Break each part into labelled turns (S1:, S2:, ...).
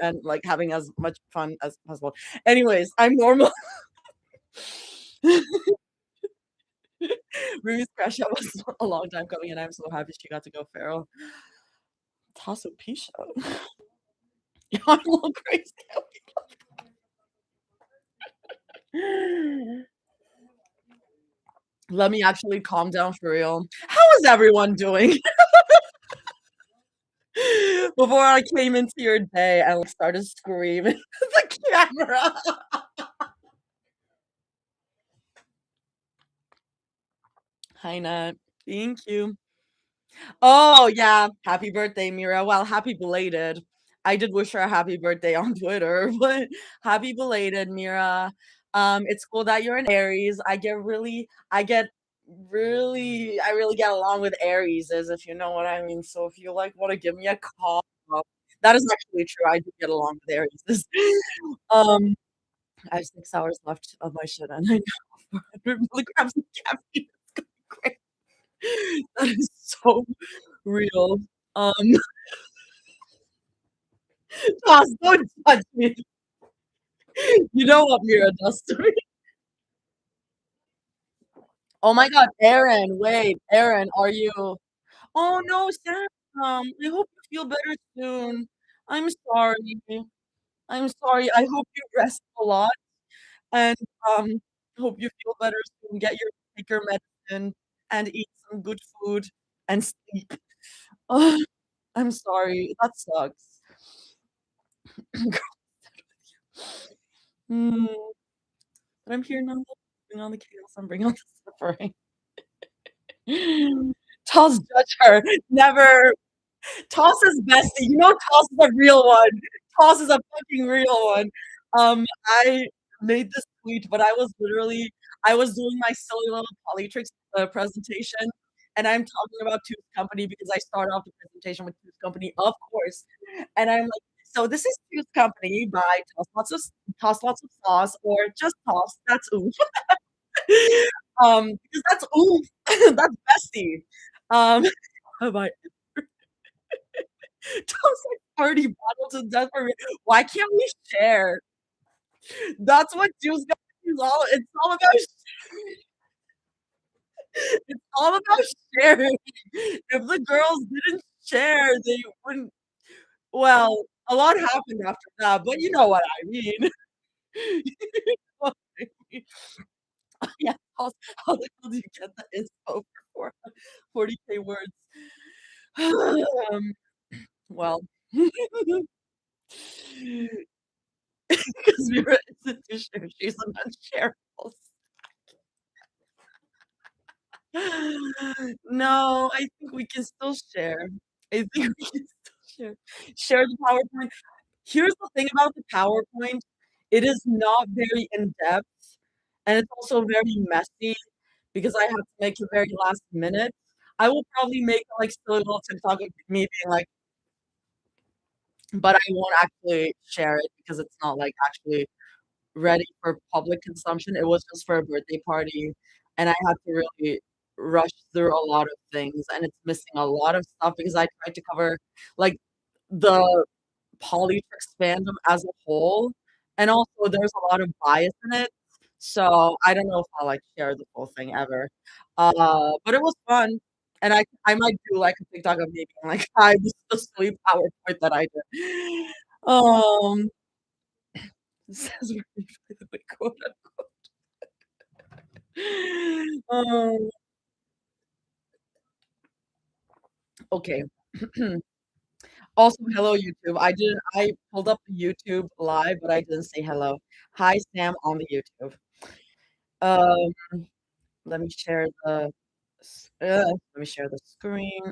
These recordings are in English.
S1: and like having as much fun as possible. Anyways, I'm normal. Ruby's crash out was a long time coming, and I'm so happy she got to go feral. Tasso Pisha. I'm a little crazy. Let me actually calm down for real. How is everyone doing? Before I came into your day and like started screaming at the camera. Hi, Nat. Thank you. Oh, yeah. Happy birthday, Mira. Well, happy belated. I did wish her a happy birthday on Twitter, but happy belated, Mira. It's cool that you're an Aries. I really get along with Arieses, if you know what I mean. So if you like want to give me a call, that is actually true. I do get along with Arieses. Um, I have 6 hours left of my shit, and I know 400 milligrams of caffeine is going great. That is so real. Um, Toss, don't judge me. You know what Mira does to me. Oh my God, Aaron, wait, Aaron, are you? Oh no, Sam. I hope you feel better soon. I'm sorry. I'm sorry. I hope you rest a lot and um hope you feel better soon. Take your medicine and eat some good food and sleep. Oh, I'm sorry. That sucks. Hmm. But I'm here now. Bring on the chaos and bring on the suffering. Toss judge her. Never. Toss is bestie. You know Toss is a real one. Toss is a fucking real one. I made this tweet, but I was doing my silly little polytrix presentation, and I'm talking about Tooth Company because I start off the presentation with Tooth Company, of course. And I'm like, so this is Tooth Company by Toss Lots of Sauce or just Toss. That's oof. Because that's oof. That's bestie. Have I Toast like party bottle to death for me. Why can't we share? That's what Juice Got is all. It's all about sharing. If the girls didn't share, they wouldn't. Well, a lot happened after that, but you know what I mean. You know what I mean. Yeah, how the hell do you get the inspo for 40K words? Well, because we were institution, she's an unshareable. No, I think we can still share. I think we can still share. Share the PowerPoint. Here's the thing about the PowerPoint, it is not very in-depth, and it's also very messy because I have to make it very last minute. I will probably make, like, silly little TikTok of me being like but I won't actually share it because it's not, like, actually ready for public consumption. It was just for a birthday party, and I had to really rush through a lot of things, and it's missing a lot of stuff because I tried to cover, like, the polytrix fandom as a whole, and also there's a lot of bias in it, so I don't know if I'll, like, share the full thing ever. But it was fun, and I might do, like, a TikTok of me being like, "Hi, this is the silly PowerPoint that I did." Um, says by the way, quote Um, okay. Also, hello, YouTube. I pulled up the YouTube live, but I didn't say hello. Hi, Sam on the YouTube. Um, let me share the screen.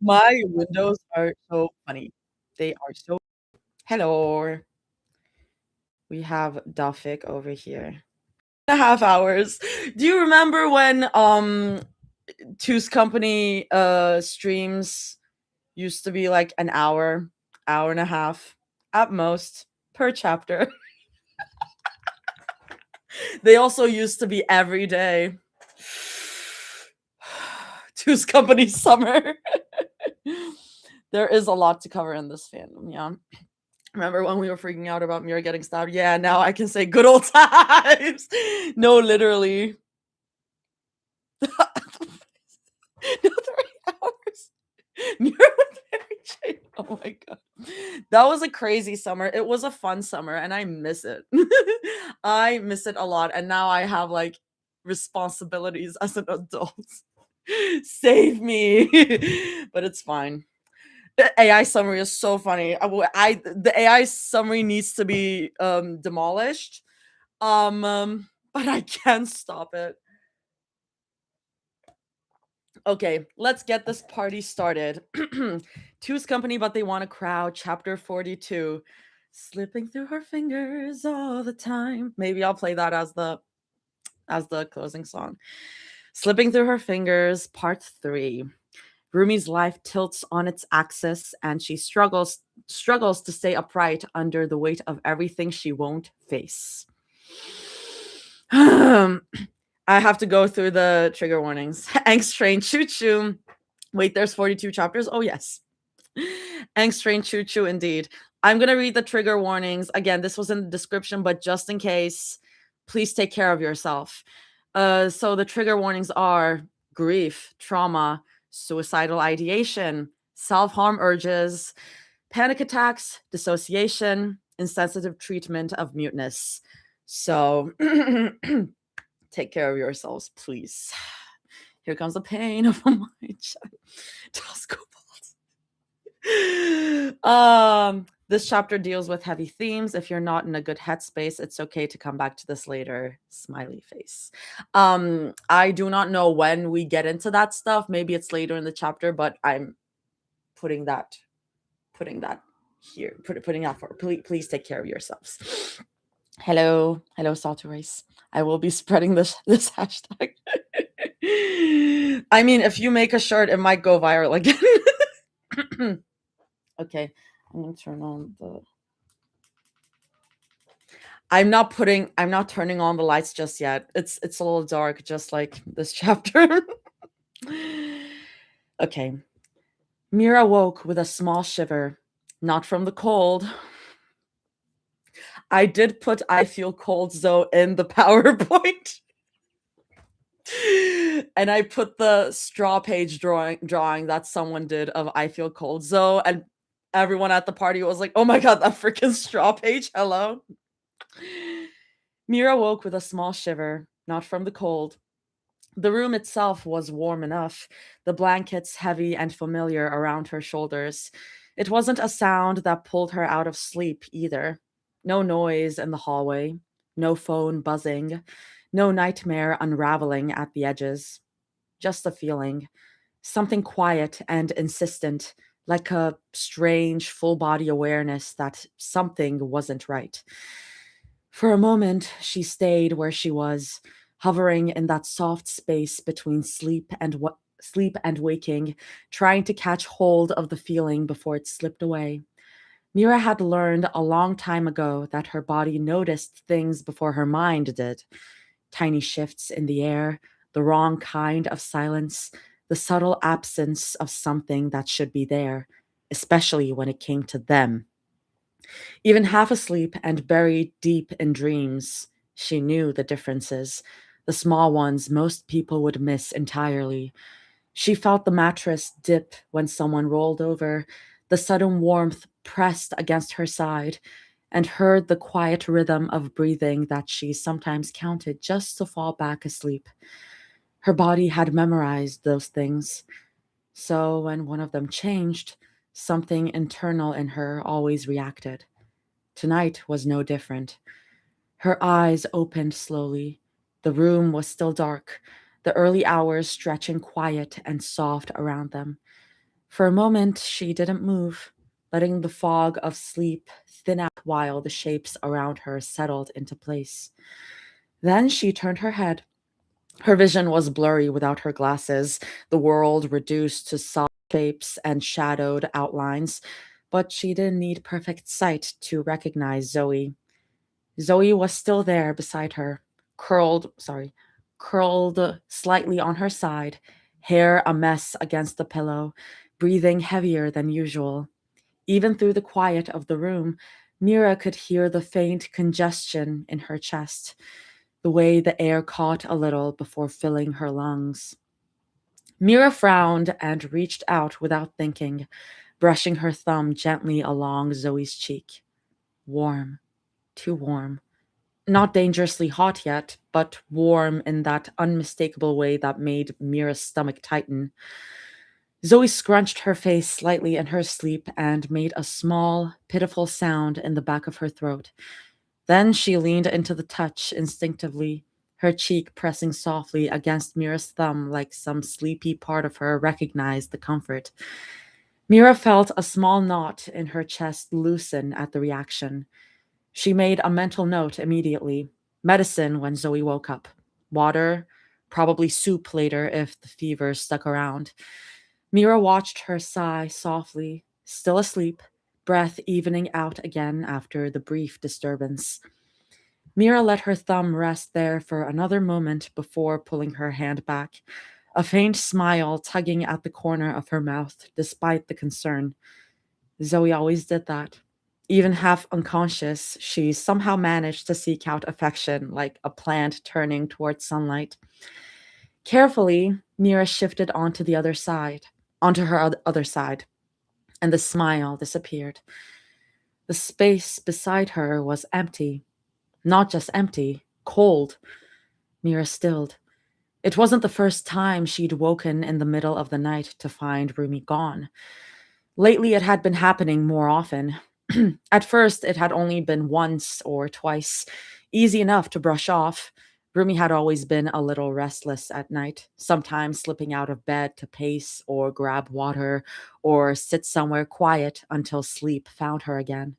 S1: My windows are so funny. They are so hello. We have Dafik over here. 1.5 hours. Do you remember when Two's Company streams used to be like an hour, hour and a half at most per chapter? They also used to be every day. Two's Company summer. There is a lot to cover in this fandom, yeah. Remember when we were freaking out about Mira getting stabbed? Yeah, now I can say good old times. No, literally. No, 3 hours. Mira with Mary Jane. Oh my god. That was a crazy summer. It was a fun summer and I miss it. I miss it a lot. And now I have like responsibilities as an adult. Save me. But it's fine. The AI summary is so funny. The AI summary needs to be demolished. But I can't stop it. Okay, let's get this party started. Two's company, but they want a crowd. Chapter 42. Slipping through her fingers all the time. Maybe I'll play that as the closing song. Slipping through her fingers, part 3. Rumi's life tilts on its axis and she struggles to stay upright under the weight of everything she won't face. I have to go through the trigger warnings. Angst train choo choo. Wait, there's 42 chapters? Oh, yes. Angst train choo choo, indeed. I'm going to read the trigger warnings. Again, this was in the description, but just in case, please take care of yourself. So the trigger warnings are grief, trauma, suicidal ideation, self-harm urges, panic attacks, dissociation, insensitive treatment of muteness. So take care of yourselves, please. Here comes the pain of my child. This chapter deals with heavy themes. If you're not in a good headspace, it's okay to come back to this later. Smiley face. I do not know when we get into that stuff. Maybe it's later in the chapter, but I'm putting that here. Putting that for. Please take care of yourselves. Hello, Salty Race. I will be spreading this hashtag. I mean, if you make a shirt, it might go viral again. Okay, I'm gonna turn on the. I'm not turning on the lights just yet. It's a little dark, just like this chapter. Okay. Mira woke with a small shiver, not from the cold. I did put I feel cold though in the PowerPoint. And I put the Strawpage drawing that someone did of I feel cold Zoe, and everyone at the party was like, oh my god, that freaking Strawpage, hello. Mira woke with a small shiver, not from the cold. The room itself was warm enough, the blankets heavy and familiar around her shoulders. It wasn't a sound that pulled her out of sleep either. No noise in the hallway, no phone buzzing, no nightmare unraveling at the edges. Just a feeling. Something quiet and insistent, like a strange full body awareness that something wasn't right. For a moment, she stayed where she was, hovering in that soft space between sleep and waking, trying to catch hold of the feeling before it slipped away. Mira had learned a long time ago that her body noticed things before her mind did. Tiny shifts in the air, the wrong kind of silence, the subtle absence of something that should be there, especially when it came to them. Even half asleep and buried deep in dreams, she knew the differences, the small ones most people would miss entirely. She felt the mattress dip when someone rolled over, the sudden warmth pressed against her side, and heard the quiet rhythm of breathing that she sometimes counted just to fall back asleep. Her body had memorized those things. So when one of them changed, something internal in her always reacted. Tonight was no different. Her eyes opened slowly. The room was still dark, the early hours stretching quiet and soft around them. For a moment, she didn't move, letting the fog of sleep thin out while the shapes around her settled into place. Then she turned her head. Her vision was blurry without her glasses, the world reduced to soft shapes and shadowed outlines, but she didn't need perfect sight to recognize Zoe. Zoe was still there beside her, curled slightly on her side, hair a mess against the pillow, breathing heavier than usual. Even through the quiet of the room, Mira could hear the faint congestion in her chest, the way the air caught a little before filling her lungs. Mira frowned and reached out without thinking, brushing her thumb gently along Zoe's cheek. Warm, too warm. Not dangerously hot yet, but warm in that unmistakable way that made Mira's stomach tighten. Zoe scrunched her face slightly in her sleep and made a small, pitiful sound in the back of her throat. Then she leaned into the touch instinctively, her cheek pressing softly against Mira's thumb like some sleepy part of her recognized the comfort. Mira felt a small knot in her chest loosen at the reaction. She made a mental note immediately. Medicine when Zoe woke up. Water, probably soup later if the fever stuck around. Mira watched her sigh softly, still asleep, breath evening out again after the brief disturbance. Mira let her thumb rest there for another moment before pulling her hand back, a faint smile tugging at the corner of her mouth despite the concern. Zoe always did that. Even half unconscious, she somehow managed to seek out affection like a plant turning towards sunlight. Carefully, Mira shifted onto her other side, and the smile disappeared. The space beside her was empty. Not just empty, cold. Mira stilled. It wasn't the first time she'd woken in the middle of the night to find Rumi gone. Lately, it had been happening more often. At first, it had only been once or twice, easy enough to brush off. Rumi had always been a little restless at night, sometimes slipping out of bed to pace or grab water or sit somewhere quiet until sleep found her again.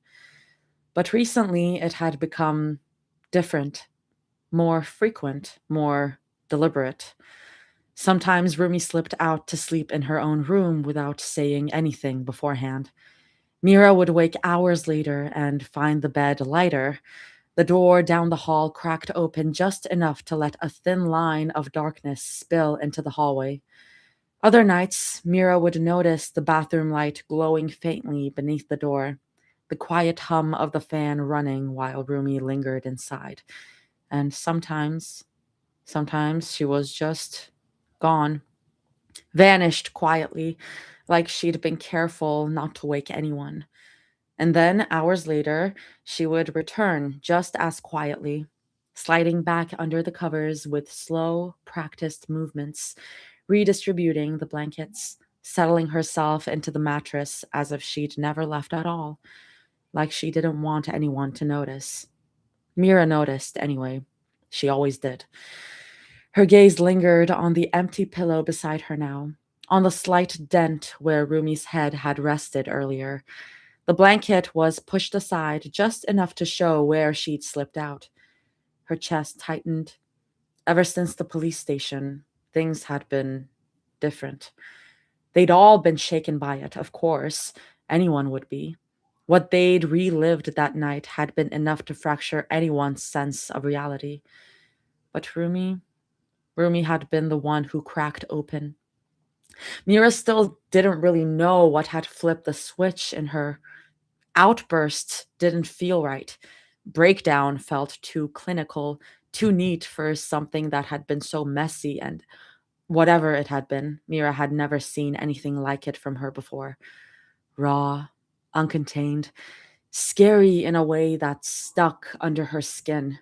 S1: But recently, it had become different, more frequent, more deliberate. Sometimes Rumi slipped out to sleep in her own room without saying anything beforehand. Mira would wake hours later and find the bed lighter, the door down the hall cracked open just enough to let a thin line of darkness spill into the hallway. Other nights, Mira would notice the bathroom light glowing faintly beneath the door, the quiet hum of the fan running while Rumi lingered inside. And sometimes she was just gone, vanished quietly, like she'd been careful not to wake anyone. And then, hours later, she would return just as quietly, sliding back under the covers with slow, practiced movements, redistributing the blankets, settling herself into the mattress as if she'd never left at all, like she didn't want anyone to notice. Mira noticed, anyway. She always did. Her gaze lingered on the empty pillow beside her now, on the slight dent where Rumi's head had rested earlier. The blanket was pushed aside just enough to show where she'd slipped out. Her chest tightened. Ever since the police station, things had been different. They'd all been shaken by it, of course. Anyone would be. What they'd relived that night had been enough to fracture anyone's sense of reality. But Rumi had been the one who cracked open. Mira still didn't really know what had flipped the switch in her. Outbursts didn't feel right. Breakdown felt too clinical, too neat for something that had been so messy, and whatever it had been, Mira had never seen anything like it from her before. Raw, uncontained, scary in a way that stuck under her skin.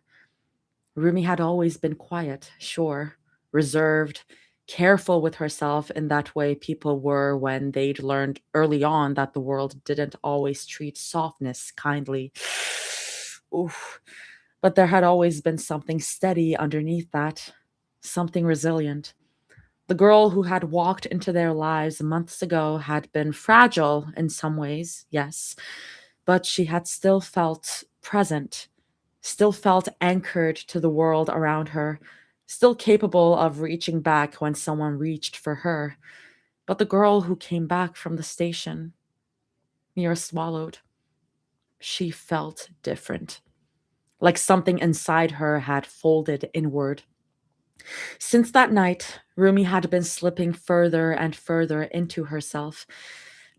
S1: Rumi had always been quiet, sure, reserved, careful with herself in that way people were when they'd learned early on that the world didn't always treat softness kindly. Oof. But there had always been something steady underneath that, something resilient. The girl who had walked into their lives months ago had been fragile in some ways, yes, but she had still felt present, still felt anchored to the world around her, still capable of reaching back when someone reached for her. But the girl who came back from the station, Mira swallowed. She felt different, like something inside her had folded inward. Since that night, Rumi had been slipping further and further into herself,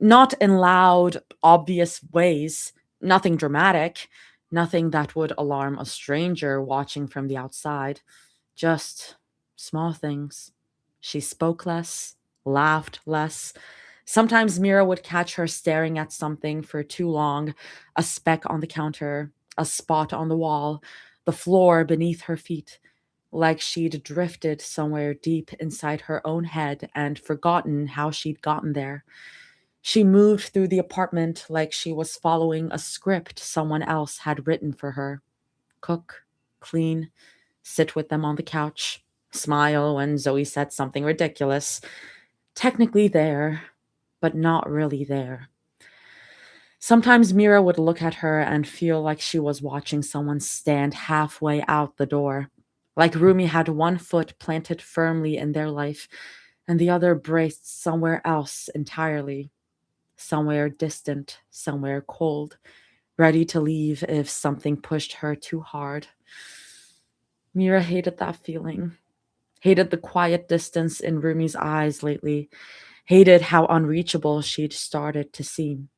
S1: not in loud, obvious ways, nothing dramatic, nothing that would alarm a stranger watching from the outside, just small things. She spoke less, laughed less. Sometimes Mira would catch her staring at something for too long, a speck on the counter, a spot on the wall, the floor beneath her feet, like she'd drifted somewhere deep inside her own head and forgotten how she'd gotten there. She moved through the apartment like she was following a script someone else had written for her. Cook, clean, sit with them on the couch, smile when Zoe said something ridiculous. Technically there, but not really there. Sometimes Mira would look at her and feel like she was watching someone stand halfway out the door, like Rumi had one foot planted firmly in their life and the other braced somewhere else entirely, somewhere distant, somewhere cold, ready to leave if something pushed her too hard. Mira hated that feeling, hated the quiet distance in Rumi's eyes lately, hated how unreachable she'd started to seem.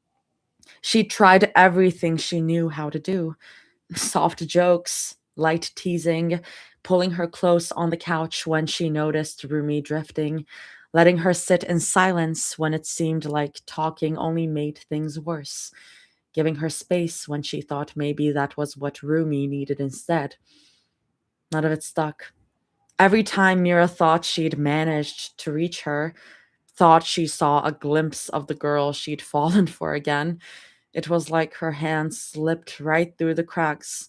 S1: She tried everything she knew how to do: soft jokes, light teasing, pulling her close on the couch when she noticed Rumi drifting, letting her sit in silence when it seemed like talking only made things worse, giving her space when she thought maybe that was what Rumi needed instead. None of it stuck. Every time Mira thought she'd managed to reach her, thought she saw a glimpse of the girl she'd fallen for again, it was like her hand slipped right through the cracks,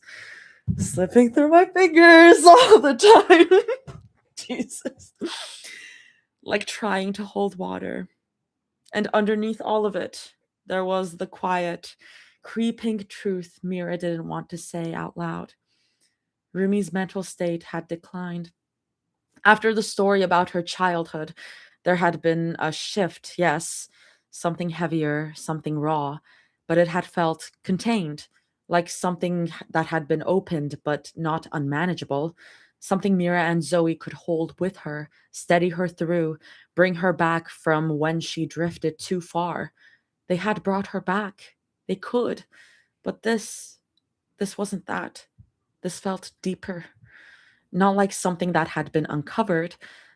S1: slipping through my fingers all the time. Jesus. Like trying to hold water. And underneath all of it, there was the quiet, creeping truth Mira didn't want to say out loud. Rumi's mental state had declined. After the story about her childhood, there had been a shift, yes, something heavier, something raw, but it had felt contained, like something that had been opened but not unmanageable, something Mira and Zoe could hold with her, steady her through, bring her back from when she drifted too far. They had brought her back. They could, but this wasn't that. This felt deeper, not like something that had been uncovered,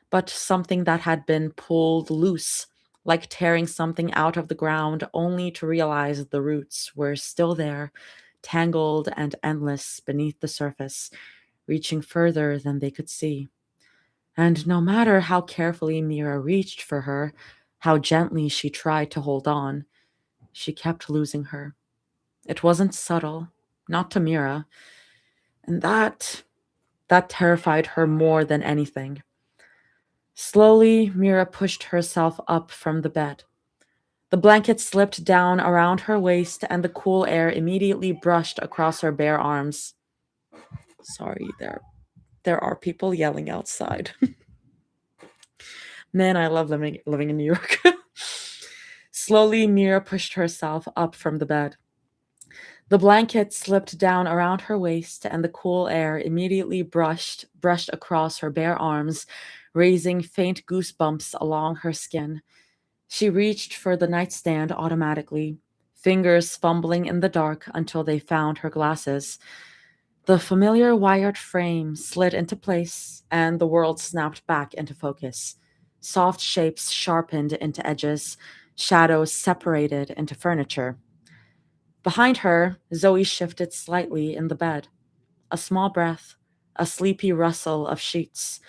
S1: but something that had been pulled loose, like tearing something out of the ground only to realize the roots were still there, tangled and endless beneath the surface, reaching further than they could see. And no matter how carefully Mira reached for her, how gently she tried to hold on, she kept losing her. It wasn't subtle, not to Mira, and that terrified her more than anything. Slowly, Mira pushed herself up from the bed. The blanket slipped down around her waist, and the cool air immediately brushed across her bare arms. Sorry, there are people yelling outside. Man, I love living in New York. Slowly, Mira pushed herself up from the bed. The blanket slipped down around her waist, and the cool air immediately brushed across her bare arms, raising faint goosebumps along her skin. She reached for the nightstand automatically, fingers fumbling in the dark until they found her glasses. The familiar wired frame slid into place, and the world snapped back into focus. Soft shapes sharpened into edges, shadows separated into furniture. Behind her, Zoe shifted slightly in the bed. A small breath, a sleepy rustle of sheets.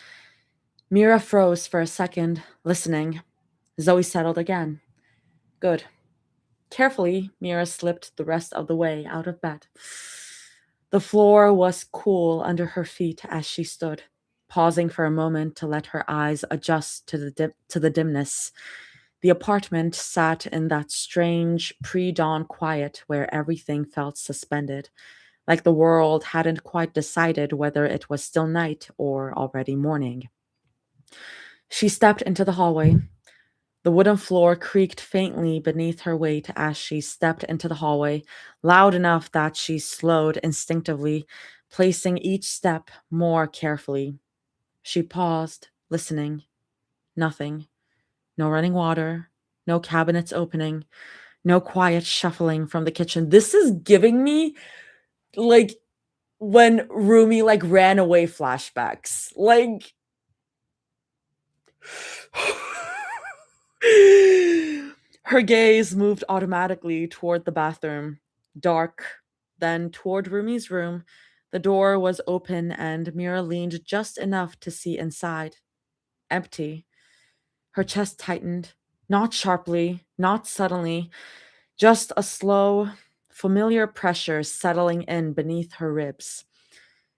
S1: Mira froze for a second, listening. Zoe settled again. Good. Carefully, Mira slipped the rest of the way out of bed. The floor was cool under her feet as she stood, pausing for a moment to let her eyes adjust to the dimness. The apartment sat in that strange pre-dawn quiet where everything felt suspended, like the world hadn't quite decided whether it was still night or already morning. She stepped into the hallway. The wooden floor creaked faintly beneath her weight as she stepped into the hallway, loud enough that she slowed instinctively, placing each step more carefully. She paused, listening. Nothing. No running water, no cabinets opening, no quiet shuffling from the kitchen. This is giving me like when Rumi like ran away flashbacks. Like her gaze moved automatically toward the bathroom, dark, then toward Rumi's room. The door was open and Mira leaned just enough to see inside. Empty. Her chest tightened, not sharply, not suddenly, just a slow, familiar pressure settling in beneath her ribs.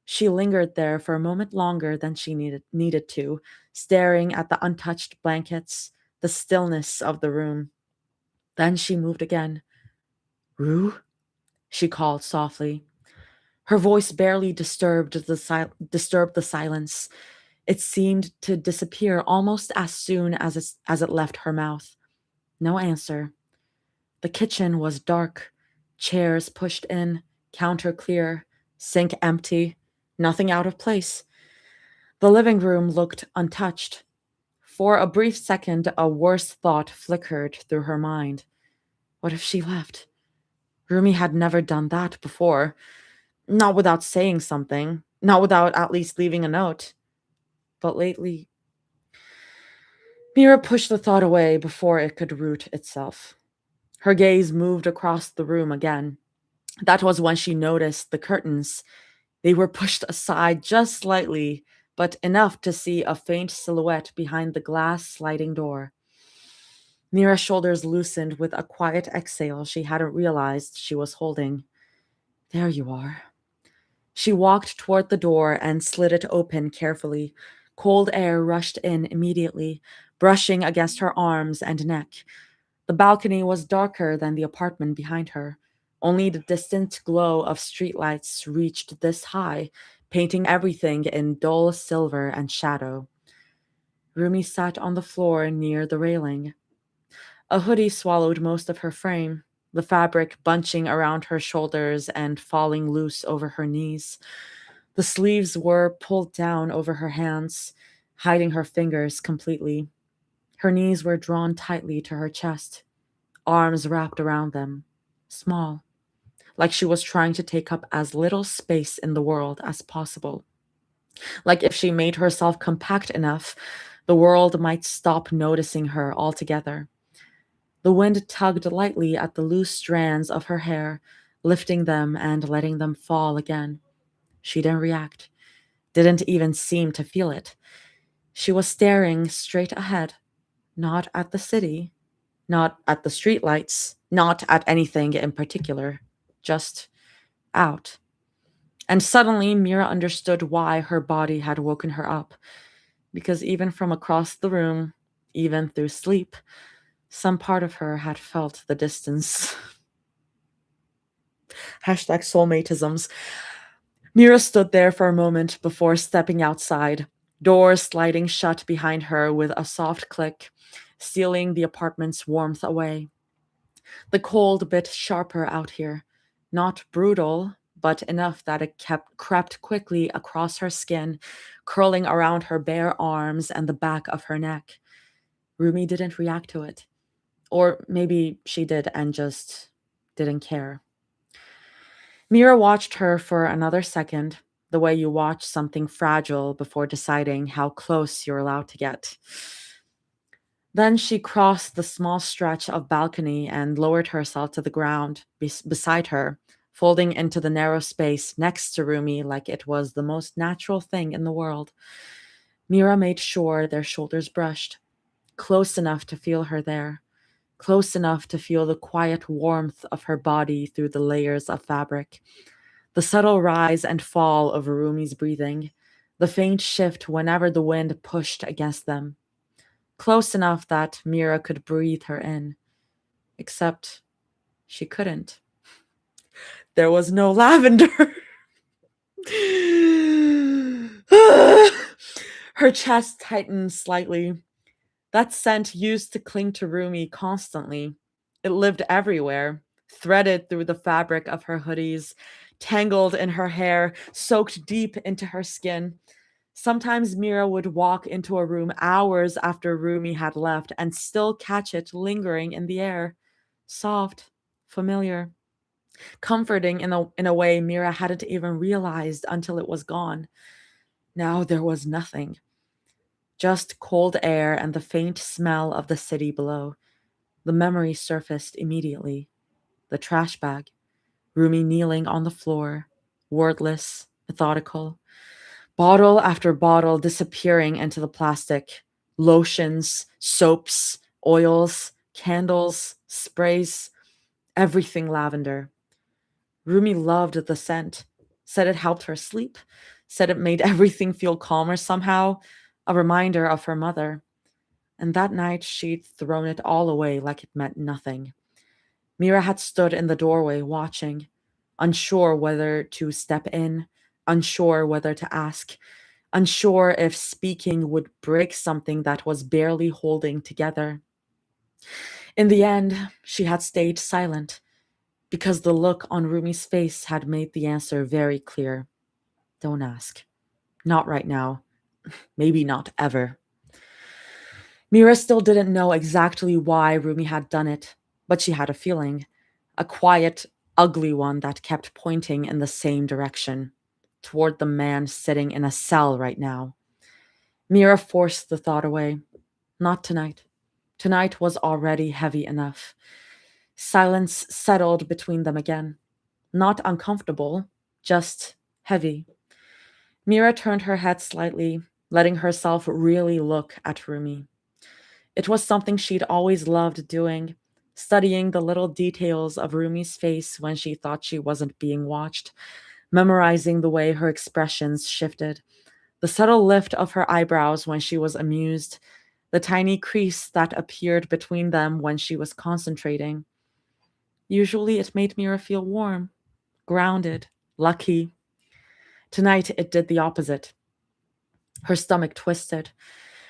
S1: She lingered there for a moment longer than she needed to, staring at the untouched blankets, the stillness of the room. Then she moved again. Rue? She called softly. Her voice barely disturbed the silence. It seemed to disappear almost as soon as it left her mouth. No answer. The kitchen was dark, chairs pushed in, counter clear, sink empty, nothing out of place. The living room looked untouched. For a brief second, a worse thought flickered through her mind. What if she left? Rumi had never done that before. Not without saying something, not without at least leaving a note. But lately, Mira pushed the thought away before it could root itself. Her gaze moved across the room again. That was when she noticed the curtains. They were pushed aside just slightly, but enough to see a faint silhouette behind the glass sliding door. Mira's shoulders loosened with a quiet exhale she hadn't realized she was holding. There you are. She walked toward the door and slid it open carefully. Cold air rushed in immediately, brushing against her arms and neck. The balcony was darker than the apartment behind her. Only the distant glow of streetlights reached this high, painting everything in dull silver and shadow. Rumi sat on the floor near the railing. A hoodie swallowed most of her frame, the fabric bunching around her shoulders and falling loose over her knees. The sleeves were pulled down over her hands, hiding her fingers completely. Her knees were drawn tightly to her chest, arms wrapped around them, small, like she was trying to take up as little space in the world as possible. Like if she made herself compact enough, the world might stop noticing her altogether. The wind tugged lightly at the loose strands of her hair, lifting them and letting them fall again. She didn't react, didn't even seem to feel it. She was staring straight ahead, not at the city, not at the streetlights, not at anything in particular, just out. And suddenly, Mira understood why her body had woken her up. Because even from across the room, even through sleep, some part of her had felt the distance. Hashtag soulmateisms. Mira stood there for a moment before stepping outside, doors sliding shut behind her with a soft click, sealing the apartment's warmth away. The cold bit sharper out here, not brutal, but enough that it crept quickly across her skin, curling around her bare arms and the back of her neck. Rumi didn't react to it. Or maybe she did and just didn't care. Mira watched her for another second, the way you watch something fragile before deciding how close you're allowed to get. Then she crossed the small stretch of balcony and lowered herself to the ground beside her, folding into the narrow space next to Rumi like it was the most natural thing in the world. Mira made sure their shoulders brushed, close enough to feel her there, close enough to feel the quiet warmth of her body through the layers of fabric, the subtle rise and fall of Rumi's breathing, the faint shift whenever the wind pushed against them. Close enough that Mira could breathe her in. Except she couldn't. There was no lavender. Her chest tightened slightly. That scent used to cling to Rumi constantly. It lived everywhere, threaded through the fabric of her hoodies, tangled in her hair, soaked deep into her skin. Sometimes Mira would walk into a room hours after Rumi had left and still catch it lingering in the air. Soft, familiar, comforting in a way Mira hadn't even realized until it was gone. Now there was nothing, just cold air and the faint smell of the city below. The memory surfaced immediately. The trash bag, Rumi kneeling on the floor, wordless, methodical, bottle after bottle disappearing into the plastic, lotions, soaps, oils, candles, sprays, everything lavender. Rumi loved the scent, said it helped her sleep, said it made everything feel calmer somehow, a reminder of her mother. And that night she'd thrown it all away like it meant nothing. Mira had stood in the doorway watching, unsure whether to step in, unsure whether to ask, unsure if speaking would break something that was barely holding together. In the end, she had stayed silent because the look on Rumi's face had made the answer very clear. Don't ask. Not right now. Maybe not ever. Mira still didn't know exactly why Rumi had done it, but she had a feeling. A quiet, ugly one that kept pointing in the same direction, toward the man sitting in a cell right now. Mira forced the thought away. Not tonight. Tonight was already heavy enough. Silence settled between them again. Not uncomfortable, just heavy. Mira turned her head slightly, letting herself really look at Rumi. It was something she'd always loved doing, studying the little details of Rumi's face when she thought she wasn't being watched, memorizing the way her expressions shifted, the subtle lift of her eyebrows when she was amused, the tiny crease that appeared between them when she was concentrating. Usually it made Mira feel warm, grounded, lucky. Tonight it did the opposite. Her stomach twisted.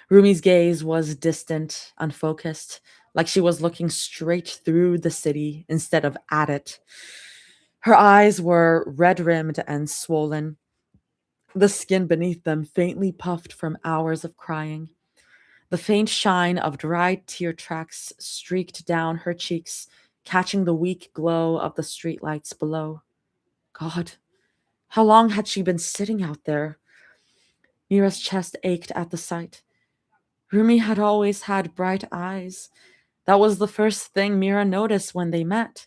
S1: Rumi's gaze was distant, unfocused, like she was looking straight through the city instead of at it. Her eyes were red rimmed and swollen, the skin beneath them faintly puffed from hours of crying. The faint shine of dried tear tracks streaked down her cheeks, catching the weak glow of the streetlights below. God, how long had she been sitting out there? Mira's chest ached at the sight. Rumi had always had bright eyes. That was the first thing Mira noticed when they met.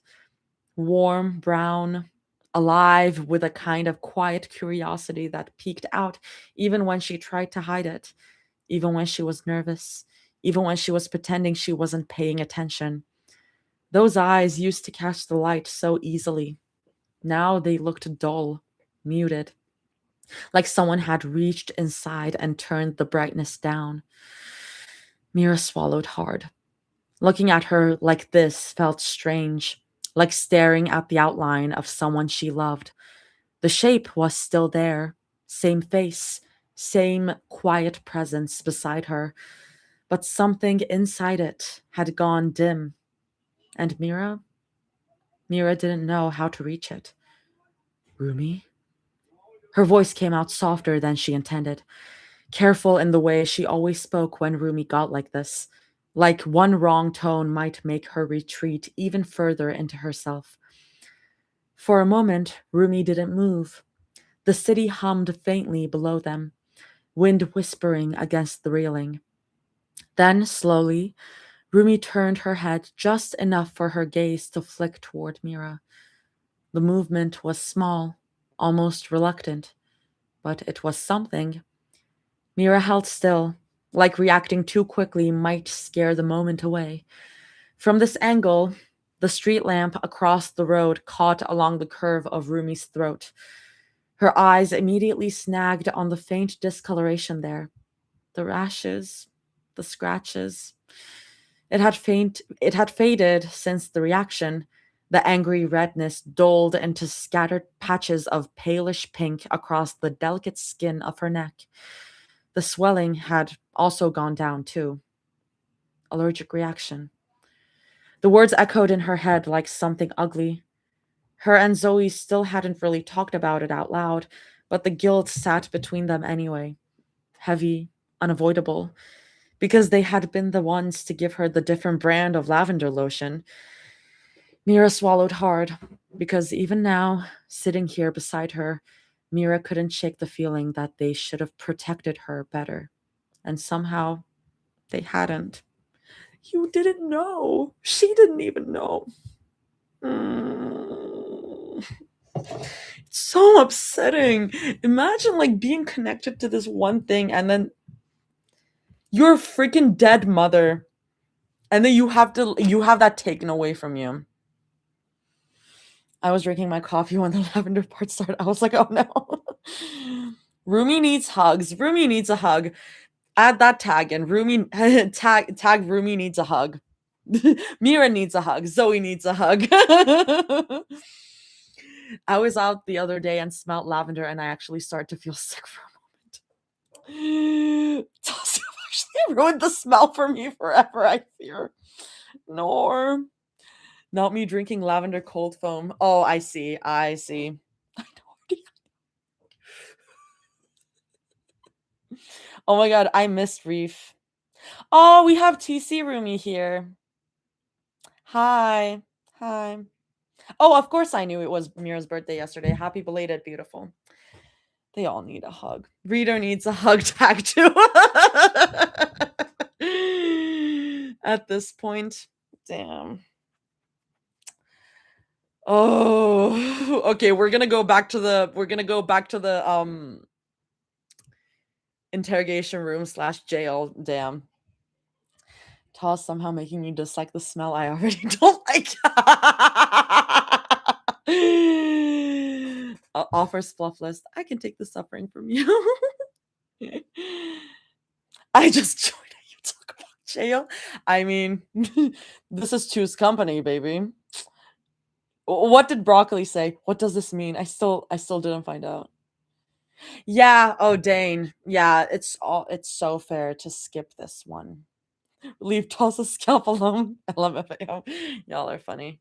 S1: Warm, brown, alive with a kind of quiet curiosity that peeked out even when she tried to hide it, even when she was nervous, even when she was pretending she wasn't paying attention. Those eyes used to catch the light so easily. Now they looked dull, muted, like someone had reached inside and turned the brightness down. Mira swallowed hard. Looking at her like this felt strange, like staring at the outline of someone she loved. The shape was still there, same face, same quiet presence beside her, but something inside it had gone dim. And Mira didn't know how to reach it. Rumi? Her voice came out softer than she intended, careful in the way she always spoke when Rumi got like this, like one wrong tone might make her retreat even further into herself. For a moment, Rumi didn't move. The city hummed faintly below them, wind whispering against the railing. Then, slowly, Rumi turned her head just enough for her gaze to flick toward Mira. The movement was small, almost reluctant, but it was something. Mira held still, like reacting too quickly might scare the moment away. From this angle, the street lamp across the road caught along the curve of Rumi's throat. Her eyes immediately snagged on the faint discoloration there. The rashes, the scratches. It had faded since the reaction. The angry redness dulled into scattered patches of palish pink across the delicate skin of her neck. The swelling had also gone down, too. Allergic reaction. The words echoed in her head like something ugly. Her and Zoe still hadn't really talked about it out loud, but the guilt sat between them anyway. heavy, unavoidable, because they had been the ones to give her the different brand of lavender lotion. Mira swallowed hard, because even now, sitting here beside her, Mira couldn't shake the feeling that they should have protected her better. And somehow, they hadn't. You didn't know. She didn't even know. Mm. It's so upsetting. Imagine like being connected to this one thing and then your freaking dead mother, and then you have that taken away from you. I was drinking my coffee when the lavender part started. I was like, oh no. Rumi needs hugs. Rumi needs a hug. Add that tag in. Rumi tag Rumi needs a hug. Mira needs a hug. Zoe needs a hug. I was out the other day and smelled lavender, and I actually started to feel sick for a moment. Tassia actually ruined the smell for me forever, I fear. Nor. Not me drinking lavender cold foam. Oh, I see. I see. I know. Oh my god, I missed Reef. Oh, we have TC Roomy here. Hi. Hi. Oh, of course I knew it was Mira's birthday yesterday. Happy belated, beautiful. They all need a hug. Reader needs a hug tag too. At this point. Damn. Oh, okay, we're gonna go back to the interrogation room / jail. Damn. Toss somehow making me dislike the smell I already don't like. Offers fluff list. I can take the suffering from you. I just joined you talk about jail. I mean, this is Two's company, baby. What did Broccoli say? What does this mean? I still didn't find out. Yeah, oh Dane. Yeah, it's so fair to skip this one. Leave Toss's scalp alone. LMFAO. Y'all are funny.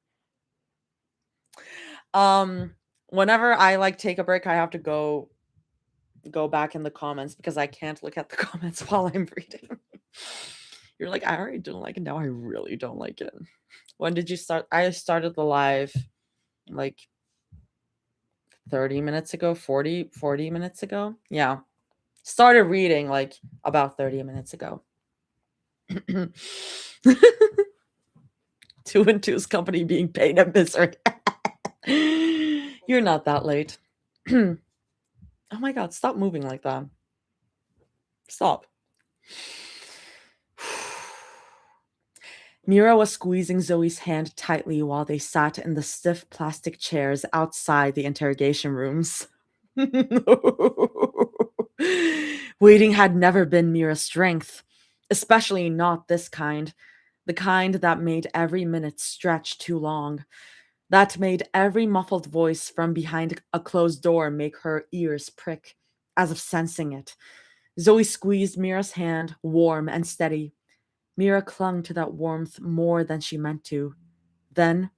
S1: Whenever I like take a break, I have to go back in the comments because I can't look at the comments while I'm reading. You're like, I already didn't like it. Now I really don't like it. When did you start? I started the live like 30 minutes ago, 40 minutes ago. Yeah. Started reading like about 30 minutes ago. 2 and 2's company being pain and misery. You're not that late. Oh my god, stop moving like that. Stop. Mira was squeezing Zoe's hand tightly while they sat in the stiff plastic chairs outside the interrogation rooms. Waiting had never been Mira's strength, especially not this kind, the kind that made every minute stretch too long, that made every muffled voice from behind a closed door make her ears prick, as if sensing it. Zoe squeezed Mira's hand, warm and steady. Mira clung to that warmth more than she meant to. Then,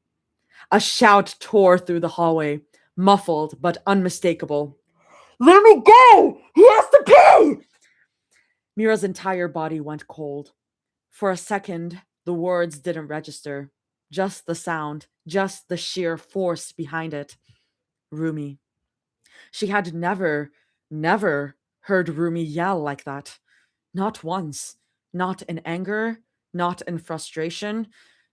S1: a shout tore through the hallway, muffled but unmistakable. Let me go! He has to pay! Mira's entire body went cold. For a second, the words didn't register. Just the sound, just the sheer force behind it. Rumi. She had never heard Rumi yell like that. Not once. Not in anger, not in frustration,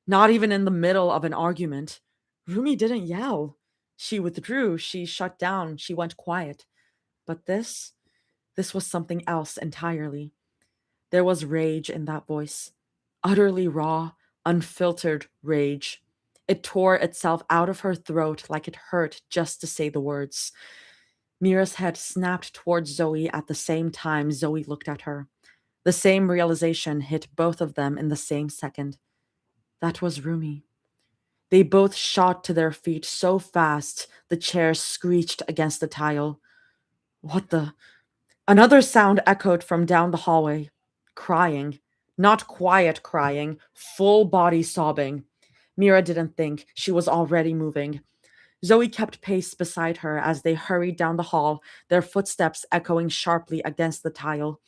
S1: not even in the middle of an argument. Rumi didn't yell. She withdrew, she shut down, she went quiet. But this was something else entirely. There was rage in that voice. Utterly raw, unfiltered rage. It tore itself out of her throat like it hurt just to say the words. Mira's head snapped towards Zoe at the same time Zoe looked at her. The same realization hit both of them in the same second. That was Rumi. They both shot to their feet so fast the chairs screeched against the tile. What the? Another sound echoed from down the hallway. Crying. Not quiet crying, full body sobbing. Mira didn't think. She was already moving. Zoe kept pace beside her as they hurried down the hall, their footsteps echoing sharply against the tile.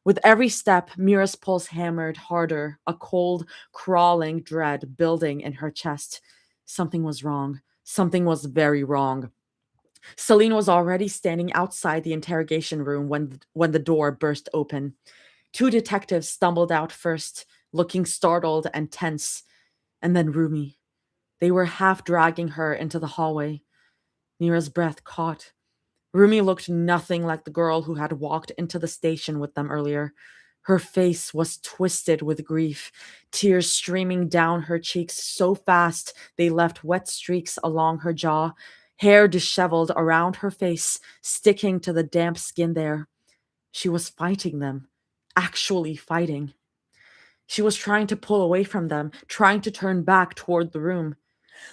S1: With every step, Mira's pulse hammered harder, a cold, crawling dread building in her chest. Something was wrong. Something was very wrong. Celine was already standing outside the interrogation room when the door burst open. Two detectives stumbled out first, looking startled and tense, and then Rumi. They were half dragging her into the hallway. Mira's breath caught. Rumi looked nothing like the girl who had walked into the station with them earlier. Her face was twisted with grief, tears streaming down her cheeks so fast they left wet streaks along her jaw, hair disheveled around her face, sticking to the damp skin there. She was fighting them, actually fighting. She was trying to pull away from them, trying to turn back toward the room.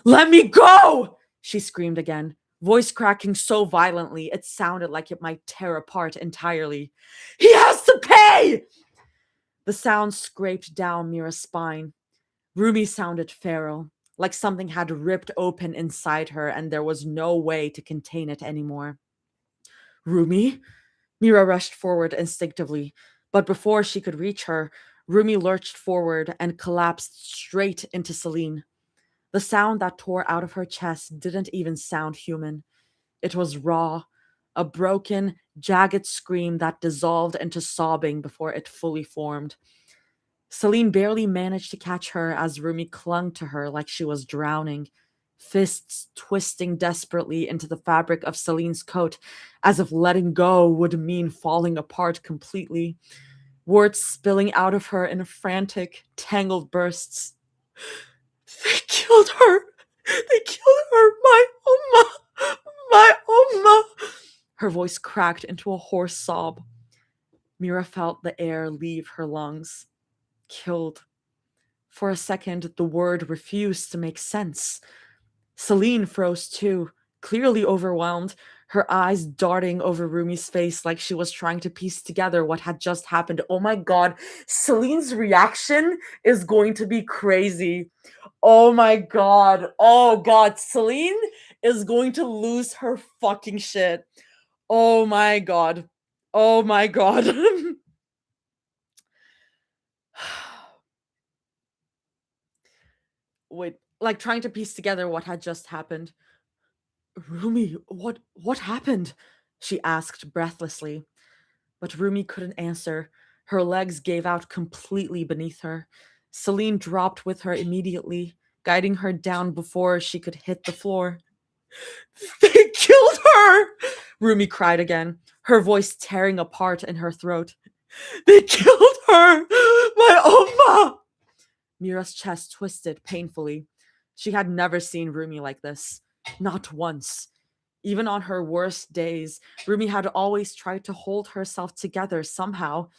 S1: "Let me go!" she screamed again, voice cracking so violently it sounded like it might tear apart entirely. "He has to pay!" The sound scraped down Mira's spine. Rumi sounded feral, like something had ripped open inside her and there was no way to contain it anymore. "Rumi?" Mira rushed forward instinctively, but before she could reach her, Rumi lurched forward and collapsed straight into Celine. The sound that tore out of her chest didn't even sound human. It was raw, a broken, jagged scream that dissolved into sobbing before it fully formed. Celine barely managed to catch her as Rumi clung to her like she was drowning, fists twisting desperately into the fabric of Celine's coat, as if letting go would mean falling apart completely, words spilling out of her in frantic, tangled bursts. "They killed her! They killed her! My Oma! My Oma!" Her voice cracked into a hoarse sob. Mira felt the air leave her lungs. Killed. For a second, the word refused to make sense. Celine froze too, clearly overwhelmed, her eyes darting over Rumi's face like she was trying to piece together what had just happened. Oh my god, Celine's reaction is going to be crazy. Oh my god. Oh god, Celine is going to lose her fucking shit. Oh my god. Oh my god. Wait, like trying to piece together what had just happened. "Rumi, what happened?" she asked breathlessly. But Rumi couldn't answer. Her legs gave out completely beneath her. Celine dropped with her immediately, guiding her down before she could hit the floor. "They killed her!" Rumi cried again, her voice tearing apart in her throat. "They killed her! My Oma!" Mira's chest twisted painfully. She had never seen Rumi like this. Not once. Even on her worst days, Rumi had always tried to hold herself together somehow.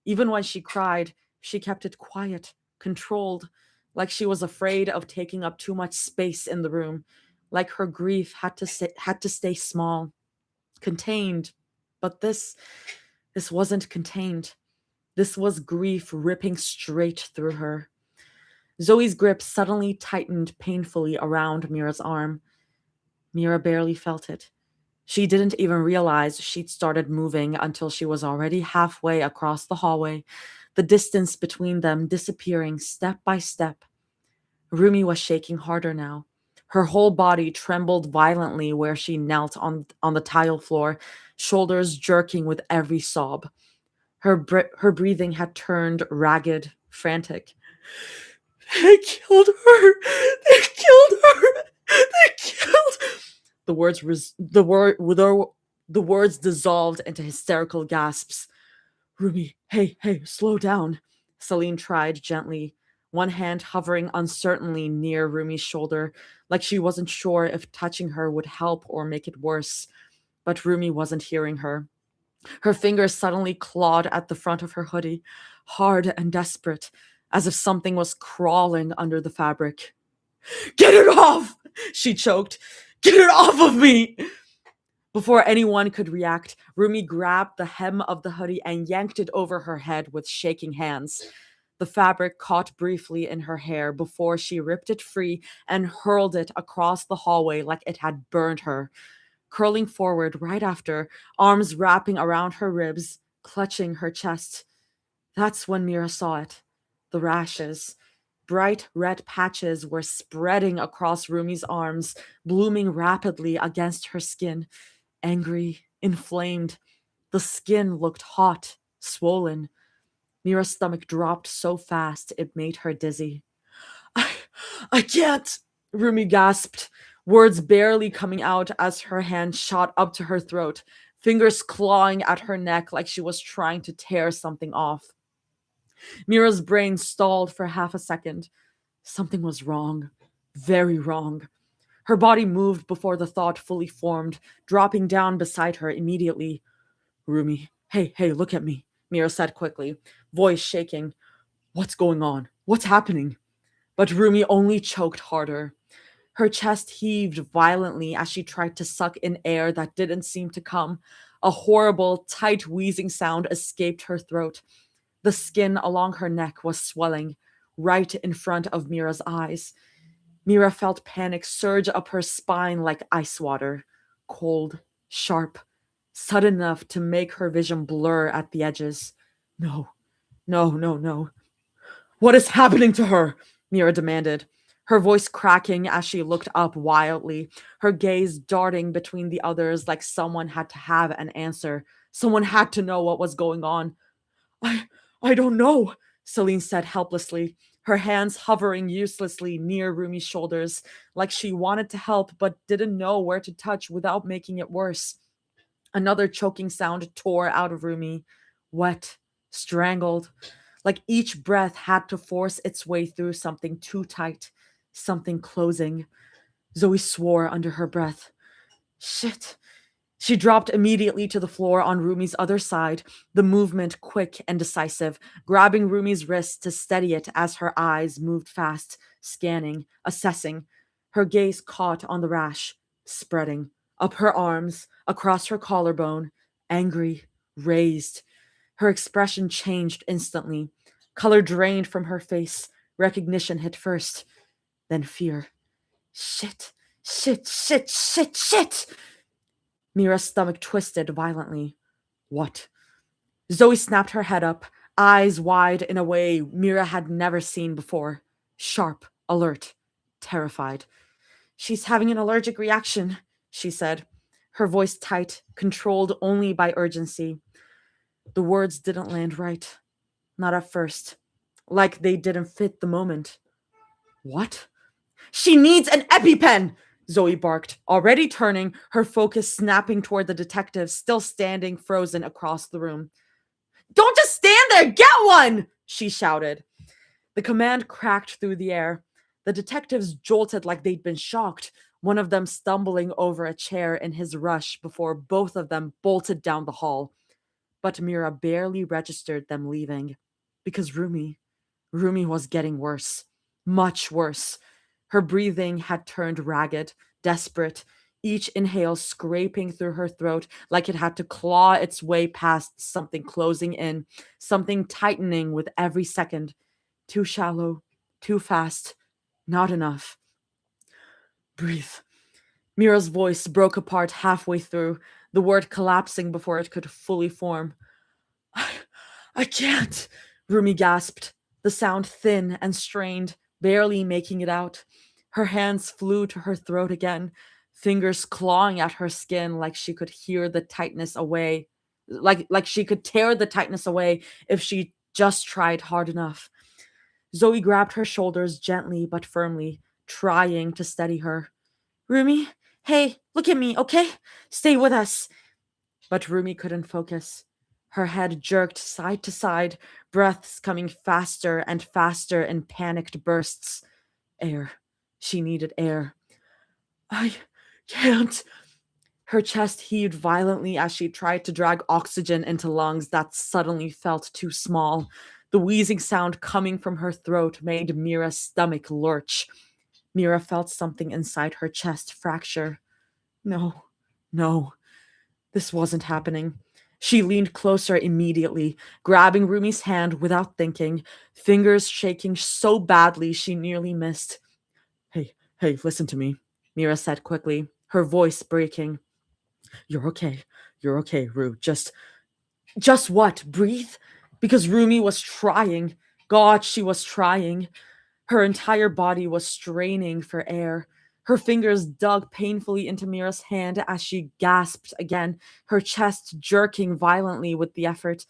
S1: Even when she cried, she kept it quiet, controlled, like she was afraid of taking up too much space in the room, like her grief had to stay small, contained. But this wasn't contained. This was grief ripping straight through her. Zoe's grip suddenly tightened painfully around Mira's arm. Mira barely felt it. She didn't even realize she'd started moving until she was already halfway across the hallway, the distance between them disappearing step by step. Rumi was shaking harder now. Her whole body trembled violently where she knelt on the tile floor, shoulders jerking with every sob. Her breathing had turned ragged, frantic. "They killed her! They killed her! They killed..." The words the words dissolved into hysterical gasps. "Rumi, hey, slow down." Celine tried gently, one hand hovering uncertainly near Rumi's shoulder, like she wasn't sure if touching her would help or make it worse. But Rumi wasn't hearing her. Her fingers suddenly clawed at the front of her hoodie, hard and desperate, as if something was crawling under the fabric. "Get it off!" she choked. "Get it off of me!" Before anyone could react, Rumi grabbed the hem of the hoodie and yanked it over her head with shaking hands. The fabric caught briefly in her hair before she ripped it free and hurled it across the hallway like it had burned her, curling forward right after, arms wrapping around her ribs, clutching her chest. That's when Mira saw it. The rashes. Bright red patches were spreading across Rumi's arms, blooming rapidly against her skin, angry, inflamed. The skin looked hot, swollen. Mira's stomach dropped so fast it made her dizzy. I, I can't, Rumi gasped, words barely coming out as her hand shot up to her throat, fingers clawing at her neck like she was trying to tear something off. Mira's brain stalled for half a second. Something was wrong. Very wrong. Her body moved before the thought fully formed, dropping down beside her immediately. Rumi, hey, look at me, Mira said quickly, voice shaking. What's going on? What's happening? But Rumi only choked harder. Her chest heaved violently as she tried to suck in air that didn't seem to come. A horrible, tight wheezing sound escaped her throat. The skin along her neck was swelling, right in front of Mira's eyes. Mira felt panic surge up her spine like ice water, cold, sharp, sudden enough to make her vision blur at the edges. No, no. What is happening to her? Mira demanded, her voice cracking as she looked up wildly, her gaze darting between the others like someone had to have an answer. Someone had to know what was going on. I don't know, Celine said helplessly, her hands hovering uselessly near Rumi's shoulders, like she wanted to help but didn't know where to touch without making it worse. Another choking sound tore out of Rumi, wet, strangled, like each breath had to force its way through something too tight, something closing. Zoe swore under her breath. Shit. She dropped immediately to the floor on Rumi's other side, the movement quick and decisive, grabbing Rumi's wrist to steady it as her eyes moved fast, scanning, assessing. Her gaze caught on the rash, spreading, up her arms, across her collarbone, angry, raised. Her expression changed instantly. Color drained from her face. Recognition hit first, then fear. Shit. Mira's stomach twisted violently. What? Zoe snapped her head up, eyes wide in a way Mira had never seen before. Sharp, alert, terrified. She's having an allergic reaction, she said, her voice tight, controlled only by urgency. The words didn't land right. Not at first. Like they didn't fit the moment. What? She needs an EpiPen! Zoe barked, already turning, her focus snapping toward the detective still standing frozen across the room. Don't just stand there! Get one! She shouted. The command cracked through the air. The detectives jolted like they'd been shocked, one of them stumbling over a chair in his rush before both of them bolted down the hall. But Mira barely registered them leaving. Because Rumi was getting worse. Much worse. Her breathing had turned ragged, desperate, each inhale scraping through her throat like it had to claw its way past something closing in, something tightening with every second. Too shallow, too fast, not enough. Breathe. Mira's voice broke apart halfway through, the word collapsing before it could fully form. I can't, Rumi gasped, the sound thin and strained, barely making it out. Her hands flew to her throat again, fingers clawing at her skin like she could hear the tightness away, like she could tear the tightness away if she just tried hard enough. Zoe grabbed her shoulders gently but firmly, trying to steady her. Rumi, hey, look at me, okay? Stay with us. But Rumi couldn't focus. Her head jerked side to side, breaths coming faster and faster in panicked bursts. Air. She needed air. I can't. Her chest heaved violently as she tried to drag oxygen into lungs that suddenly felt too small. The wheezing sound coming from her throat made Mira's stomach lurch. Mira felt something inside her chest fracture. No, this wasn't happening. She leaned closer immediately, grabbing Rumi's hand without thinking, fingers shaking so badly she nearly missed. Hey, listen to me, Mira said quickly, her voice breaking. You're okay. You're okay, Ru. Just what? Breathe? Because Rumi was trying. God, she was trying. Her entire body was straining for air. Her fingers dug painfully into Mira's hand as she gasped again, her chest jerking violently with the effort.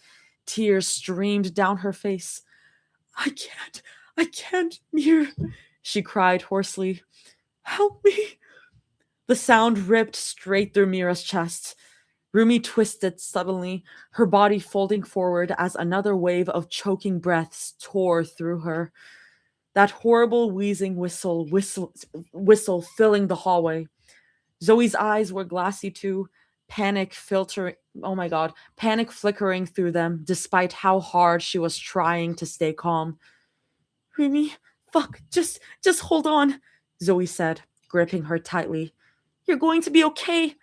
S1: Tears streamed down her face. I can't, Mira, she cried hoarsely. Help me. The sound ripped straight through Mira's chest. Rumi twisted suddenly, her body folding forward as another wave of choking breaths tore through her. That horrible wheezing whistle filling the hallway. Zoe's eyes were glassy too, panic filtering, oh my god, panic flickering through them despite how hard she was trying to stay calm. Rumi, fuck, just hold on, Zoe said, gripping her tightly. You're going to be okay.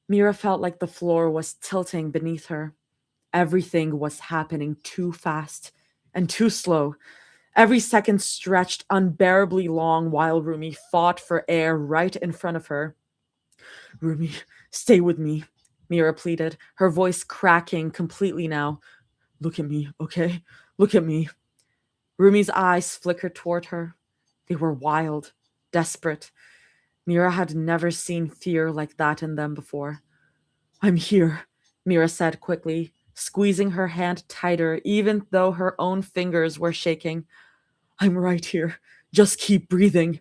S1: Mira felt like the floor was tilting beneath her. Everything was happening too fast and too slow. Every second stretched unbearably long while Rumi fought for air right in front of her. Rumi, stay with me, Mira pleaded, her voice cracking completely now. Look at me, okay? Look at me. Rumi's eyes flickered toward her. They were wild, desperate. Mira had never seen fear like that in them before. I'm here, Mira said quickly, squeezing her hand tighter even though her own fingers were shaking. I'm right here. Just keep breathing.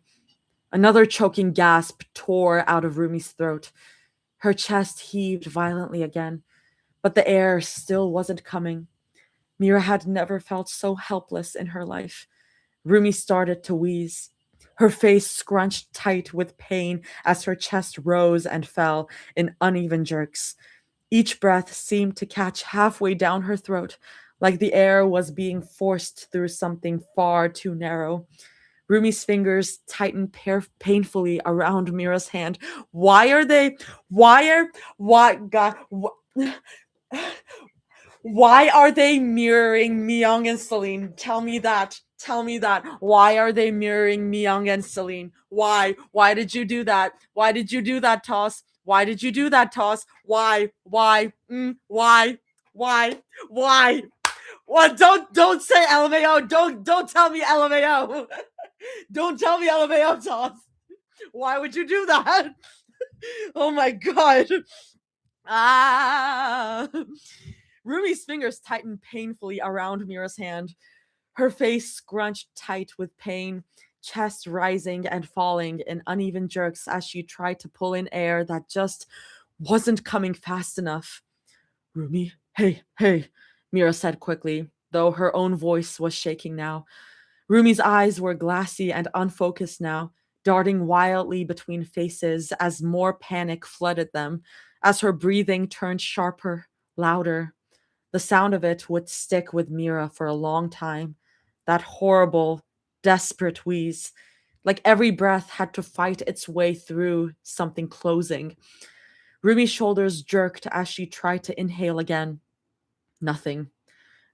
S1: Another choking gasp tore out of Rumi's throat. Her chest heaved violently again, but the air still wasn't coming. Mira had never felt so helpless in her life. Rumi started to wheeze. Her face scrunched tight with pain as her chest rose and fell in uneven jerks. Each breath seemed to catch halfway down her throat, like the air was being forced through something far too narrow. Rumi's fingers tightened painfully around Mira's hand. God, why are they mirroring Myung and Celine? Tell me that. Tell me that. Why are they mirroring Myung and Celine? Why? Why did you do that? Why did you do that, Toss? Why did you do that, Toss? Why? Why? Why? Why? Why? What? Don't say LMAO. Don't tell me LMAO. Don't tell me LMAO, Toss. Why would you do that? Oh my god. Ah. Rumi's fingers tightened painfully around Mira's hand. Her face scrunched tight with pain, chest rising and falling in uneven jerks as she tried to pull in air that just wasn't coming fast enough. Rumi, hey, Mira said quickly, though her own voice was shaking now. Rumi's eyes were glassy and unfocused now, darting wildly between faces as more panic flooded them, as her breathing turned sharper, louder. The sound of it would stick with Mira for a long time. That horrible, desperate wheeze. Like every breath had to fight its way through something closing. Rumi's shoulders jerked as she tried to inhale again. Nothing.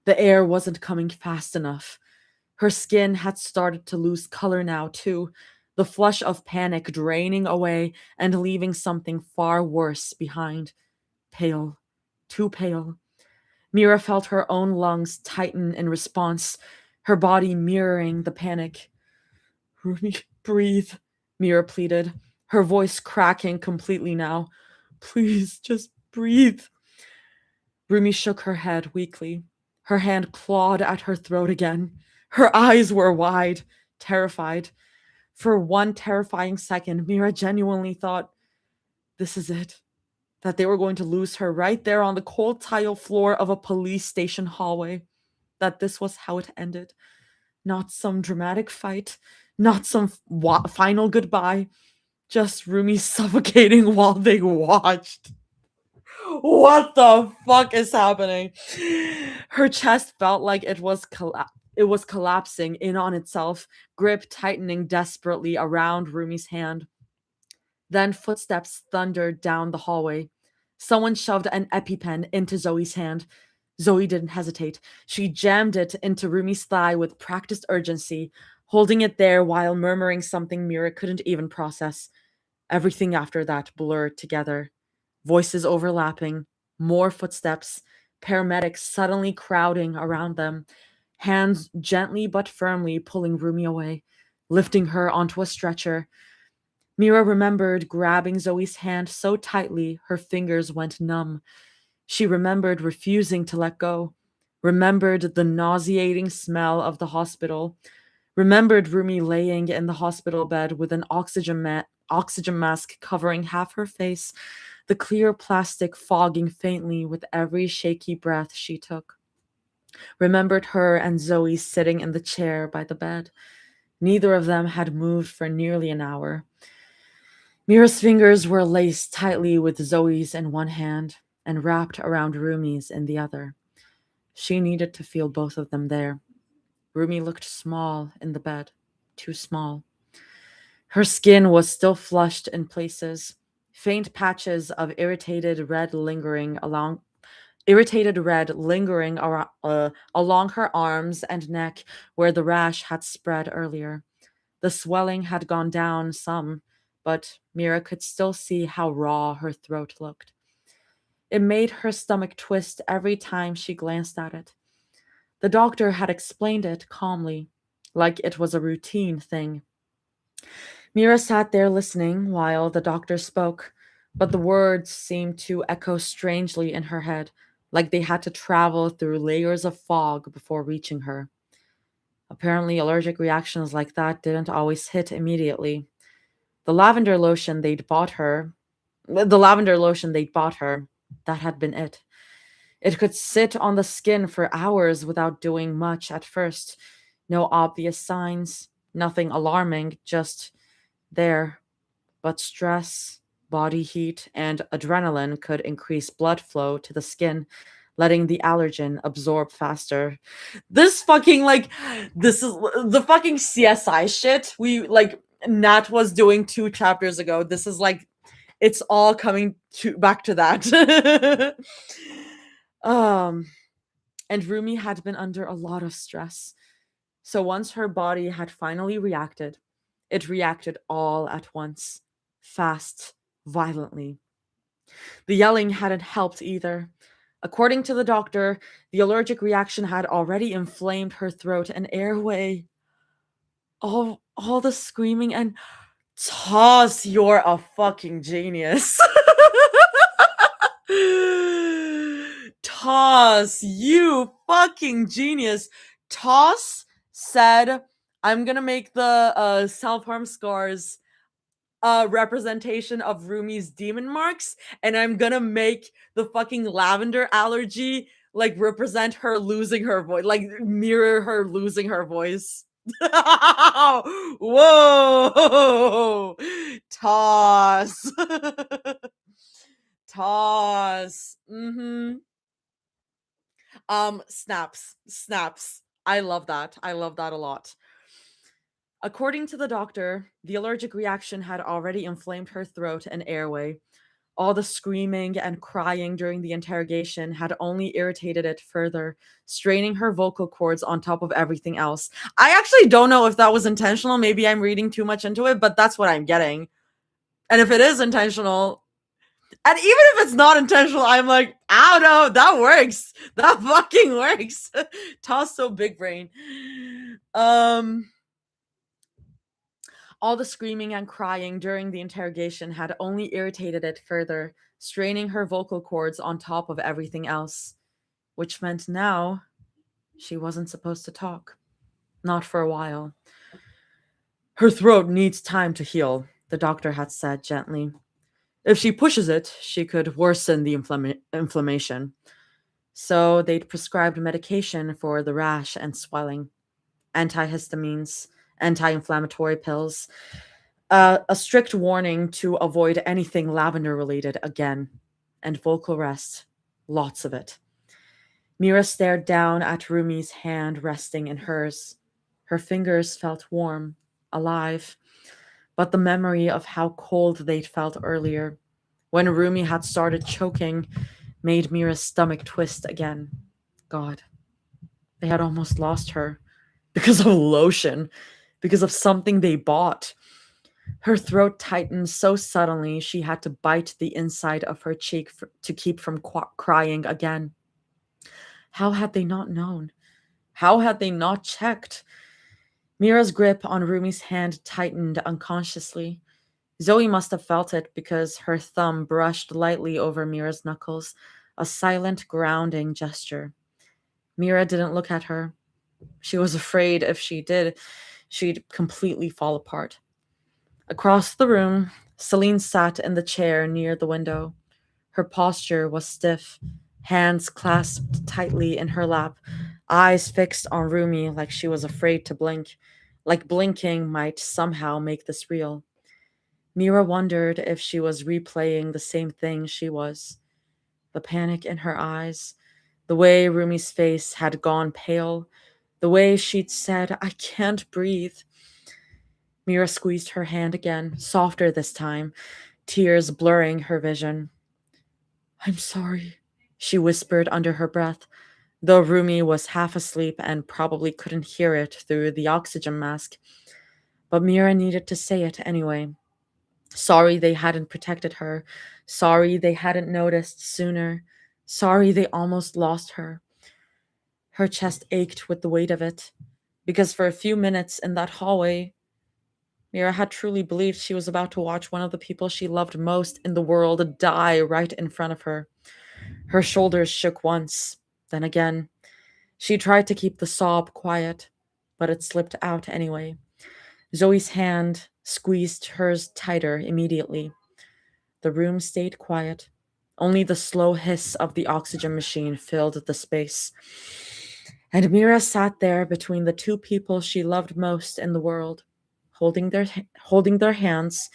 S1: The air wasn't coming fast enough. Her skin had started to lose color now, too, the flush of panic draining away and leaving something far worse behind. Pale. Too pale. Mira felt her own lungs tighten in response, her body mirroring the panic. Rumi, breathe, Mira pleaded, her voice cracking completely now. Please, just breathe. Rumi shook her head weakly. Her hand clawed at her throat again. Her eyes were wide, terrified. For one terrifying second, Mira genuinely thought, this is it. That they were going to lose her right there on the cold tile floor of a police station hallway. That this was how it ended. Not some dramatic fight, not some final goodbye, just Rumi suffocating while they watched. What the fuck is happening? Her chest felt like it was collapsing in on itself, grip tightening desperately around Rumi's hand. Then footsteps thundered down the hallway. Someone shoved an EpiPen into Zoe's hand. Zoe didn't hesitate. She jammed it into Rumi's thigh with practiced urgency, holding it there while murmuring something Mira couldn't even process. Everything after that blurred together. Voices overlapping, more footsteps, paramedics suddenly crowding around them, hands gently but firmly pulling Rumi away, lifting her onto a stretcher. Mira remembered grabbing Zoe's hand so tightly her fingers went numb. She remembered refusing to let go, remembered the nauseating smell of the hospital, remembered Rumi laying in the hospital bed with an oxygen mask covering half her face, the clear plastic fogging faintly with every shaky breath she took. Remembered her and Zoe sitting in the chair by the bed. Neither of them had moved for nearly an hour. Mira's fingers were laced tightly with Zoe's in one hand and wrapped around Rumi's in the other. She needed to feel both of them there. Rumi looked small in the bed, too small. Her skin was still flushed in places, faint patches of irritated red lingering along along her arms and neck where the rash had spread earlier. The swelling had gone down some, but Mira could still see how raw her throat looked. It made her stomach twist every time she glanced at it. The doctor had explained it calmly, like it was a routine thing. Mira sat there listening while the doctor spoke, but the words seemed to echo strangely in her head, like they had to travel through layers of fog before reaching her. Apparently, allergic reactions like that didn't always hit immediately. The lavender lotion they'd bought her, the lavender lotion they'd bought her, that had been it. It could sit on the skin for hours without doing much at first. No obvious signs, nothing alarming, just there. But stress, body heat, and adrenaline could increase blood flow to the skin, letting the allergen absorb faster. This is the fucking CSI shit Nat was doing 2 chapters ago. This is like, it's all coming back to that. um, and Rumi had been under a lot of stress. So once her body had finally reacted, it reacted all at once, fast, violently. The yelling hadn't helped either. According to the doctor, the allergic reaction had already inflamed her throat and airway. All the screaming and Toss, you're a fucking genius. Toss, you fucking genius. Toss said, I'm gonna make the self-harm scars representation of Rumi's demon marks, and I'm gonna make the fucking lavender allergy like represent her losing her voice, like mirror her losing her voice. Whoa, toss. Toss. Snaps. I love that. I love that a lot. According to the doctor, the allergic reaction had already inflamed her throat and airway. All the screaming and crying during the interrogation had only irritated it further, straining her vocal cords on top of everything else. I actually don't know if that was intentional. Maybe I'm reading too much into it, but that's what I'm getting. And if it is intentional, and even if it's not intentional, I'm like, I don't know, that works. That fucking works. Toss so big brain. All the screaming and crying during the interrogation had only irritated it further, straining her vocal cords on top of everything else. Which meant now she wasn't supposed to talk. Not for a while. Her throat needs time to heal, the doctor had said gently. If she pushes it, she could worsen the inflammation. So they'd prescribed medication for the rash and swelling, antihistamines, anti-inflammatory pills, a strict warning to avoid anything lavender related again, and vocal rest, lots of it. Mira stared down at Rumi's hand resting in hers. Her fingers felt warm, alive, but the memory of how cold they'd felt earlier, when Rumi had started choking, made Mira's stomach twist again. God, they had almost lost her. Because of lotion. Because of something they bought. Her throat tightened so suddenly she had to bite the inside of her cheek to keep from crying again. How had they not known? How had they not checked? Mira's grip on Rumi's hand tightened unconsciously. Zoe must have felt it because her thumb brushed lightly over Mira's knuckles, a silent grounding gesture. Mira didn't look at her. She was afraid if she did, she'd completely fall apart. Across the room, Celine sat in the chair near the window. Her posture was stiff, hands clasped tightly in her lap, eyes fixed on Rumi like she was afraid to blink, like blinking might somehow make this real. Mira wondered if she was replaying the same thing she was. The panic in her eyes, the way Rumi's face had gone pale, the way she'd said, "I can't breathe." Mira squeezed her hand again, softer this time, tears blurring her vision. "I'm sorry," she whispered under her breath, though Rumi was half asleep and probably couldn't hear it through the oxygen mask. But Mira needed to say it anyway. Sorry they hadn't protected her. Sorry they hadn't noticed sooner. Sorry they almost lost her. Her chest ached with the weight of it, because for a few minutes in that hallway, Mira had truly believed she was about to watch one of the people she loved most in the world die right in front of her. Her shoulders shook once, then again. She tried to keep the sob quiet, but it slipped out anyway. Zoe's hand squeezed hers tighter immediately. The room stayed quiet. Only the slow hiss of the oxygen machine filled the space. And Mira sat there between the two people she loved most in the world, holding their hands,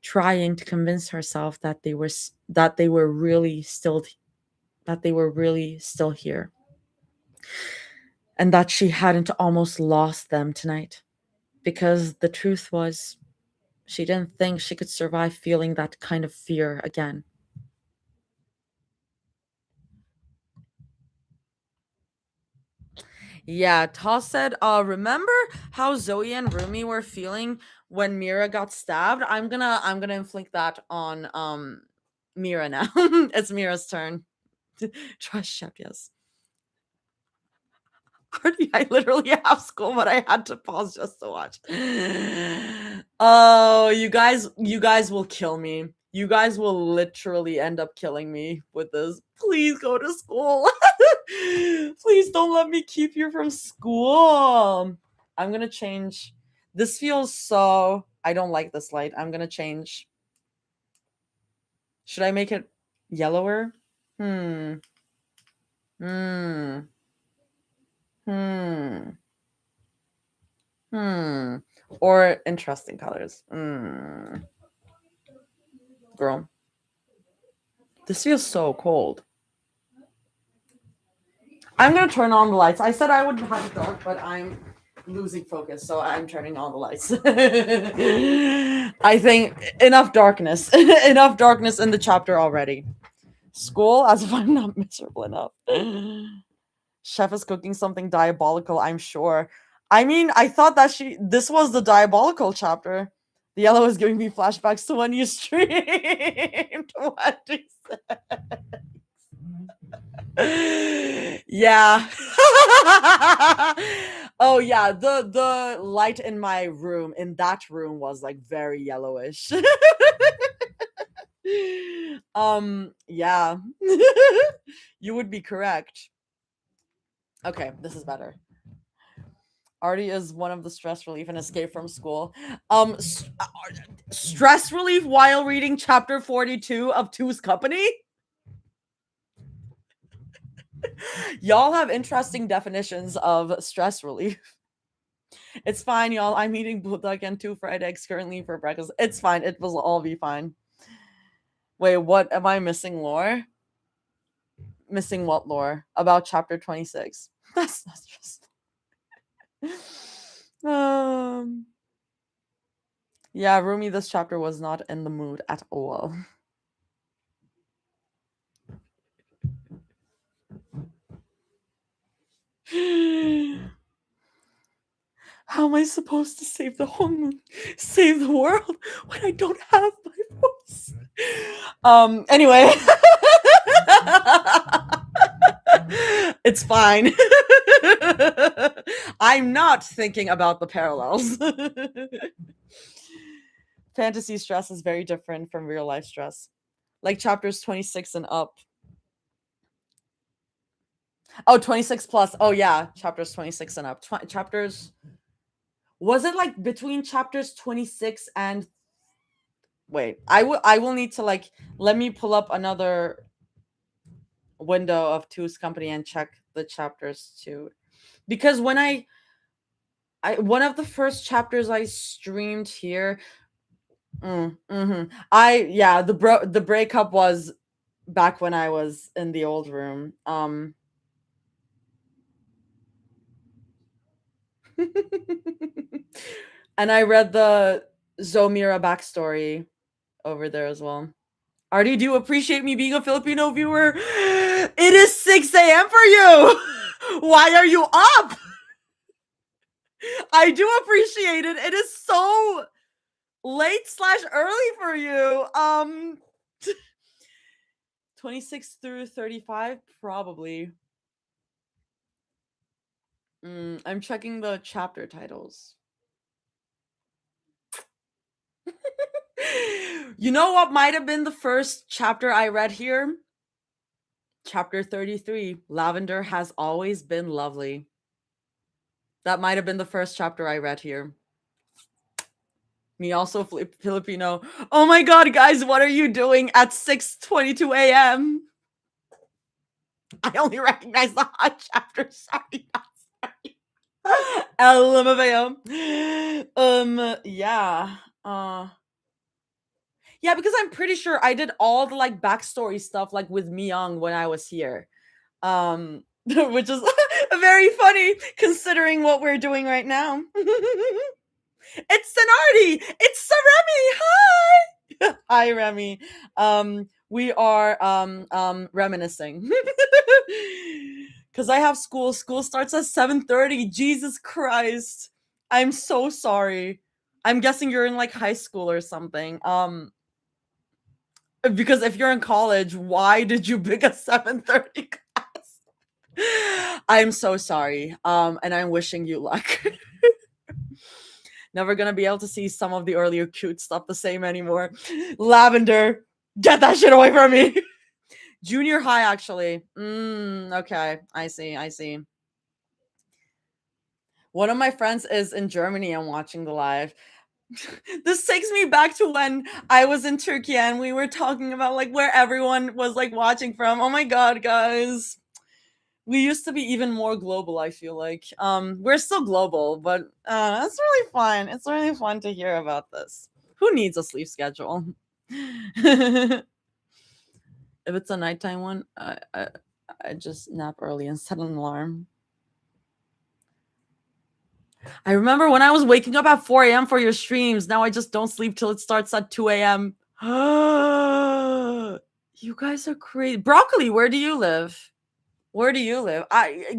S1: trying to convince herself that they were really still here, and that she hadn't almost lost them tonight. Because the truth was, she didn't think she could survive feeling that kind of fear again. Yeah, Toss said, remember how Zoe and Rumi were feeling when Mira got stabbed? I'm gonna inflict that on Mira now. It's Mira's turn. Trust Shep, yes. Artie, I literally have school, but I had to pause just to watch. Oh, you guys will kill me. You guys will literally end up killing me with this. Please go to school. Please don't let me keep you from school. I'm gonna change. This feels so. I don't like this light. I'm gonna change. Should I make it yellower? Hmm. Hmm. Hmm. Hmm. Or interesting colors. Girl, this feels so cold. I'm gonna turn on the lights. I said I would have it dark, but I'm losing focus, so I'm turning on the lights. I think enough darkness. Enough darkness in the chapter already. School, as if I'm not miserable enough. Chef is cooking something diabolical, I'm sure. I mean, I thought that this was the diabolical chapter. The yellow is giving me flashbacks to when you streamed. What you said. Yeah. Oh yeah, the light in my room, in that room, was like very yellowish. Yeah. You would be correct. Okay, this is better. Artie is one of the stress relief and escape from school. Stress relief while reading chapter 42 of Two's Company? Y'all have interesting definitions of stress relief. It's fine, y'all. I'm eating bulldog and 2 fried eggs currently for breakfast. It's fine. It will all be fine. Wait, what? Am I missing lore? Missing what lore? About chapter 26. That's not stressful. Yeah, Rumi, this chapter was not in the mood at all. How am I supposed to save the world when I don't have my voice? Anyway. It's fine. I'm not thinking about the parallels. Fantasy stress is very different from real life stress. Like chapters 26 and up. Oh, 26 plus. Oh, yeah. Chapters 26 and up. Chapters. Was it like between chapters 26 and. Wait, I will need to like. Let me pull up another window of Two's Company and check the chapters too. Because when I one of the first chapters I streamed here. The breakup was back when I was in the old room. And I read the Zomira backstory over there as well. Artie, do you appreciate me being a Filipino viewer? It is 6 a.m. for you. Why are you up? I do appreciate it. It is so late/early for you. 26 through 35, probably. I'm checking the chapter titles. You know what might have been the first chapter I read here? Chapter 33, Lavender Has Always Been Lovely. That might have been the first chapter I read here. Me also Filipino. Oh my god, guys, what are you doing at 6:22 a.m.? I only recognize the hot chapter. Sorry, not sorry. Yeah. Yeah, because I'm pretty sure I did all the like backstory stuff like with Myung when I was here. Which is very funny considering what we're doing right now. It's Senardi! It's Remy! Hi! Hi, Remy. We are reminiscing. Because I have school. School starts at 7:30. Jesus Christ. I'm so sorry. I'm guessing you're in like high school or something. Because if you're in college, why did you pick a 7:30 class? I'm so sorry. And I'm wishing you luck. Never gonna be able to see some of the earlier cute stuff the same anymore. Lavender, get that shit away from me. Junior high, actually. Okay. I see. One of my friends is in Germany and watching the live. This takes me back to when I was in Turkey and we were talking about like where everyone was like watching from. Oh my god, guys. We used to be even more global, I feel like. We're still global, but it's really fun. It's really fun to hear about this. Who needs a sleep schedule? If it's a nighttime one, I just nap early and set an alarm. I remember when I was waking up at 4 a.m. for your streams. Now I just don't sleep till it starts at 2 a.m. You guys are crazy. Broccoli, where do you live? Where do you live?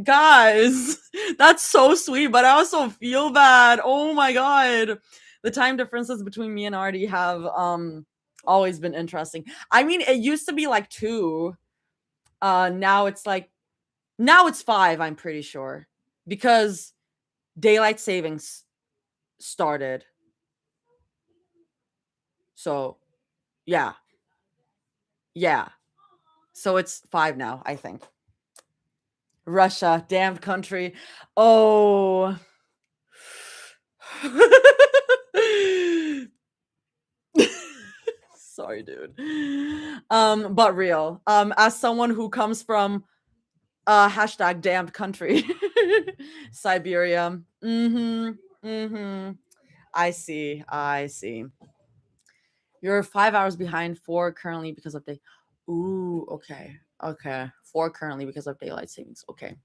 S1: Guys, that's so sweet, but I also feel bad. Oh my god. The time differences between me and Artie have always been interesting. I mean, it used to be like 2. Now it's 5, I'm pretty sure. Because daylight savings started. So, yeah. Yeah. So it's 5 now, I think. Russia, damned country. Oh. Sorry, dude. But real. As someone who comes from hashtag damned country, Siberia. I see. You're 5 hours behind. 4 currently because of day. Ooh, okay. 4 currently because of daylight savings. Okay.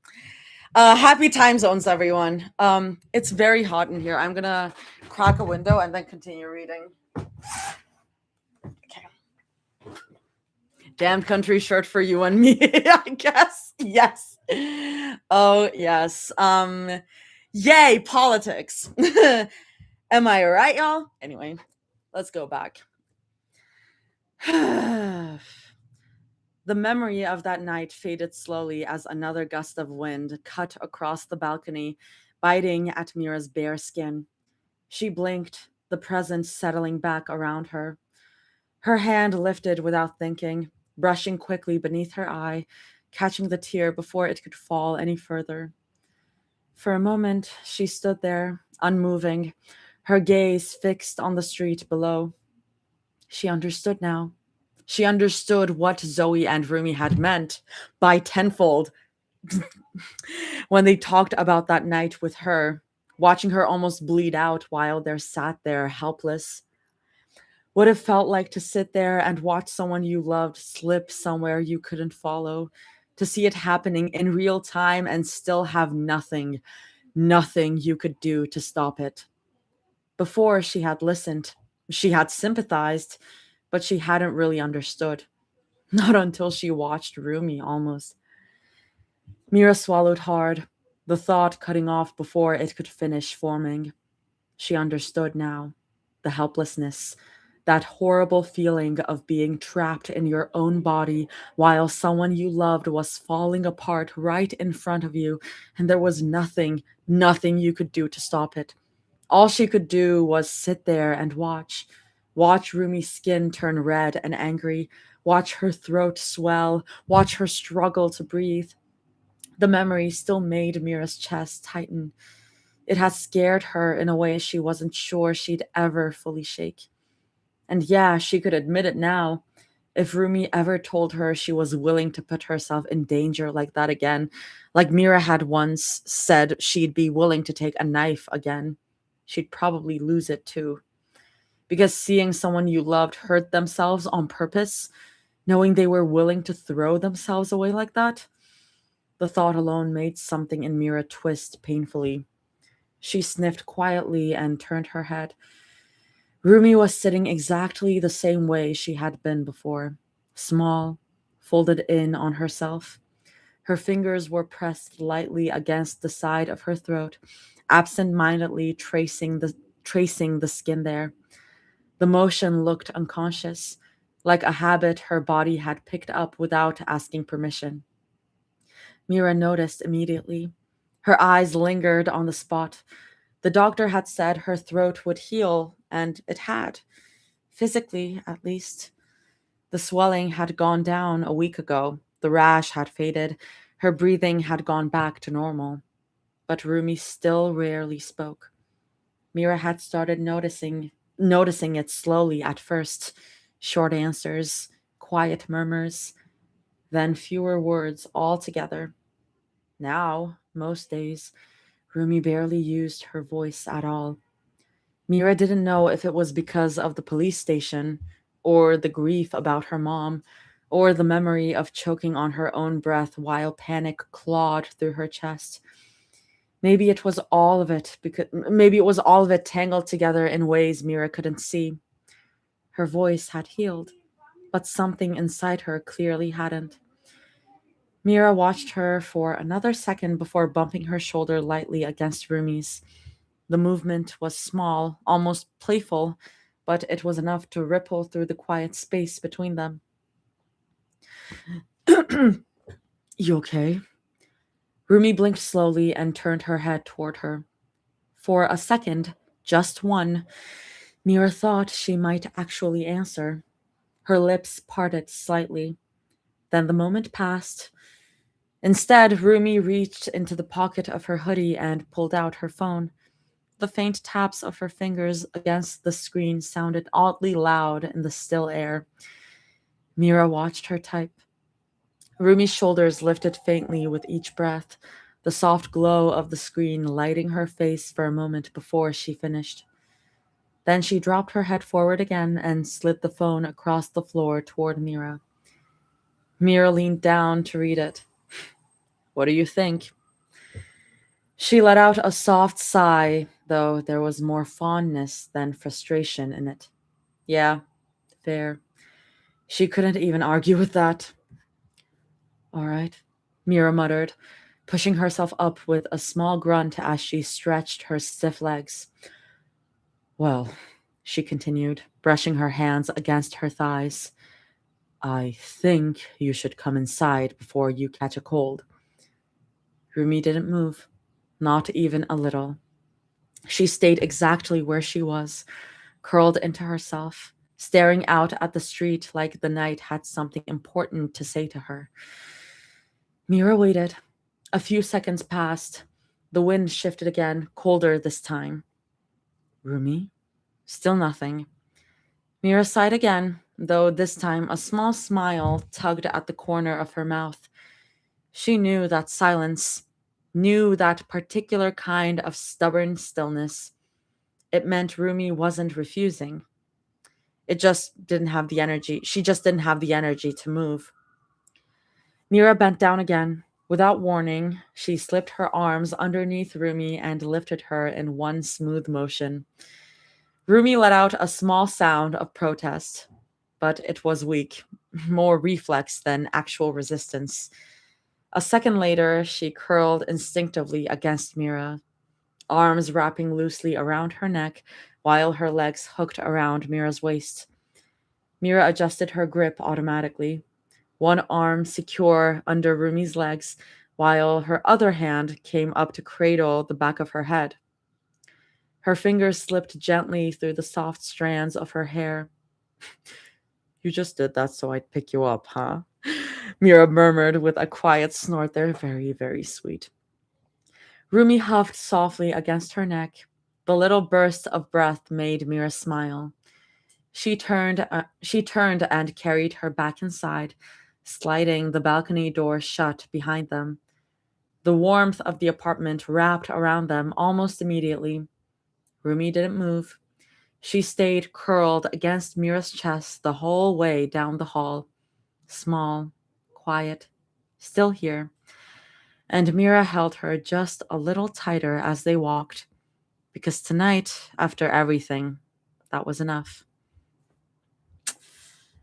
S1: Happy time zones, everyone. It's very hot in here. I'm gonna crack a window and then continue reading. Okay. Damned country shirt for you and me, I guess. Yes. Oh, yes. Yay, politics. Am I right, y'all? Anyway, let's go back. The memory of that night faded slowly as another gust of wind cut across the balcony, biting at Mira's bare skin. She blinked, the present settling back around her. Her hand lifted without thinking, brushing quickly beneath her eye, catching the tear before it could fall any further. For a moment, she stood there, unmoving, her gaze fixed on the street below. She understood now. She understood what Zoe and Rumi had meant by tenfold when they talked about that night with her, watching her almost bleed out while they sat there helpless. What it felt like to sit there and watch someone you loved slip somewhere you couldn't follow, to see it happening in real time and still have nothing you could do to stop it. Before, she had listened, she had sympathized, but she hadn't really understood. Not until she watched Rumi almost. Mira swallowed hard, the thought cutting off before it could finish forming. She understood now. The helplessness, that horrible feeling of being trapped in your own body while someone you loved was falling apart right in front of you, and there was nothing you could do to stop it. All she could do was sit there and watch Rumi's skin turn red and angry, watch her throat swell, watch her struggle to breathe. The memory still made Mira's chest tighten. It had scared her in a way she wasn't sure she'd ever fully shake. And yeah, she could admit it now. If Rumi ever told her she was willing to put herself in danger like that again, like Mira had once said she'd be willing to take a knife again, she'd probably lose it too. Because seeing someone you loved hurt themselves on purpose, knowing they were willing to throw themselves away like that, the thought alone made something in Mira twist painfully. She sniffed quietly and turned her head. Rumi was sitting exactly the same way she had been before, small, folded in on herself. Her fingers were pressed lightly against the side of her throat, absent-mindedly tracing the skin there. The motion looked unconscious, like a habit her body had picked up without asking permission. Mira noticed immediately. Her eyes lingered on the spot. The doctor had said her throat would heal, and it had. Physically, at least. The swelling had gone down a week ago. The rash had faded. Her breathing had gone back to normal. But Rumi still rarely spoke. Mira had started noticing it slowly at first. Short answers, quiet murmurs, then fewer words altogether. Now, most days, Rumi barely used her voice at all. Mira didn't know if it was because of the police station, or the grief about her mom, or the memory of choking on her own breath while panic clawed through her chest. Maybe it was all of it tangled together in ways Mira couldn't see. Her voice had healed, but something inside her clearly hadn't. Mira watched her for another second before bumping her shoulder lightly against Rumi's. The movement was small, almost playful, but it was enough to ripple through the quiet space between them. You okay? Rumi blinked slowly and turned her head toward her. For a second, just one, Mira thought she might actually answer. Her lips parted slightly. Then the moment passed. Instead, Rumi reached into the pocket of her hoodie and pulled out her phone. The faint taps of her fingers against the screen sounded oddly loud in the still air. Mira watched her type. Rumi's shoulders lifted faintly with each breath, the soft glow of the screen lighting her face for a moment before she finished. Then she dropped her head forward again and slid the phone across the floor toward Mira. Mira leaned down to read it. What do you think? She let out a soft sigh, though there was more fondness than frustration in it. Yeah, fair. She couldn't even argue with that. All right, Mira muttered, pushing herself up with a small grunt as she stretched her stiff legs. Well, she continued, brushing her hands against her thighs, I think you should come inside before you catch a cold. Rumi didn't move, not even a little. She stayed exactly where she was, curled into herself, staring out at the street like the night had something important to say to her. Mira waited. A few seconds passed. The wind shifted again, colder this time. Rumi? Still nothing. Mira sighed again, though this time a small smile tugged at the corner of her mouth. She knew that silence, knew that particular kind of stubborn stillness. It meant Rumi wasn't refusing. It just didn't have the energy. She just didn't have the energy to move. Mira bent down again. Without warning, she slipped her arms underneath Rumi and lifted her in one smooth motion. Rumi let out a small sound of protest, but it was weak, more reflex than actual resistance. A second later, she curled instinctively against Mira, arms wrapping loosely around her neck while her legs hooked around Mira's waist. Mira adjusted her grip automatically, one arm secure under Rumi's legs, while her other hand came up to cradle the back of her head. Her fingers slipped gently through the soft strands of her hair. You just did that so I'd pick you up, huh? Mira murmured with a quiet snort. They're very, very sweet. Rumi huffed softly against her neck. The little burst of breath made Mira smile. She turned and carried her back inside, sliding the balcony door shut behind them. The warmth of the apartment wrapped around them almost immediately. Rumi didn't move. She stayed curled against Mira's chest the whole way down the hall. Small, quiet, still here. And Mira held her just a little tighter as they walked, because tonight, after everything, that was enough.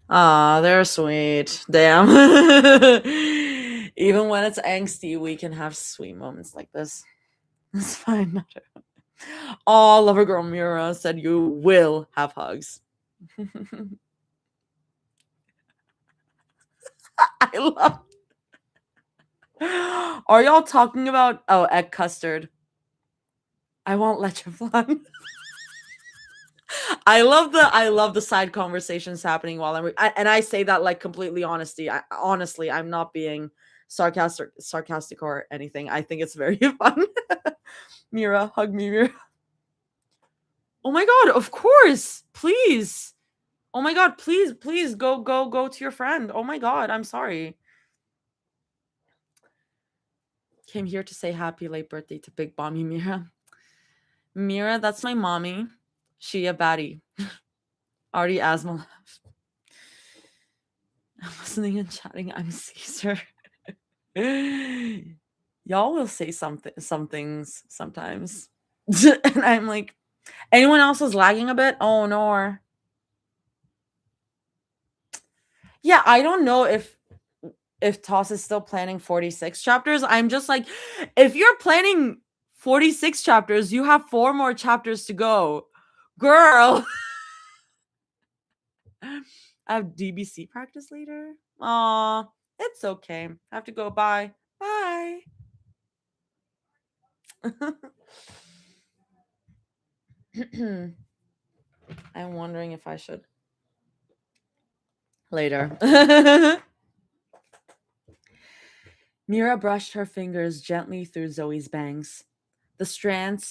S1: Ah, they're sweet. Damn. Even when it's angsty, we can have sweet moments like this. It's fine. Oh, lover girl Mira said you will have hugs. I love. Are y'all talking about egg custard? I won't let you flan. I love the side conversations happening while and I say that like completely honestly, I'm not being sarcastic or anything. I think it's very fun. Mira, hug me, Mira. Oh my god, of course. Please. Oh my god, please go to your friend. Oh my god, I'm sorry. Came here to say happy late birthday to Big Mommy Mira. Mira, that's my mommy. She a baddie. Arty asthma. I'm listening and chatting. I'm Caesar. Y'all will say some things sometimes. And I'm like, anyone else is lagging a bit? Oh no. Yeah, I don't know if Toss is still planning 46 chapters. I'm just like, if you're planning 46 chapters, you have 4 more chapters to go. Girl. I have DBC practice later. Aw, it's okay. I have to go. Bye. Bye. I'm wondering if I should later. Mira brushed her fingers gently through Zoe's bangs. The strands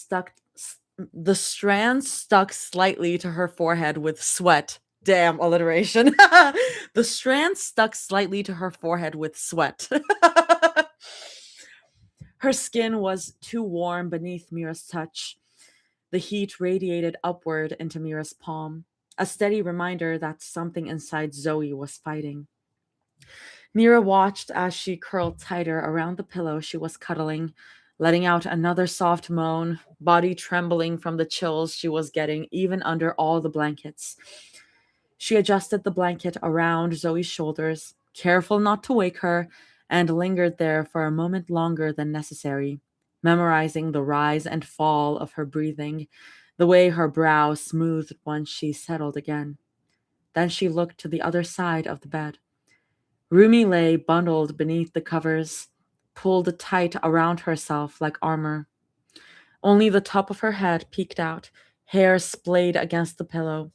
S1: stuck slightly to her forehead with sweat. Damn alliteration. The strands stuck slightly to her forehead with sweat. Her skin was too warm beneath Mira's touch. The heat radiated upward into Mira's palm, a steady reminder that something inside Zoe was fighting. Mira watched as she curled tighter around the pillow she was cuddling, letting out another soft moan, body trembling from the chills she was getting even under all the blankets. She adjusted the blanket around Zoe's shoulders, careful not to wake her, and lingered there for a moment longer than necessary, memorizing the rise and fall of her breathing, the way her brow smoothed once she settled again. Then she looked to the other side of the bed. Rumi lay bundled beneath the covers, pulled tight around herself like armor. Only the top of her head peeked out, hair splayed against the pillow.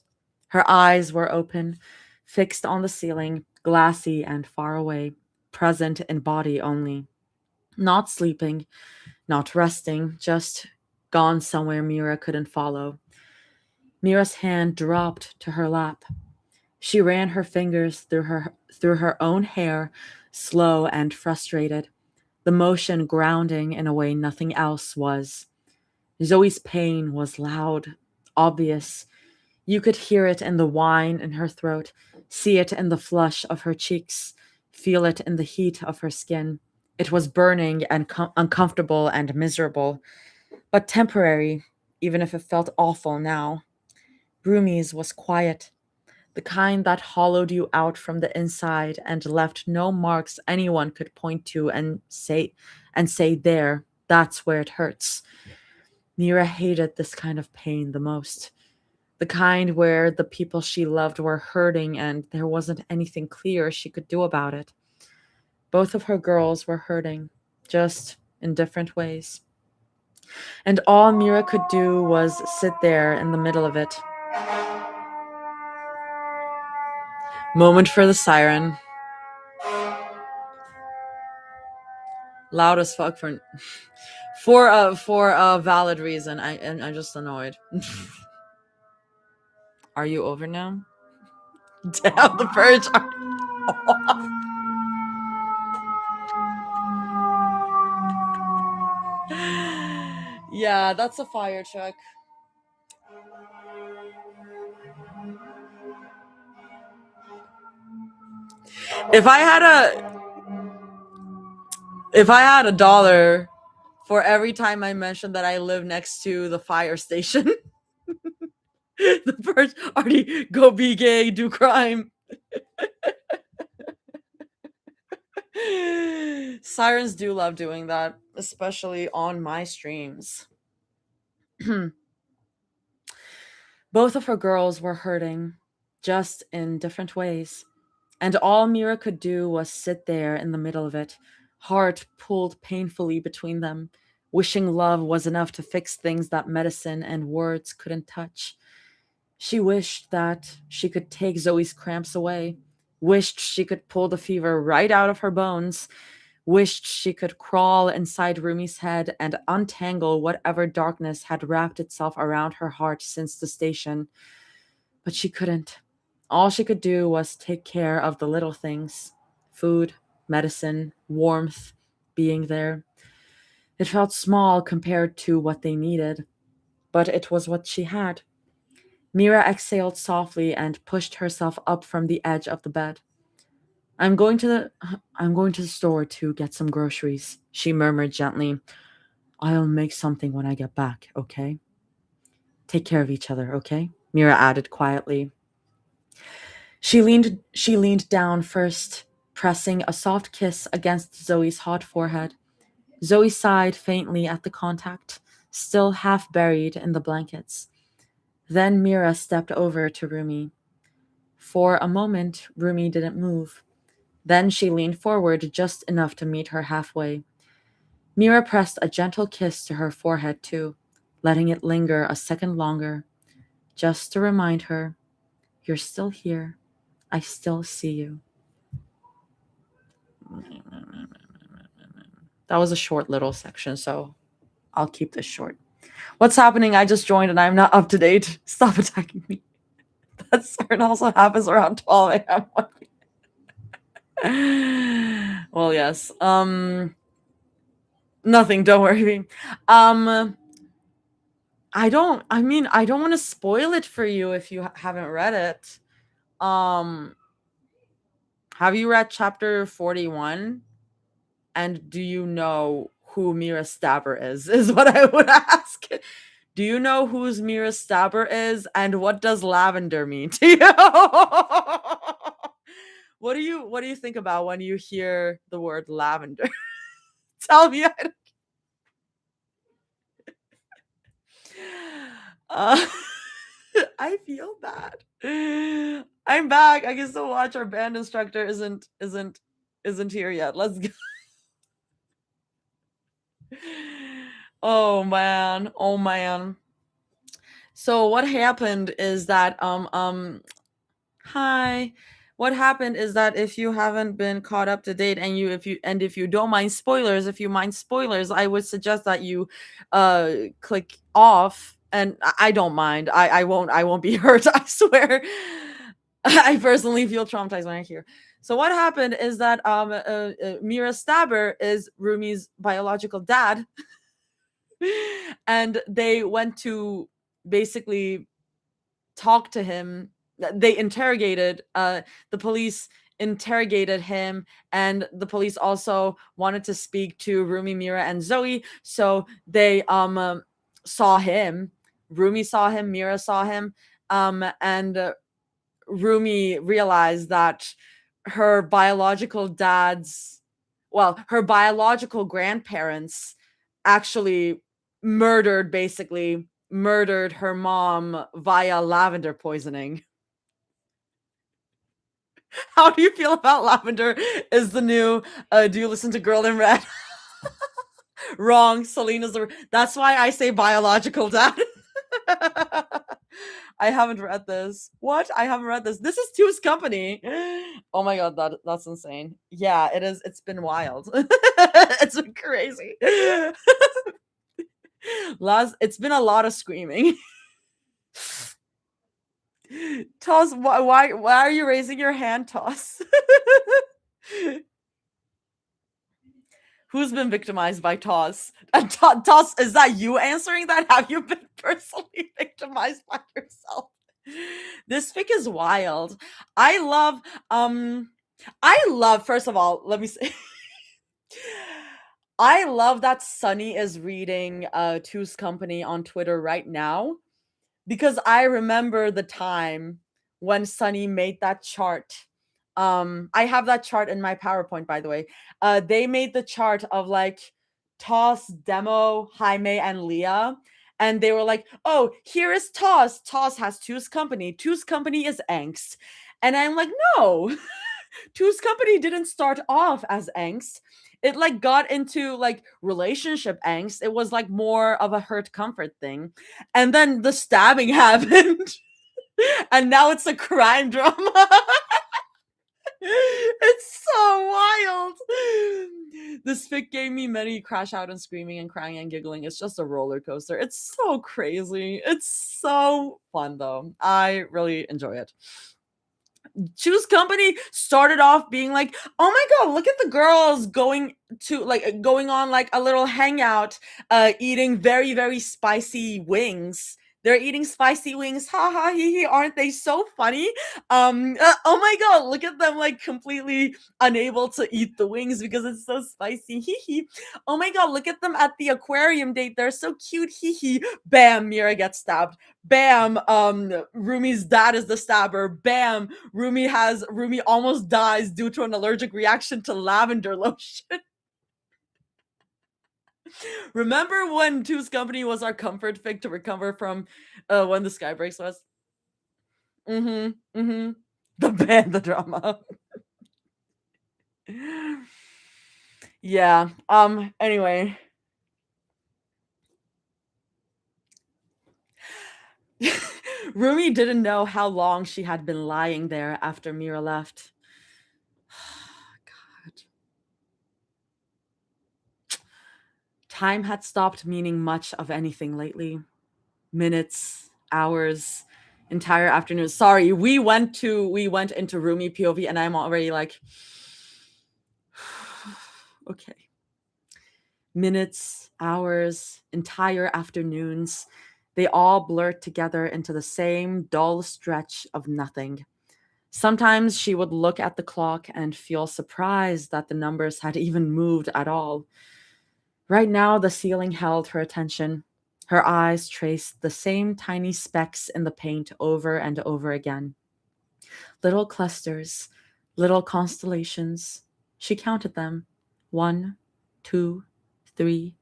S1: Her eyes were open, fixed on the ceiling, glassy and far away, present in body only. Not sleeping, not resting, just gone somewhere Mira couldn't follow. Mira's hand dropped to her lap. She ran her fingers through her own hair, slow and frustrated, the motion grounding in a way nothing else was. Zoe's pain was loud, obvious. You could hear it in the whine in her throat, see it in the flush of her cheeks, feel it in the heat of her skin. It was burning and uncomfortable and miserable, but temporary, even if it felt awful now. Rumi's was quiet, the kind that hollowed you out from the inside and left no marks anyone could point to and say there, that's where it hurts. Mira hated this kind of pain the most. The kind where the people she loved were hurting and there wasn't anything clear she could do about it. Both of her girls were hurting, just in different ways. And all Mira could do was sit there in the middle of it. Moment for the siren. Loud as fuck for a valid reason. I'm just annoyed. Are you over now? Damn, the purge. Yeah, that's a fire truck. If I had a dollar for every time I mentioned that I live next to the fire station, the purge already go be gay, do crime. Sirens do love doing that, especially on my streams. Both of her girls were hurting, just in different ways. And all Mira could do was sit there in the middle of it, heart pulled painfully between them, wishing love was enough to fix things that medicine and words couldn't touch. She wished that she could take Zoe's cramps away, wished she could pull the fever right out of her bones, wished she could crawl inside Rumi's head and untangle whatever darkness had wrapped itself around her heart since the station. But she couldn't. All she could do was take care of the little things: food, medicine, warmth, being there. It felt small compared to what they needed, but it was what she had. Mira exhaled softly and pushed herself up from the edge of the bed. I'm going to the store to get some groceries, she murmured gently. I'll make something when I get back, okay? Take care of each other, okay? Mira added quietly. She leaned down first, pressing a soft kiss against Zoe's hot forehead. Zoe sighed faintly at the contact, still half buried in the blankets. Then Mira stepped over to Rumi. For a moment, Rumi didn't move. Then she leaned forward just enough to meet her halfway. Mira pressed a gentle kiss to her forehead too, letting it linger a second longer, just to remind her, you're still here. I still see you. That was a short little section, so I'll keep this short. What's happening? I just joined and I'm not up to date. Stop attacking me. That siren also happens around 12 a.m. Well, yes. Nothing, don't worry. I don't want to spoil it for you if you haven't read it. Have you read chapter 41? And do you know who Mira Stabber is what I would ask. Do you know whose Mira Stabber is, and what does lavender mean to you? What do you think about when you hear the word lavender? Tell me. Uh, I feel bad. I'm back. I can still watch. Our band instructor isn't here yet. Let's go. Oh man. Oh man. So what happened is that hi. What happened is that if you haven't been caught up to date, and if you don't mind spoilers, if you mind spoilers, I would suggest that you click off. And I don't mind. I won't be hurt, I swear. I personally feel traumatized when I hear. So what happened is that Mira Stabber is Rumi's biological dad, and they went to basically talk to him. They interrogated the police interrogated him, and the police also wanted to speak to Rumi, Mira, and Zoe. So they saw him. Rumi saw him, Mira saw him, and Rumi realized that her biological dad's her biological grandparents actually basically murdered her mom via lavender poisoning. How do you feel about lavender is the new do you listen to Girl in Red? Wrong. Selena's that's why I say biological dad. I haven't read this. What? I haven't read this. This is Two's Company. Oh my god, that's insane. Yeah, it is. It's been wild. It's been crazy. It's been a lot of screaming. Toss, why are you raising your hand, Toss? Who's been victimized by Toss? Toss, is that you answering that? Have you been personally victimized by yourself? This fic is wild. I love, first of all, let me say I love that Sunny is reading Two's Company on Twitter right now, because I remember the time when Sunny made that chart. I have that chart in my PowerPoint, by the way. They made the chart of like Toss, Demo, Jaime, and Leah. And they were like, oh, here is Toss. Toss has Two's Company. Two's Company is angst. And I'm like, no, Two's Company didn't start off as angst. It like got into like relationship angst. It was like more of a hurt comfort thing. And then the stabbing happened. And now it's a crime drama. It's so wild. This fic gave me many crash out and screaming and crying and giggling. It's just a roller coaster. It's so crazy. It's so fun though. I really enjoy it. Two's Company started off being like, oh my god, look at the girls going on like a little hangout, eating very, very spicy wings. They're eating spicy wings. Ha ha hee hee. Aren't they so funny? Oh my god, look at them like completely unable to eat the wings because it's so spicy. Hee hee. Oh my god, look at them at the aquarium date. They're so cute. Hee hee. Bam, Mira gets stabbed. Bam, Rumi's dad is the stabber. Bam, Rumi almost dies due to an allergic reaction to lavender lotion. Remember when Two's Company was our comfort fic to recover from when the sky breaks was? The band, the drama. Yeah. Anyway. Rumi didn't know how long she had been lying there after Mira left. God. Time had stopped meaning much of anything lately. Minutes, hours, entire afternoons. Sorry, we went into Rumi POV and I'm already like, okay. Minutes, hours, entire afternoons. They all blurred together into the same dull stretch of nothing. Sometimes she would look at the clock and feel surprised that the numbers had even moved at all. Right now, the ceiling held her attention. Her eyes traced the same tiny specks in the paint over and over again. Little clusters, little constellations. She counted them. 1, 2, 3.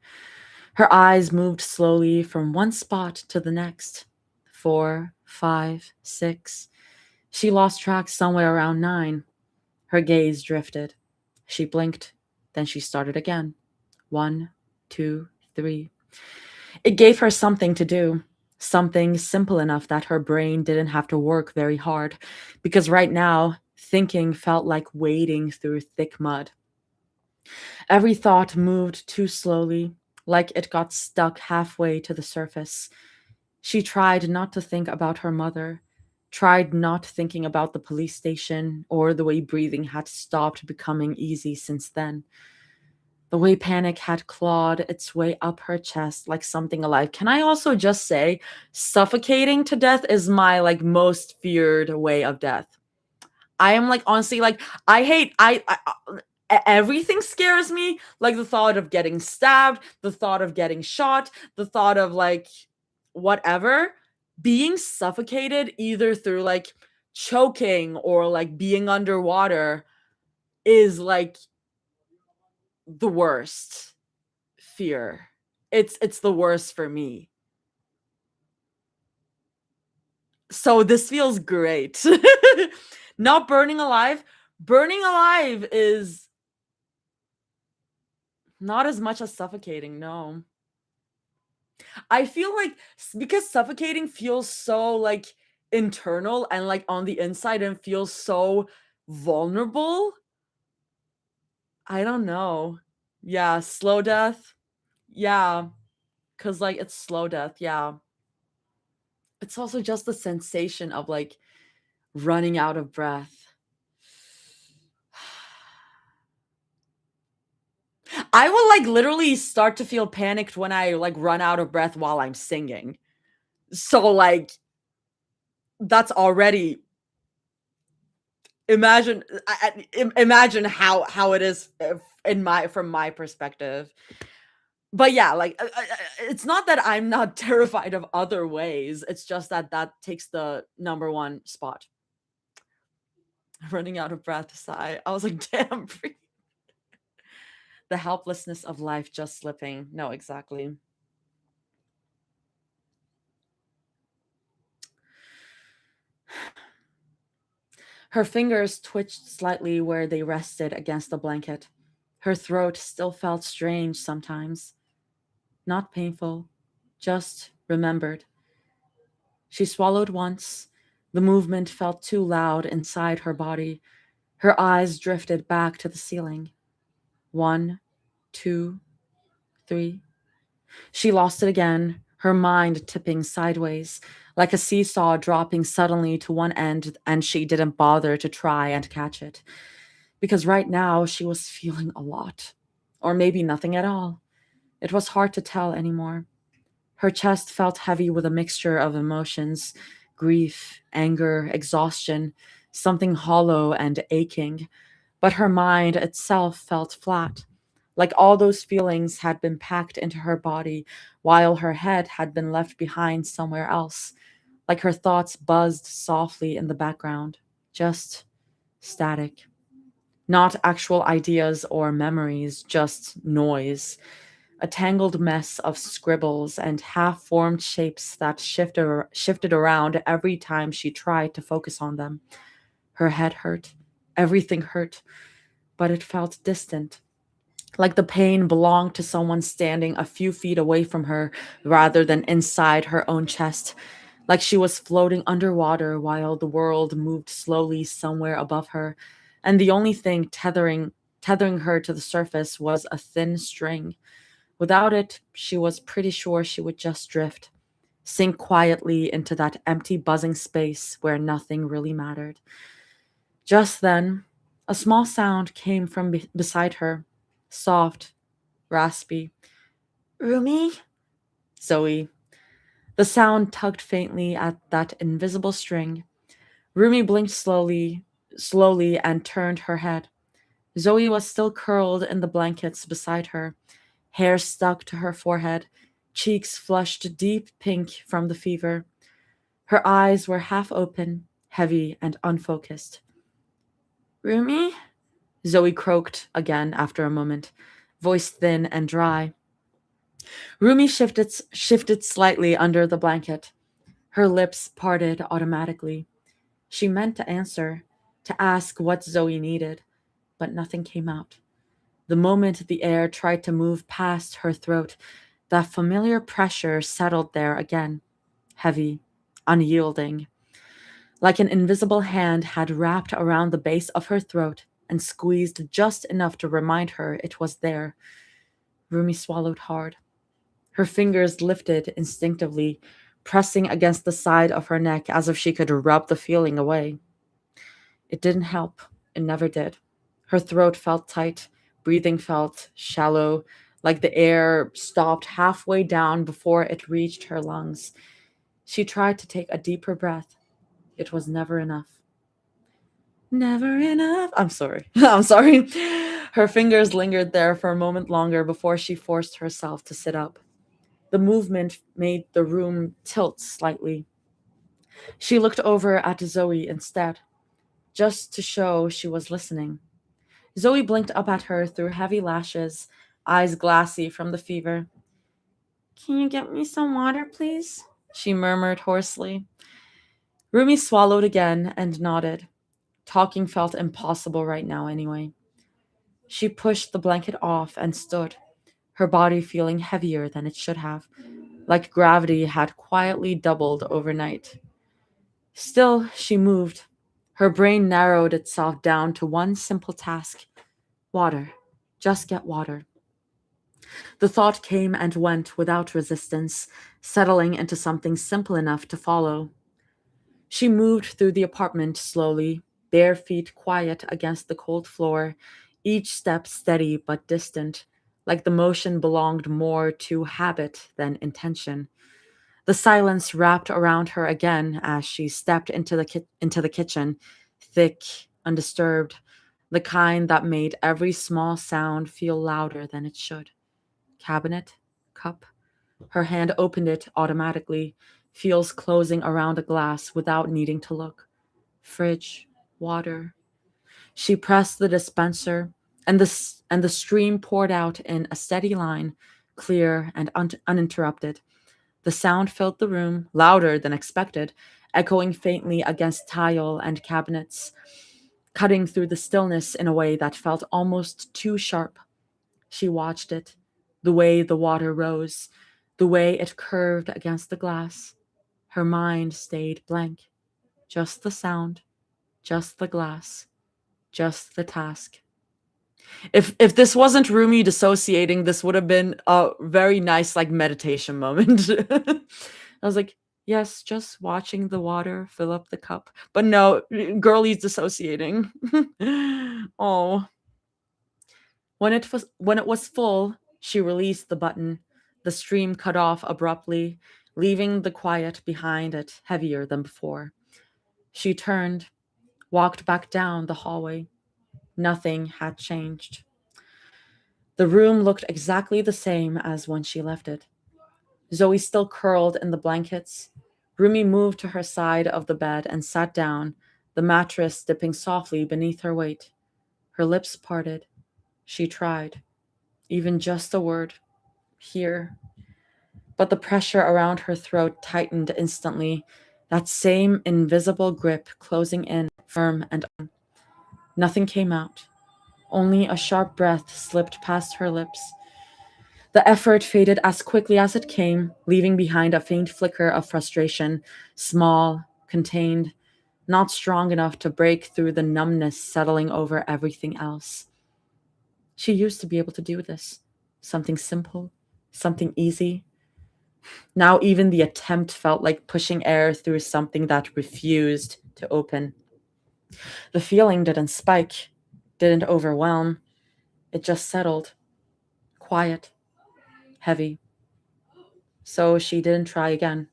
S1: Her eyes moved slowly from one spot to the next. 4, 5, 6. She lost track somewhere around 9. Her gaze drifted. She blinked. Then she started again. 1, 2, 3. It gave her something to do, something simple enough that her brain didn't have to work very hard, because right now, thinking felt like wading through thick mud. Every thought moved too slowly, like it got stuck halfway to the surface. She tried not to think about her mother, tried not thinking about the police station or the way breathing had stopped becoming easy since then. The way panic had clawed its way up her chest like something alive. Can I also just say, suffocating to death is my like most feared way of death. I am like honestly like I hate everything scares me. Like the thought of getting stabbed, the thought of getting shot, the thought of like whatever being suffocated either through like choking or like being underwater is like the worst fear. It's the worst for me. So this feels great. Not burning alive. Burning alive is not as much as suffocating, no. I feel like because suffocating feels so like internal and like on the inside and feels so vulnerable. I don't know. Yeah, slow death. Yeah, cuz like it's slow death. Yeah. It's also just the sensation of like running out of breath. I will like literally start to feel panicked when I like run out of breath while I'm singing. So like that's already imagine imagine how it is in my from my perspective. But yeah, like it's not that I'm not terrified of other ways. It's just that that takes the number one spot. Running out of breath sigh. I was like, damn, the helplessness of life just slipping. No, exactly. Her fingers twitched slightly where they rested against the blanket. Her throat still felt strange sometimes. Not painful, just remembered. She swallowed once. The movement felt too loud inside her body. Her eyes drifted back to the ceiling. 1, 2, 3. She lost it again, her mind tipping sideways, like a seesaw dropping suddenly to one end, and she didn't bother to try and catch it. Because right now she was feeling a lot. Or maybe nothing at all. It was hard to tell anymore. Her chest felt heavy with a mixture of emotions: grief, anger, exhaustion, something hollow and aching. But her mind itself felt flat, like all those feelings had been packed into her body while her head had been left behind somewhere else, like her thoughts buzzed softly in the background, just static. Not actual ideas or memories, just noise. A tangled mess of scribbles and half formed shapes that shifted around every time she tried to focus on them. Her head hurt. Everything hurt, but it felt distant, like the pain belonged to someone standing a few feet away from her rather than inside her own chest, like she was floating underwater while the world moved slowly somewhere above her, and the only thing tethering her to the surface was a thin string. Without it, she was pretty sure she would just drift, sink quietly into that empty buzzing space where nothing really mattered. Just then, a small sound came from beside her, soft, raspy. Rumi? Zoe. The sound tugged faintly at that invisible string. Rumi blinked slowly, and turned her head. Zoe was still curled in the blankets beside her, hair stuck to her forehead, cheeks flushed deep pink from the fever. Her eyes were half open, heavy, and unfocused. Rumi? Zoe croaked again after a moment, voice thin and dry. Rumi shifted slightly under the blanket. Her lips parted automatically. She meant to answer, to ask what Zoe needed, but nothing came out. The moment the air tried to move past her throat, that familiar pressure settled there again, heavy, unyielding, like an invisible hand had wrapped around the base of her throat and squeezed just enough to remind her it was there. Rumi swallowed hard. Her fingers lifted instinctively, pressing against the side of her neck as if she could rub the feeling away. It didn't help. It never did. Her throat felt tight, breathing felt shallow, like the air stopped halfway down before it reached her lungs. She tried to take a deeper breath. It was never enough. Never enough. I'm sorry. I'm sorry. Her fingers lingered there for a moment longer before she forced herself to sit up. The movement made the room tilt slightly. She looked over at Zoe instead, just to show she was listening. Zoe blinked up at her through heavy lashes, eyes glassy from the fever. Can you get me some water, please? She murmured hoarsely. Rumi swallowed again and nodded. Talking felt impossible right now anyway. She pushed the blanket off and stood, her body feeling heavier than it should have, like gravity had quietly doubled overnight. Still, she moved. Her brain narrowed itself down to one simple task: water. Just get water. The thought came and went without resistance, settling into something simple enough to follow. She moved through the apartment slowly, bare feet quiet against the cold floor, each step steady but distant, like the motion belonged more to habit than intention. The silence wrapped around her again as she stepped into the kitchen, thick, undisturbed, the kind that made every small sound feel louder than it should. Cabinet, cup. Her hand opened it automatically, feels closing around a glass without needing to look. Fridge, water. She pressed the dispenser, and the stream poured out in a steady line, clear and uninterrupted. The sound filled the room, louder than expected, echoing faintly against tile and cabinets, cutting through the stillness in a way that felt almost too sharp. She watched it, the way the water rose, the way it curved against the glass. Her mind stayed blank. Just the sound, just the glass, just the task. If this wasn't Rumi dissociating, this would have been a very nice like meditation moment. I was like, yes, just watching the water fill up the cup. But no, girlie's dissociating. Oh. When it was full, she released the button. The stream cut off abruptly, leaving the quiet behind it heavier than before. She turned, walked back down the hallway. Nothing had changed. The room looked exactly the same as when she left it. Zoe still curled in the blankets. Rumi moved to her side of the bed and sat down, the mattress dipping softly beneath her weight. Her lips parted. She tried. Even just a word. Here. But the pressure around her throat tightened instantly, that same invisible grip closing in, firm and on. Nothing came out. Only a sharp breath slipped past her lips. The effort faded as quickly as it came, leaving behind a faint flicker of frustration, small, contained, not strong enough to break through the numbness settling over everything else. She used to be able to do this. Something simple, something easy. Now even the attempt felt like pushing air through something that refused to open. The feeling didn't spike, didn't overwhelm. It just settled, quiet, heavy. So she didn't try again.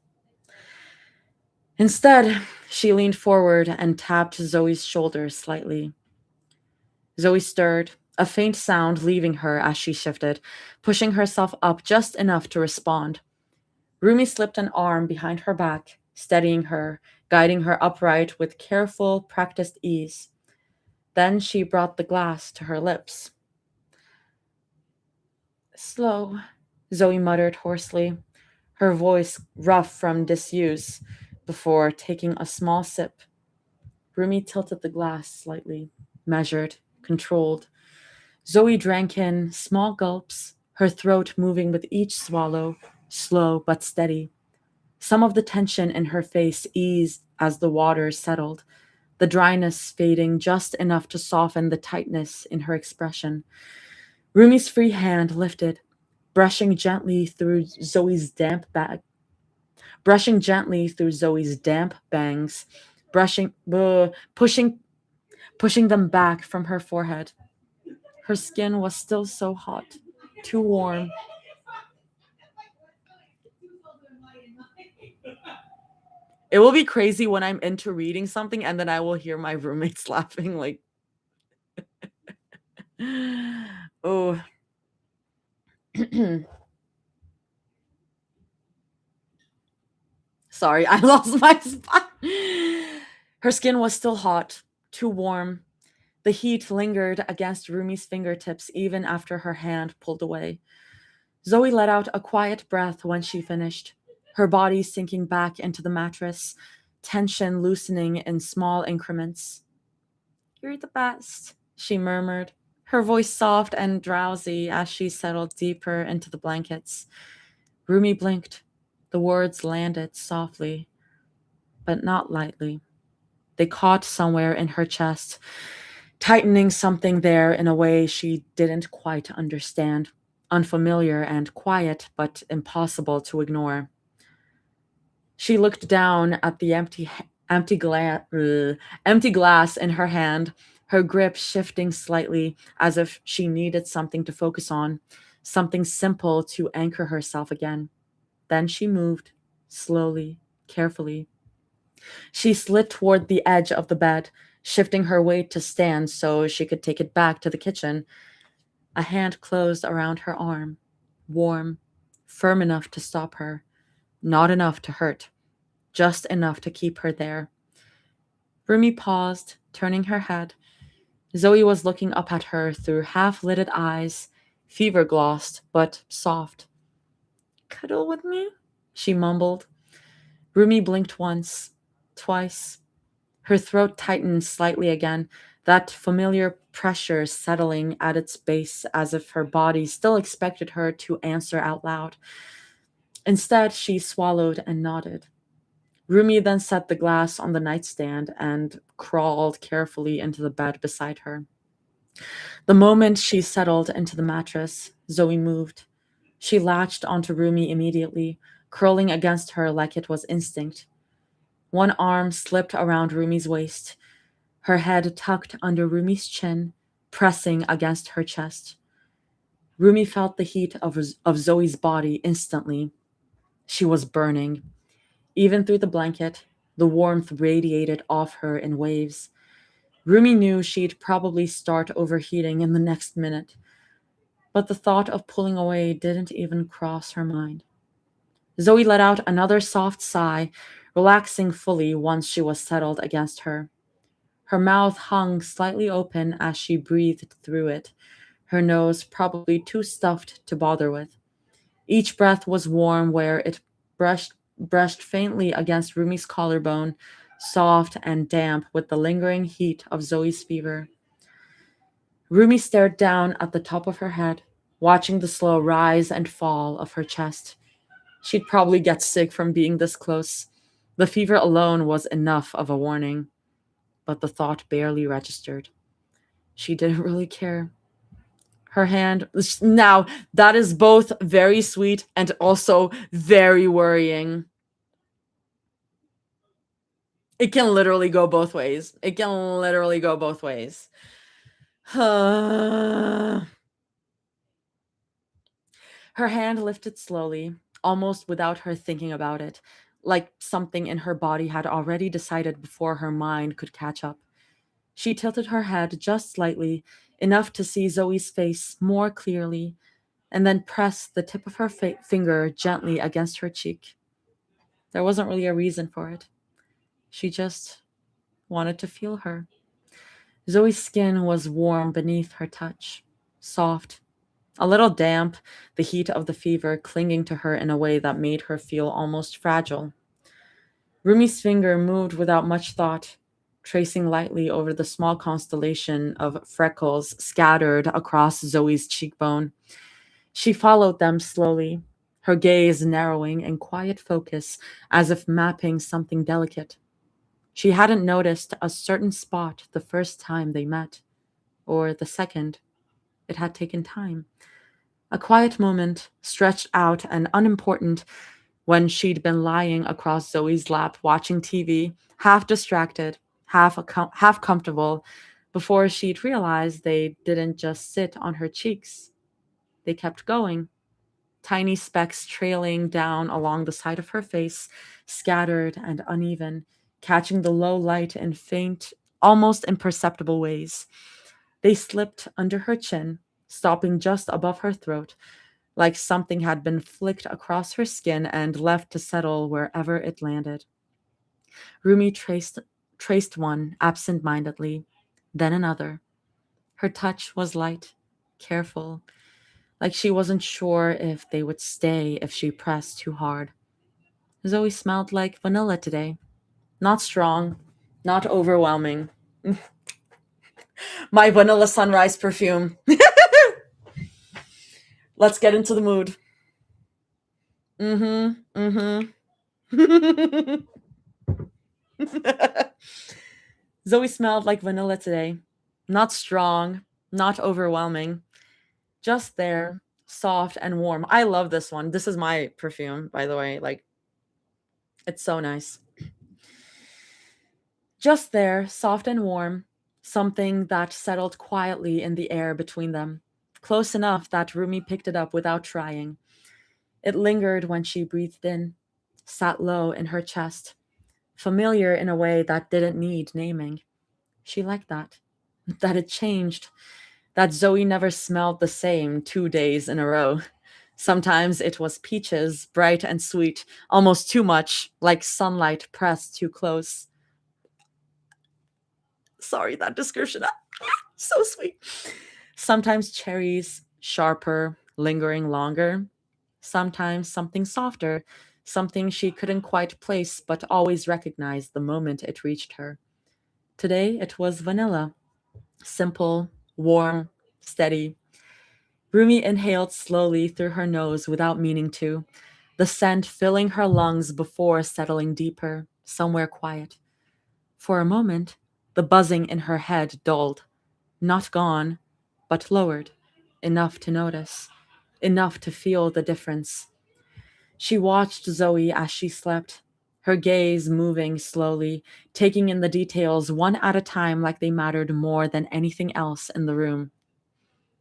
S1: Instead, she leaned forward and tapped Zoe's shoulder slightly. Zoe stirred, a faint sound leaving her as she shifted, pushing herself up just enough to respond. Rumi slipped an arm behind her back, steadying her, guiding her upright with careful, practiced ease. Then she brought the glass to her lips. Slow, Zoe muttered hoarsely, her voice rough from disuse, before taking a small sip. Rumi tilted the glass slightly, measured, controlled. Zoe drank in small gulps, her throat moving with each swallow, slow but steady. Some of the tension in her face eased as the water settled, the dryness fading just enough to soften the tightness in her expression. Rumi's free hand lifted, brushing gently through Zoe's damp bag, brushing gently through Zoe's damp bangs, pushing them back from her forehead. Her skin was still so hot, too warm. It will be crazy when I'm into reading something and then I will hear my roommates laughing like, oh. Sorry, I lost my spot. Her skin was still hot, too warm. The heat lingered against Rumi's fingertips even after her hand pulled away. Zoe let out a quiet breath when she finished, her body sinking back into the mattress, tension loosening in small increments. You're the best, she murmured, her voice soft and drowsy as she settled deeper into the blankets. Rumi blinked. The words landed softly, but not lightly. They caught somewhere in her chest, tightening something there in a way she didn't quite understand, unfamiliar and quiet, but impossible to ignore. She looked down at the empty glass in her hand, her grip shifting slightly as if she needed something to focus on, something simple to anchor herself again. Then she moved, slowly, carefully. She slid toward the edge of the bed, shifting her weight to stand so she could take it back to the kitchen. A hand closed around her arm, warm, firm enough to stop her, not enough to hurt, just enough to keep her there. Rumi paused, turning her head. Zoe was looking up at her through half-lidded eyes, fever-glossed but soft. Cuddle with me? She mumbled. Rumi blinked once, twice. Her throat tightened slightly again, that familiar pressure settling at its base as if her body still expected her to answer out loud. Instead, she swallowed and nodded. Rumi then set the glass on the nightstand and crawled carefully into the bed beside her. The moment she settled into the mattress, Zoe moved. She latched onto Rumi immediately, curling against her like it was instinct. One arm slipped around Rumi's waist, her head tucked under Rumi's chin, pressing against her chest. Rumi felt the heat of Zoe's body instantly. She was burning. Even through the blanket, the warmth radiated off her in waves. Rumi knew she'd probably start overheating in the next minute, but the thought of pulling away didn't even cross her mind. Zoe let out another soft sigh, relaxing fully once she was settled against her. Her mouth hung slightly open as she breathed through it, her nose probably too stuffed to bother with. Each breath was warm where it brushed faintly against Rumi's collarbone, soft and damp with the lingering heat of Zoe's fever. Rumi stared down at the top of her head, watching the slow rise and fall of her chest. She'd probably get sick from being this close. The fever alone was enough of a warning, but the thought barely registered. She didn't really care. Her hand, now, that is both very sweet and also very worrying. It can literally go both ways. It can literally go both ways. Her hand lifted slowly, almost without her thinking about it, like something in her body had already decided before her mind could catch up. She tilted her head just slightly, enough to see Zoe's face more clearly, and then pressed the tip of her finger gently against her cheek. There wasn't really a reason for it. She just wanted to feel her. Zoe's skin was warm beneath her touch, soft, a little damp, the heat of the fever clinging to her in a way that made her feel almost fragile. Rumi's finger moved without much thought, tracing lightly over the small constellation of freckles scattered across Zoe's cheekbone. She followed them slowly, her gaze narrowing in quiet focus as if mapping something delicate. She hadn't noticed a certain spot the first time they met, or the second. It had taken time. A quiet moment, stretched out and unimportant, when she'd been lying across Zoe's lap watching TV, half distracted, half comfortable, before she'd realized they didn't just sit on her cheeks. They kept going, tiny specks trailing down along the side of her face, scattered and uneven, catching the low light in faint, almost imperceptible ways. They slipped under her chin, stopping just above her throat, like something had been flicked across her skin and left to settle wherever it landed. Rumi traced one absent-mindedly, then another. Her touch was light, careful, like she wasn't sure if they would stay if she pressed too hard. Zoe smelled like vanilla today. Not strong, not overwhelming. My vanilla sunrise perfume. Let's get into the mood. Zoe smelled like vanilla today. Not strong, not overwhelming. Just there, soft and warm. I love this one. This is my perfume, by the way. Like, it's so nice. Just there, soft and warm, something that settled quietly in the air between them, close enough that Rumi picked it up without trying. It lingered when she breathed in, sat low in her chest, familiar in a way that didn't need naming. She liked that. That it changed. That Zoe never smelled the same 2 days in a row. Sometimes it was peaches, bright and sweet, almost too much, like sunlight pressed too close. Sorry, that description. So sweet. Sometimes cherries, sharper, lingering longer. Sometimes something softer, something she couldn't quite place but always recognized the moment it reached her. Today it was vanilla. Simple, warm, steady. Rumi inhaled slowly through her nose without meaning to, the scent filling her lungs before settling deeper, somewhere quiet. For a moment, the buzzing in her head dulled, not gone, but lowered, enough to notice, enough to feel the difference. She watched Zoe as she slept, her gaze moving slowly, taking in the details one at a time like they mattered more than anything else in the room.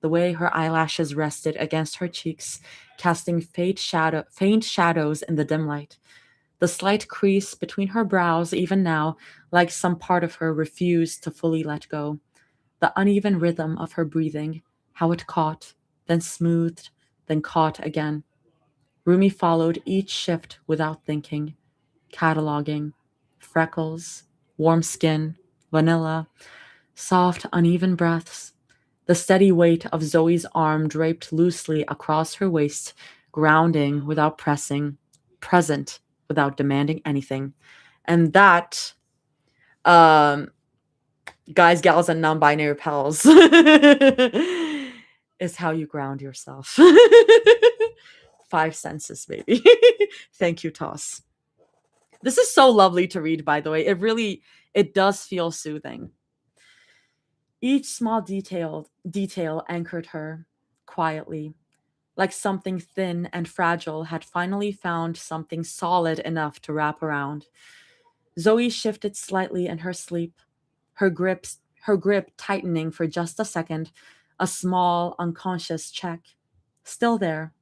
S1: The way her eyelashes rested against her cheeks, casting faint shadows in the dim light. The slight crease between her brows, even now, like some part of her refused to fully let go. The uneven rhythm of her breathing, how it caught, then smoothed, then caught again. Rumi followed each shift without thinking, cataloging. Freckles, warm skin, vanilla, soft, uneven breaths. The steady weight of Zoe's arm draped loosely across her waist, grounding without pressing, present without demanding anything. And that, um, guys, gals, and non-binary pals, is how you ground yourself. Five senses, baby. Thank you, Toss. This is so lovely to read, by the way. It does feel soothing. Each small detail anchored her quietly, like something thin and fragile had finally found something solid enough to wrap around. Zoe shifted slightly in her sleep, her grip tightening for just a second, a small, unconscious check. Still there.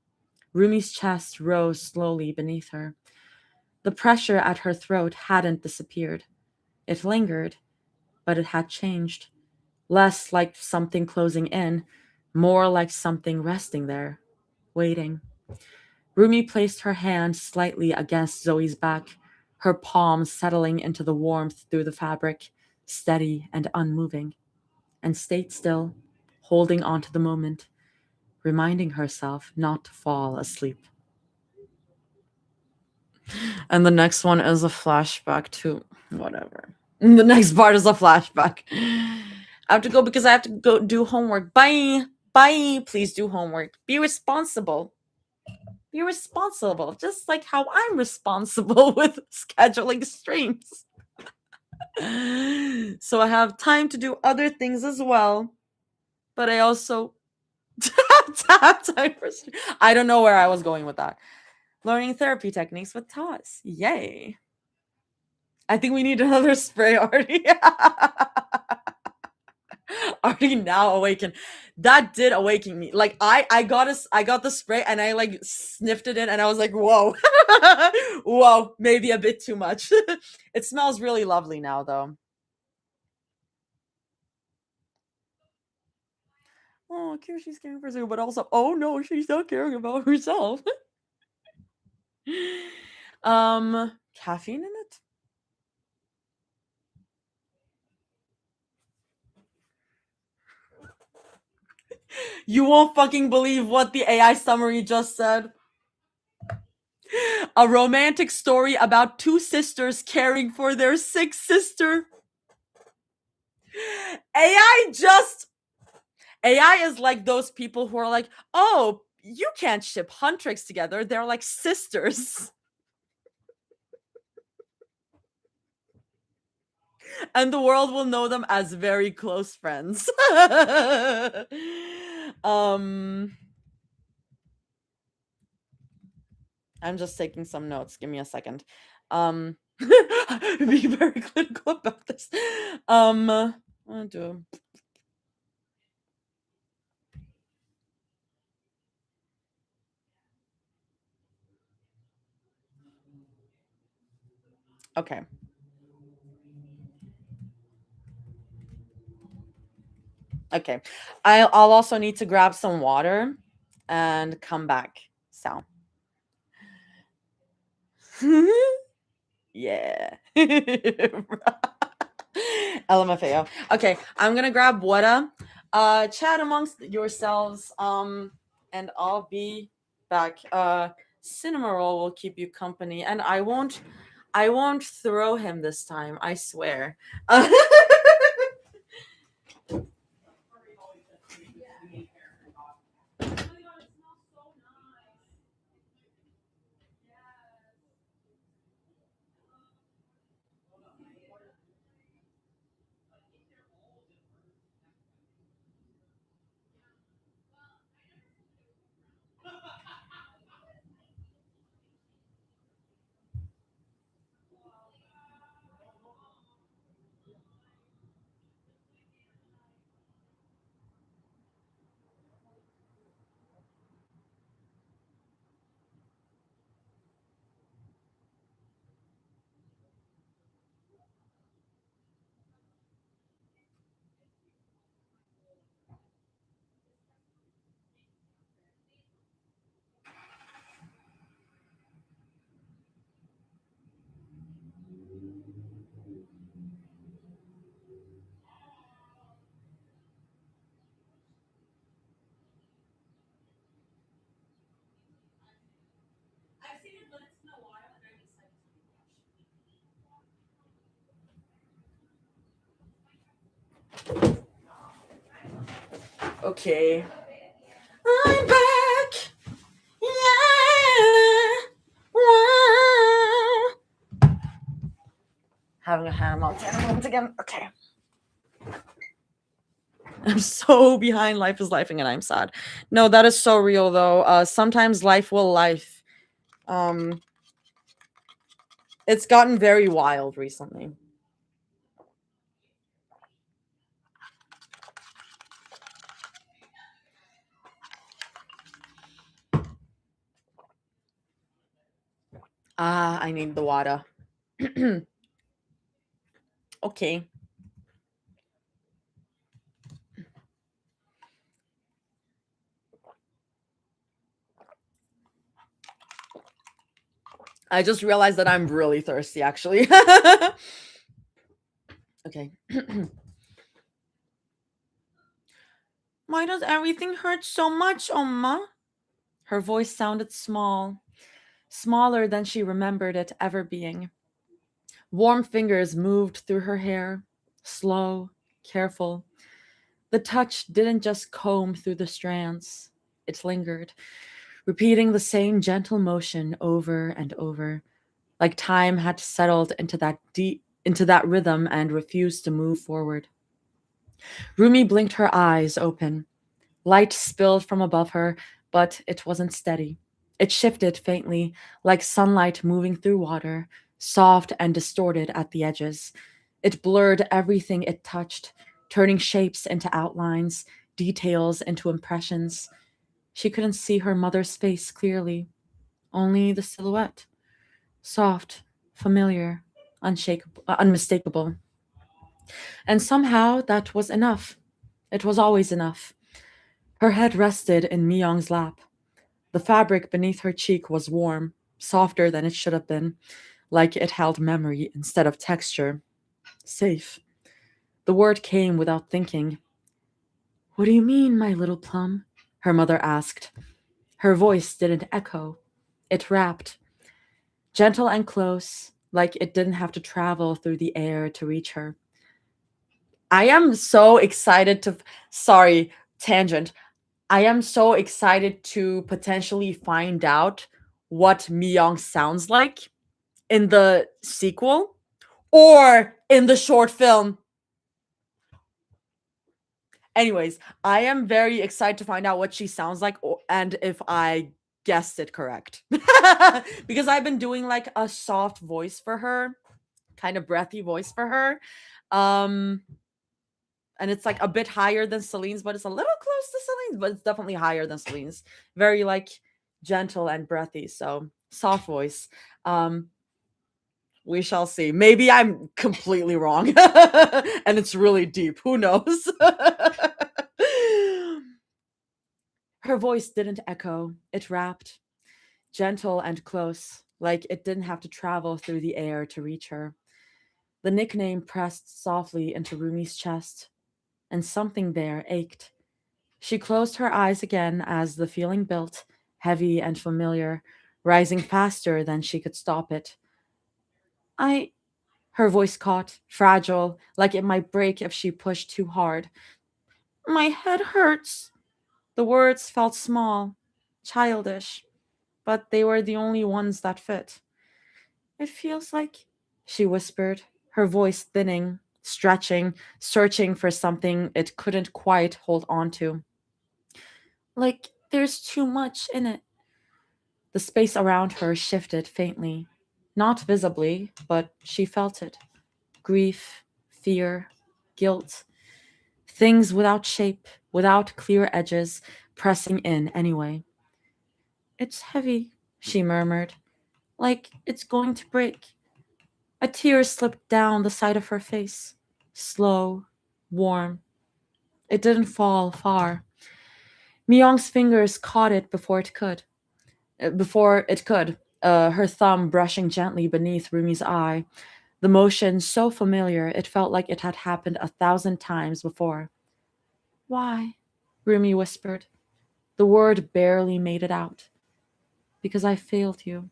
S1: Rumi's chest rose slowly beneath her. The pressure at her throat hadn't disappeared. It lingered, but it had changed. Less like something closing in, more like something resting there. waiting. Rumi placed her hand slightly against Zoe's back, her palms settling into the warmth through the fabric, steady and unmoving, and stayed still, holding on to the moment, reminding herself not to fall asleep. And the next one is a flashback to whatever. The next part is a flashback. I have to go because I have to go do homework. Bye. Bye. Please do homework. Be responsible. Be responsible. Just like how I'm responsible with scheduling streams. So I have time to do other things as well. But I also have time for I don't know where I was going with that. Learning therapy techniques with Toss. Yay. I think we need another spray, Artie. Artie now awakened. That did awaken me. Like I got the spray and I like sniffed it in and I was like, whoa. Whoa, maybe a bit too much. It smells really lovely now though. Oh, cute, she's caring for Zoo, but also, oh no, she's not caring about herself. Caffeine in it? You won't fucking believe what the AI summary just said. A romantic story about two sisters caring for their sick sister. AI is like those people who are like, oh, you can't ship Huntrix together. They're like sisters. And the world will know them as very close friends. I'm just taking some notes. Give me a second. Be very clinical about this. I'll do. Okay. Okay. I'll also need to grab some water and come back. So. Yeah. LMFAO. Okay, I'm gonna grab water. Chat amongst yourselves. And I'll be back. Cinema Roll will keep you company, and I won't throw him this time. I swear. Okay. I'm back. Yeah. Wow. Having a Hannah Montana moment again. Okay. I'm so behind. Life is lifing, and I'm sad. No, that is so real, though. Sometimes life will life. It's gotten very wild recently. Ah, I need the water. Okay. I just realized that I'm really thirsty, actually. Okay. Why does everything hurt so much, Oma? Her voice sounded small, smaller than she remembered it ever being. Warm fingers moved through her hair, slow, careful. The touch didn't just comb through the strands, it lingered, repeating the same gentle motion over and over, like time had settled into that rhythm and refused to move forward. Rumi blinked her eyes open. Light spilled from above her, but it wasn't steady. It shifted faintly, like sunlight moving through water, soft and distorted at the edges. It blurred everything it touched, turning shapes into outlines, details into impressions. She couldn't see her mother's face clearly, only the silhouette, soft, familiar, unmistakable. And somehow that was enough. It was always enough. Her head rested in Myong's lap. The fabric beneath her cheek was warm, softer than it should have been, like it held memory instead of texture. Safe. The word came without thinking. What do you mean, my little plum? Her mother asked. Her voice didn't echo. It rapped, gentle and close, like it didn't have to travel through the air to reach her. I am so excited to. Sorry, tangent. I am so excited to potentially find out what Myung sounds like in the sequel or in the short film. Anyways, I am very excited to find out what she sounds like and if I guessed it correct. Because I've been doing like a soft voice for her, kind of breathy voice for her. Um and it's like a bit higher than Celine's, but it's a little close to Celine's, but it's definitely higher than Celine's. Very like gentle and breathy, so soft voice. Um, we shall see. Maybe I'm completely wrong, and it's really deep. Who knows? Her voice didn't echo; it rapped, gentle and close, like it didn't have to travel through the air to reach her. The nickname pressed softly into Rumi's chest, and something there ached. She closed her eyes again as the feeling built, heavy and familiar, rising faster than she could stop it. I. Her voice caught, fragile, like it might break if she pushed too hard. My head hurts. The words felt small, childish, but they were the only ones that fit. It feels like, she whispered, her voice thinning, stretching, searching for something it couldn't quite hold on to. Like there's too much in it. The space around her shifted faintly. Not visibly, but she felt it. Grief, fear, guilt. Things without shape, without clear edges, pressing in anyway. It's heavy, she murmured, like it's going to break. A tear slipped down the side of her face. Slow, warm. It didn't fall far. Myong's fingers caught it before it could, her thumb brushing gently beneath Rumi's eye, the motion so familiar it felt like it had happened 1,000 times before. Why? Rumi whispered. The word barely made it out. Because I failed you.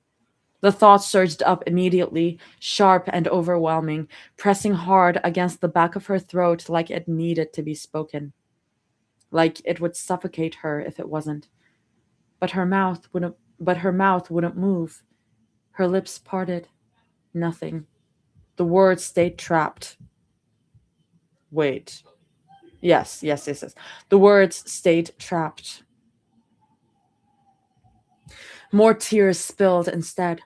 S1: The thought surged up immediately, sharp and overwhelming, pressing hard against the back of her throat like it needed to be spoken. Like it would suffocate her if it wasn't. But her mouth wouldn't move. Her lips parted. Nothing. The words stayed trapped. Wait. Yes. The words stayed trapped. More tears spilled instead.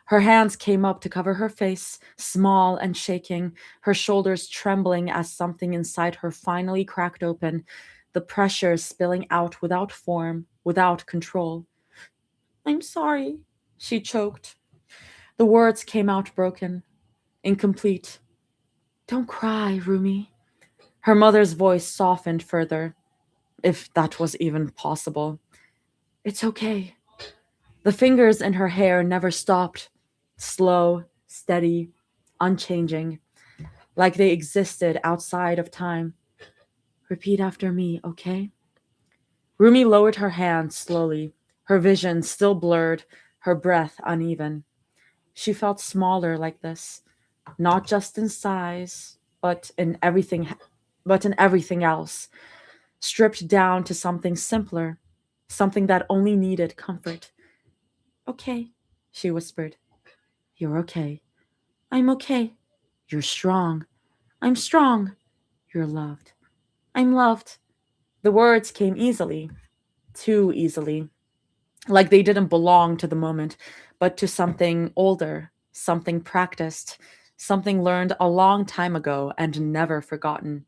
S1: Her hands came up to cover her face, small and shaking, her shoulders trembling as something inside her finally cracked open, the pressure spilling out without form, without control. I'm sorry, she choked. The words came out broken, incomplete. Don't cry, Rumi. Her mother's voice softened further, if that was even possible. It's okay. The fingers in her hair never stopped. slow, steady, unchanging, like they existed outside of time. Repeat after me, okay? Rumi lowered her hand slowly, her vision still blurred, her breath uneven. She felt smaller like this, not just in size, but in everything else, stripped down to something simpler, something that only needed comfort. Okay, she whispered. You're okay. I'm okay. You're strong. I'm strong. You're loved. I'm loved. The words came easily, too easily, like they didn't belong to the moment, but to something older, something practiced, something learned a long time ago and never forgotten.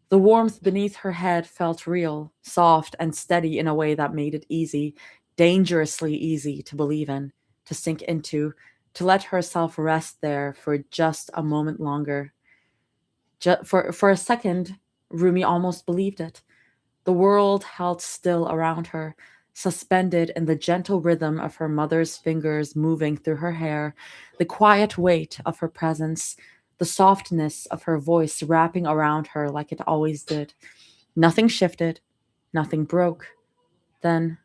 S1: The warmth beneath her head felt real, soft, and steady in a way that made it easy, dangerously easy to believe in, to sink into, to let herself rest there for just a moment longer. For a second, Rumi almost believed it. The world held still around her, suspended in the gentle rhythm of her mother's fingers moving through her hair, the quiet weight of her presence, the softness of her voice wrapping around her like it always did. Nothing shifted, nothing broke. Then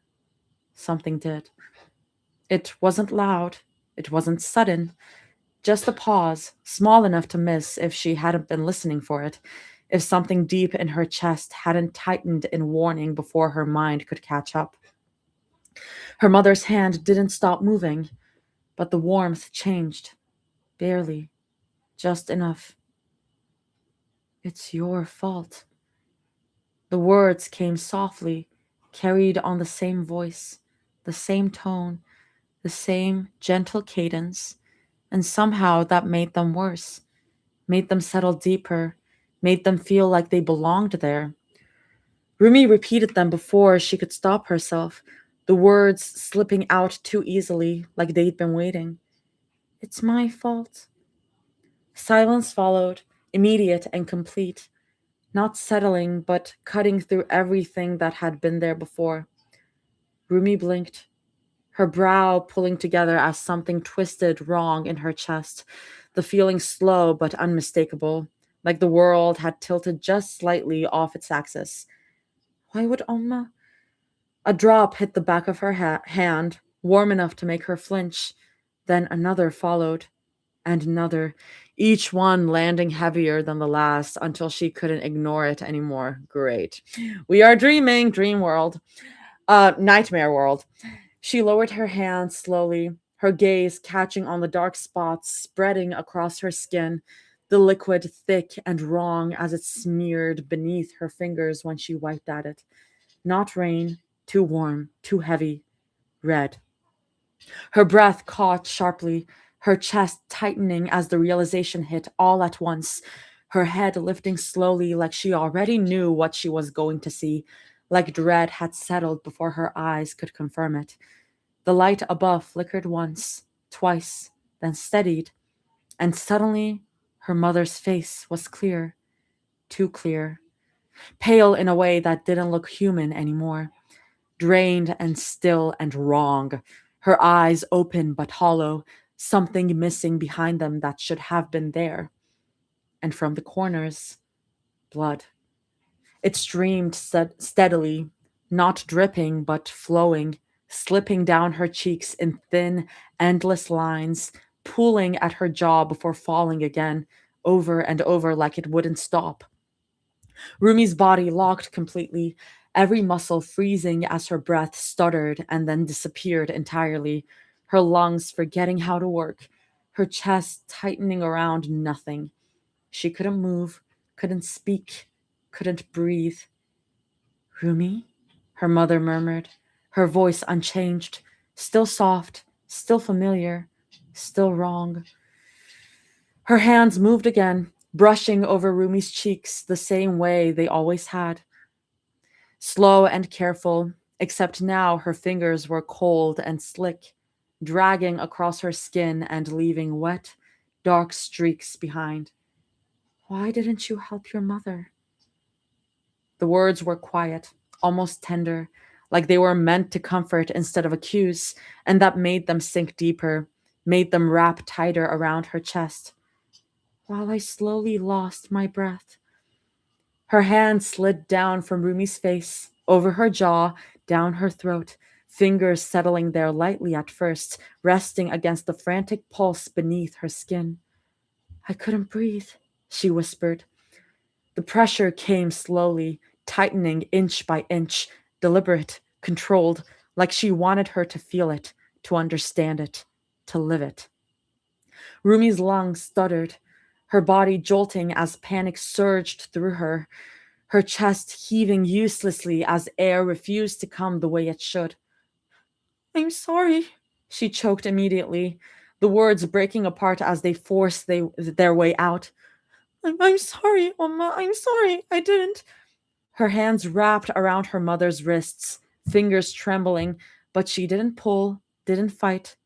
S1: something did. It wasn't loud, it wasn't sudden, just a pause, small enough to miss if she hadn't been listening for it, if something deep in her chest hadn't tightened in warning before her mind could catch up. Her mother's hand didn't stop moving, but the warmth changed. Barely. Just enough. It's your fault. The words came softly, carried on the same voice, the same tone, the same gentle cadence, and somehow that made them worse, made them settle deeper, made them feel like they belonged there. Rumi repeated them before she could stop herself, the words slipping out too easily, like they'd been waiting. It's my fault. Silence followed, immediate and complete, not settling, but cutting through everything that had been there before. Rumi blinked, her brow pulling together as something twisted wrong in her chest, the feeling slow but unmistakable, like the world had tilted just slightly off its axis. Why would Omma? A drop hit the back of her hand, warm enough to make her flinch. Then another followed, and another, each one landing heavier than the last until she couldn't ignore it anymore. Great. We are dreaming, dream world. Nightmare world. She lowered her hand slowly, her gaze catching on the dark spots spreading across her skin, the liquid thick and wrong as it smeared beneath her fingers when she wiped at it. Not rain, too warm, too heavy, red. Her breath caught sharply, her chest tightening as the realization hit all at once, her head lifting slowly like she already knew what she was going to see, like dread had settled before her eyes could confirm it. The light above flickered once, twice, then steadied, and suddenly her mother's face was clear, too clear, pale in a way that didn't look human anymore, drained and still and wrong, her eyes open but hollow, something missing behind them that should have been there. And from the corners, blood. It streamed steadily, not dripping but flowing, slipping down her cheeks in thin, endless lines, pooling at her jaw before falling again, over and over like it wouldn't stop. Rumi's body locked completely, every muscle freezing as her breath stuttered and then disappeared entirely, her lungs forgetting how to work, her chest tightening around nothing. She couldn't move, couldn't speak, couldn't breathe. Rumi? Her mother murmured, her voice unchanged, still soft, still familiar, still wrong. Her hands moved again, brushing over Rumi's cheeks the same way they always had. Slow and careful, except now her fingers were cold and slick, dragging across her skin and leaving wet, dark streaks behind. Why didn't you help your mother? The words were quiet, almost tender, like they were meant to comfort instead of accuse, and that made them sink deeper, made them wrap tighter around her chest, while I slowly lost my breath. Her hand slid down from Rumi's face, over her jaw, down her throat, fingers settling there lightly at first, resting against the frantic pulse beneath her skin. I couldn't breathe, she whispered. The pressure came slowly, tightening inch by inch, deliberate, controlled, like she wanted her to feel it, to understand it, to live it. Rumi's lungs stuttered, her body jolting as panic surged through her chest heaving uselessly as air refused to come the way it should. I'm sorry, she choked immediately, the words breaking apart as they forced their way out. I'm sorry, Oma, I'm sorry, I didn't. Her hands wrapped around her mother's wrists, fingers trembling, but she didn't pull, didn't fight,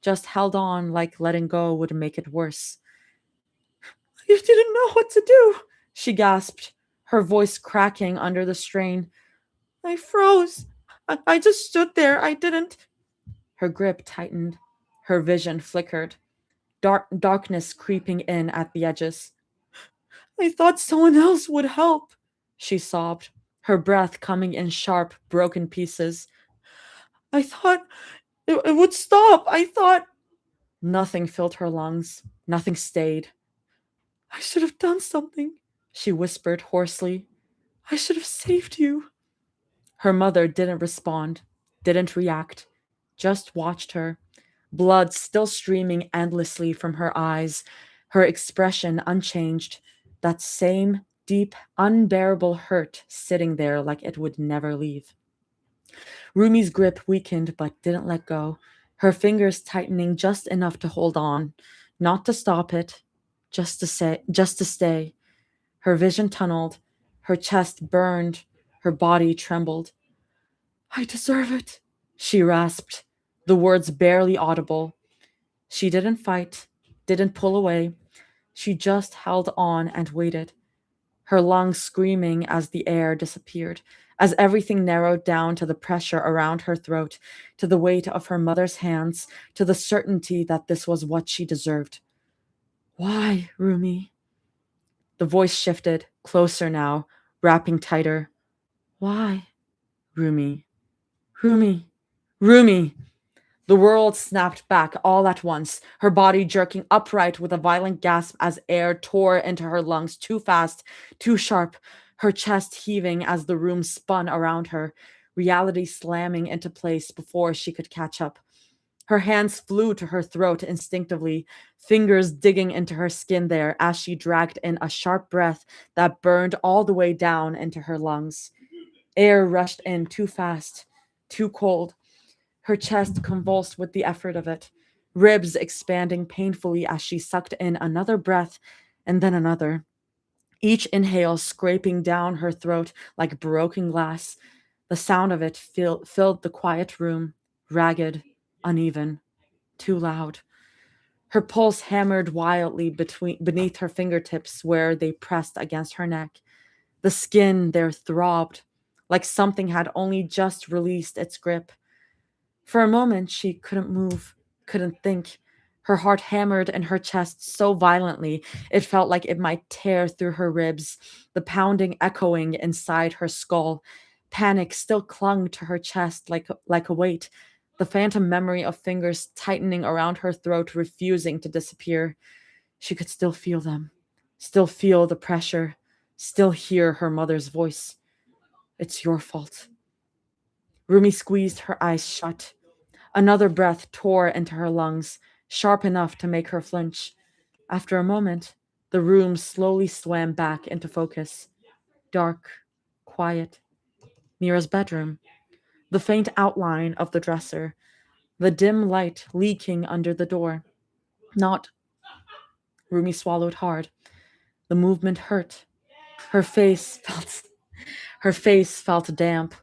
S1: just held on like letting go would make it worse. You didn't know what to do, she gasped, her voice cracking under the strain. I froze. I just stood there. I didn't. Her grip tightened. Her vision flickered. Darkness creeping in at the edges. I thought someone else would help, she sobbed, her breath coming in sharp, broken pieces. I thought it would stop. I thought. Nothing filled her lungs. Nothing stayed. I should have done something, she whispered hoarsely. I should have saved you. Her mother didn't respond, didn't react, just watched her, blood still streaming endlessly from her eyes, her expression unchanged, that same deep, unbearable hurt sitting there like it would never leave. Rumi's grip weakened but didn't let go, her fingers tightening just enough to hold on, not to stop it, just to stay. Her vision tunneled, her chest burned, her body trembled. I deserve it, she rasped, the words barely audible. She didn't fight, didn't pull away. She just held on and waited, her lungs screaming as the air disappeared, as everything narrowed down to the pressure around her throat, to the weight of her mother's hands, to the certainty that this was what she deserved. Why, Rumi? The voice shifted, closer now, wrapping tighter. Why, Rumi? Rumi, Rumi! The world snapped back all at once, her body jerking upright with a violent gasp as air tore into her lungs too fast, too sharp, her chest heaving as the room spun around her, reality slamming into place before she could catch up. Her hands flew to her throat instinctively, fingers digging into her skin there as she dragged in a sharp breath that burned all the way down into her lungs. Air rushed in too fast, too cold. Her chest convulsed with the effort of it, ribs expanding painfully as she sucked in another breath and then another, each inhale scraping down her throat like broken glass. The sound of it filled the quiet room, ragged, uneven, too loud. Her pulse hammered wildly beneath her fingertips where they pressed against her neck. The skin there throbbed, like something had only just released its grip. For a moment, she couldn't move, couldn't think. Her heart hammered in her chest so violently it felt like it might tear through her ribs, the pounding echoing inside her skull. Panic still clung to her chest like a weight, the phantom memory of fingers tightening around her throat, refusing to disappear. She could still feel them, still feel the pressure, still hear her mother's voice. It's your fault. Rumi squeezed her eyes shut. Another breath tore into her lungs, sharp enough to make her flinch. After a moment, the room slowly swam back into focus. Dark, quiet. Mira's bedroom. The faint outline of the dresser. The dim light leaking under the door. Not. Rumi swallowed hard. The movement hurt. Her face felt her face felt damp.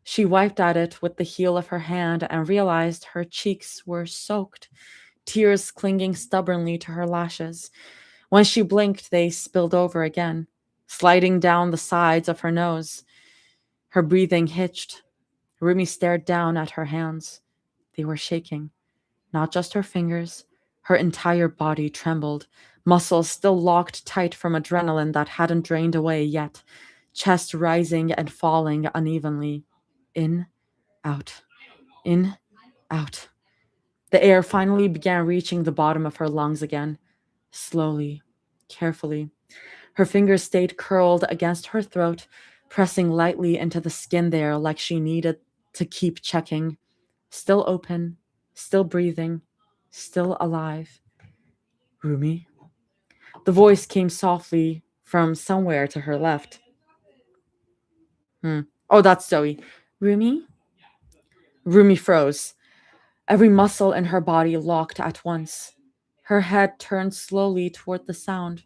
S1: She wiped at it with the heel of her hand and realized her cheeks were soaked, tears clinging stubbornly to her lashes. When she blinked, they spilled over again, sliding down the sides of her nose. Her breathing hitched. Rumi stared down at her hands. They were shaking. Not just her fingers, her entire body trembled, muscles still locked tight from adrenaline that hadn't drained away yet, chest rising and falling unevenly. In, out, in, out. The air finally began reaching the bottom of her lungs again, slowly, carefully. Her fingers stayed curled against her throat, pressing lightly into the skin there like she needed to keep checking. Still open, still breathing, still alive. Rumi? The voice came softly from somewhere to her left. Oh, that's Zoe. Rumi? Rumi froze. Every muscle in her body locked at once. Her head turned slowly toward the sound.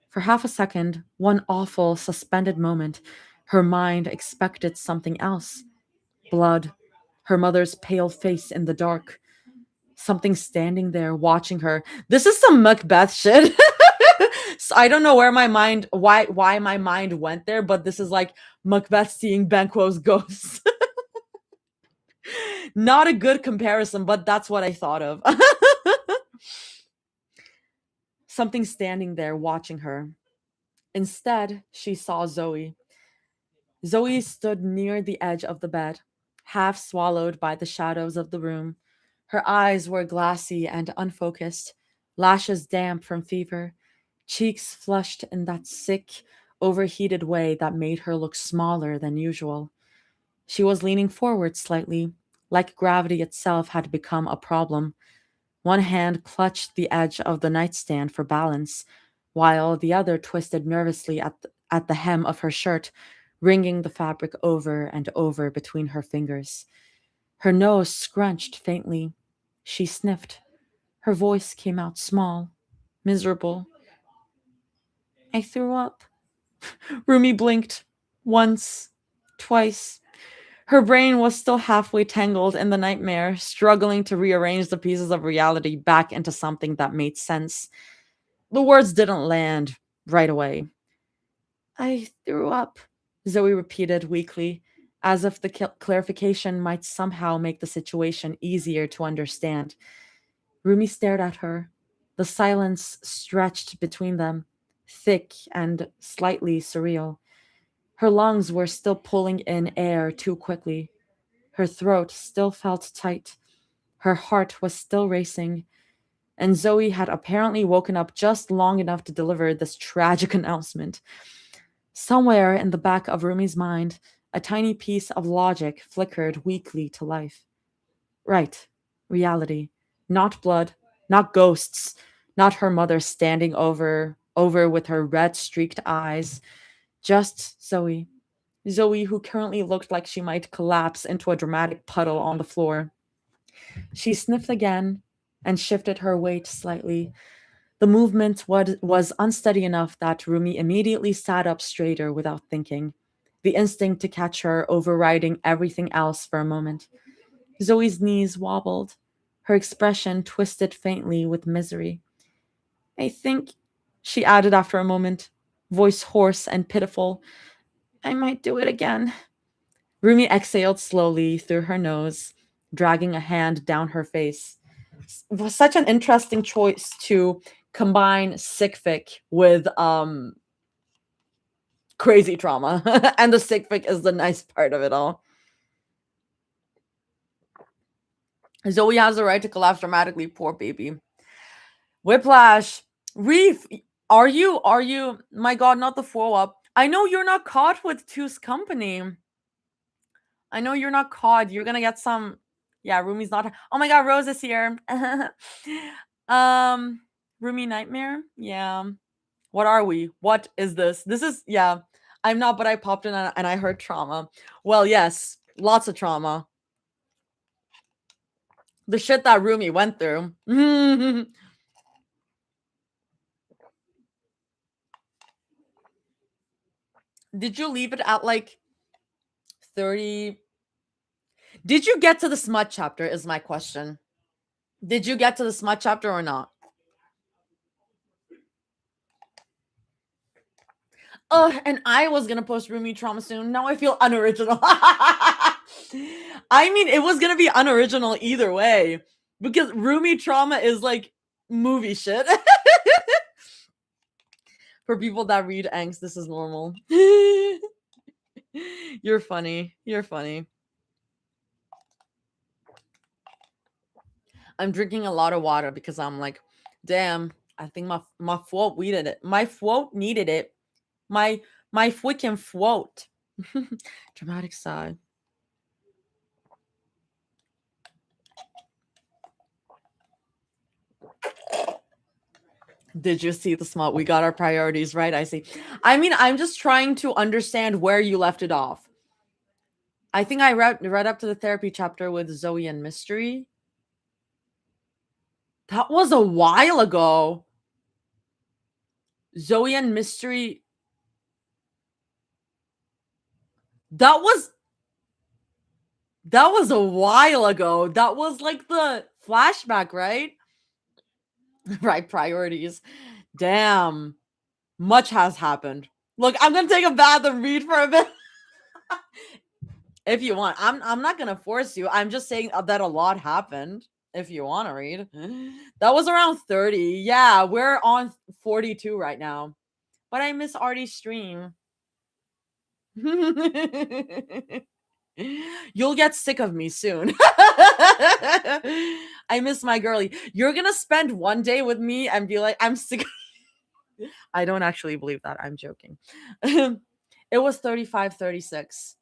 S1: For half a second, one awful, suspended moment, her mind expected something else. Blood, her mother's pale face in the dark, something standing there watching her. This is some Macbeth shit. So I don't know where my mind, why my mind went there, but this is like Macbeth seeing Banquo's ghost. Not a good comparison, but that's what I thought of. Something standing there watching her. Instead, she saw Zoe. Zoe stood near the edge of the bed, half swallowed by the shadows of the room. Her eyes were glassy and unfocused, lashes damp from fever, cheeks flushed in that sick, overheated way that made her look smaller than usual. She was leaning forward slightly, like gravity itself had become a problem. One hand clutched the edge of the nightstand for balance, while the other twisted nervously at the hem of her shirt, wringing the fabric over and over between her fingers. Her nose scrunched faintly. She sniffed. Her voice came out small, miserable. I threw up. Rumi blinked. Once, twice. Her brain was still halfway tangled in the nightmare, struggling to rearrange the pieces of reality back into something that made sense. The words didn't land right away. I threw up, Zoe repeated weakly, as if the clarification might somehow make the situation easier to understand. Rumi stared at her. The silence stretched between them, thick and slightly surreal. Her lungs were still pulling in air too quickly. Her throat still felt tight. Her heart was still racing. And Zoe had apparently woken up just long enough to deliver this tragic announcement. Somewhere in the back of Rumi's mind, a tiny piece of logic flickered weakly to life. Right, reality. Not blood, not ghosts, not her mother standing over with her red streaked eyes. Just Zoe. Zoe, who currently looked like she might collapse into a dramatic puddle on the floor. She sniffed again and shifted her weight slightly. The movement was unsteady enough that Rumi immediately sat up straighter without thinking, the instinct to catch her overriding everything else for a moment. Zoe's knees wobbled, her expression twisted faintly with misery. I think, she added after a moment, voice hoarse and pitiful, I might do it again. Rumi exhaled slowly through her nose, dragging a hand down her face. It was such an interesting choice to combine sick fic with crazy trauma. And the sick fic is the nice part of it all. Zoe has the right to collapse dramatically, poor baby. Whiplash. Reef, are you my god, not the follow-up. I know you're not caught with Two's company. I know you're not caught. You're gonna get some. Yeah, Rumi's not. Oh my god, Rose is here. Rumi Nightmare. Yeah. What are we? What is this? This is yeah. I'm not, but I popped in and I heard trauma. Well, yes, lots of trauma. The shit that Rumi went through. Did you leave it at like 30? Did you get to the smut chapter? Is my question. Did you get to the smut chapter or not? And I was gonna post Rumi trauma soon. Now I feel unoriginal. I mean, it was gonna be unoriginal either way. Because Rumi trauma is like movie shit. For people that read angst, this is normal. You're funny. You're funny. I'm drinking a lot of water because I'm like, damn, I think my throat needed it. My throat needed it. My freaking throat. Dramatic sigh. Did you see the small? We got our priorities right. I see. I mean, I'm just trying to understand where you left it off. I think I read up to the therapy chapter with Zoe and Mystery. That was a while ago. Zoe and Mystery. That was a while ago. That was like the flashback, right? Right, priorities. Damn. Much has happened. Look, I'm gonna take a bath and read for a bit. If you want. I'm not gonna force you. I'm just saying that a lot happened. If you want to read. That was around 30. Yeah, we're on 42 right now. But I miss Artie's stream. You'll get sick of me soon. I miss my girlie. You're gonna spend one day with me and be like, I'm sick. I don't actually believe that. I'm joking. It was 35, 36.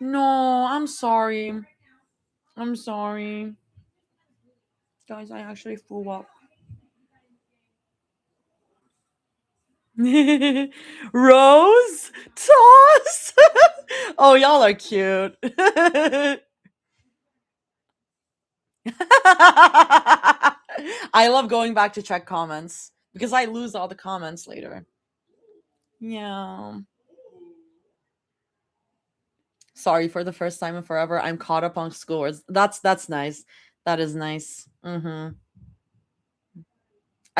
S1: No, I'm sorry. I'm sorry. Guys, I actually flew up. Rose? Toss? Oh, y'all are cute. I love going back to check comments because I lose all the comments later. Yeah. Sorry for the first time in forever. I'm caught up on scores. That's nice. That is nice. I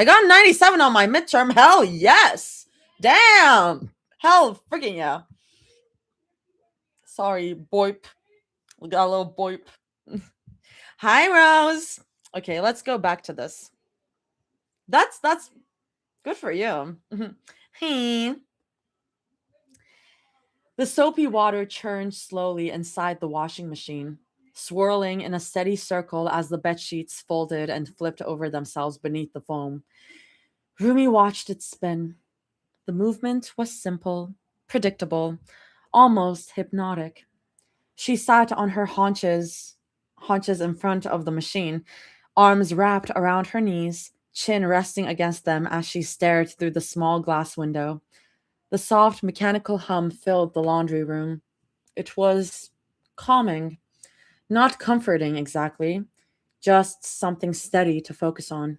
S1: got 97 on my midterm. Hell yes. Damn. Hell freaking yeah. Sorry, boip. We got a little boip. Hi, Rose. Okay, let's go back to this. That's good for you. Hey. The soapy water churned slowly inside the washing machine, swirling in a steady circle as the bed sheets folded and flipped over themselves beneath the foam. Rumi watched it spin. The movement was simple, predictable, almost hypnotic. She sat on her haunches in front of the machine, arms wrapped around her knees, chin resting against them as she stared through the small glass window. The soft mechanical hum filled the laundry room. It was calming, not comforting exactly, just something steady to focus on.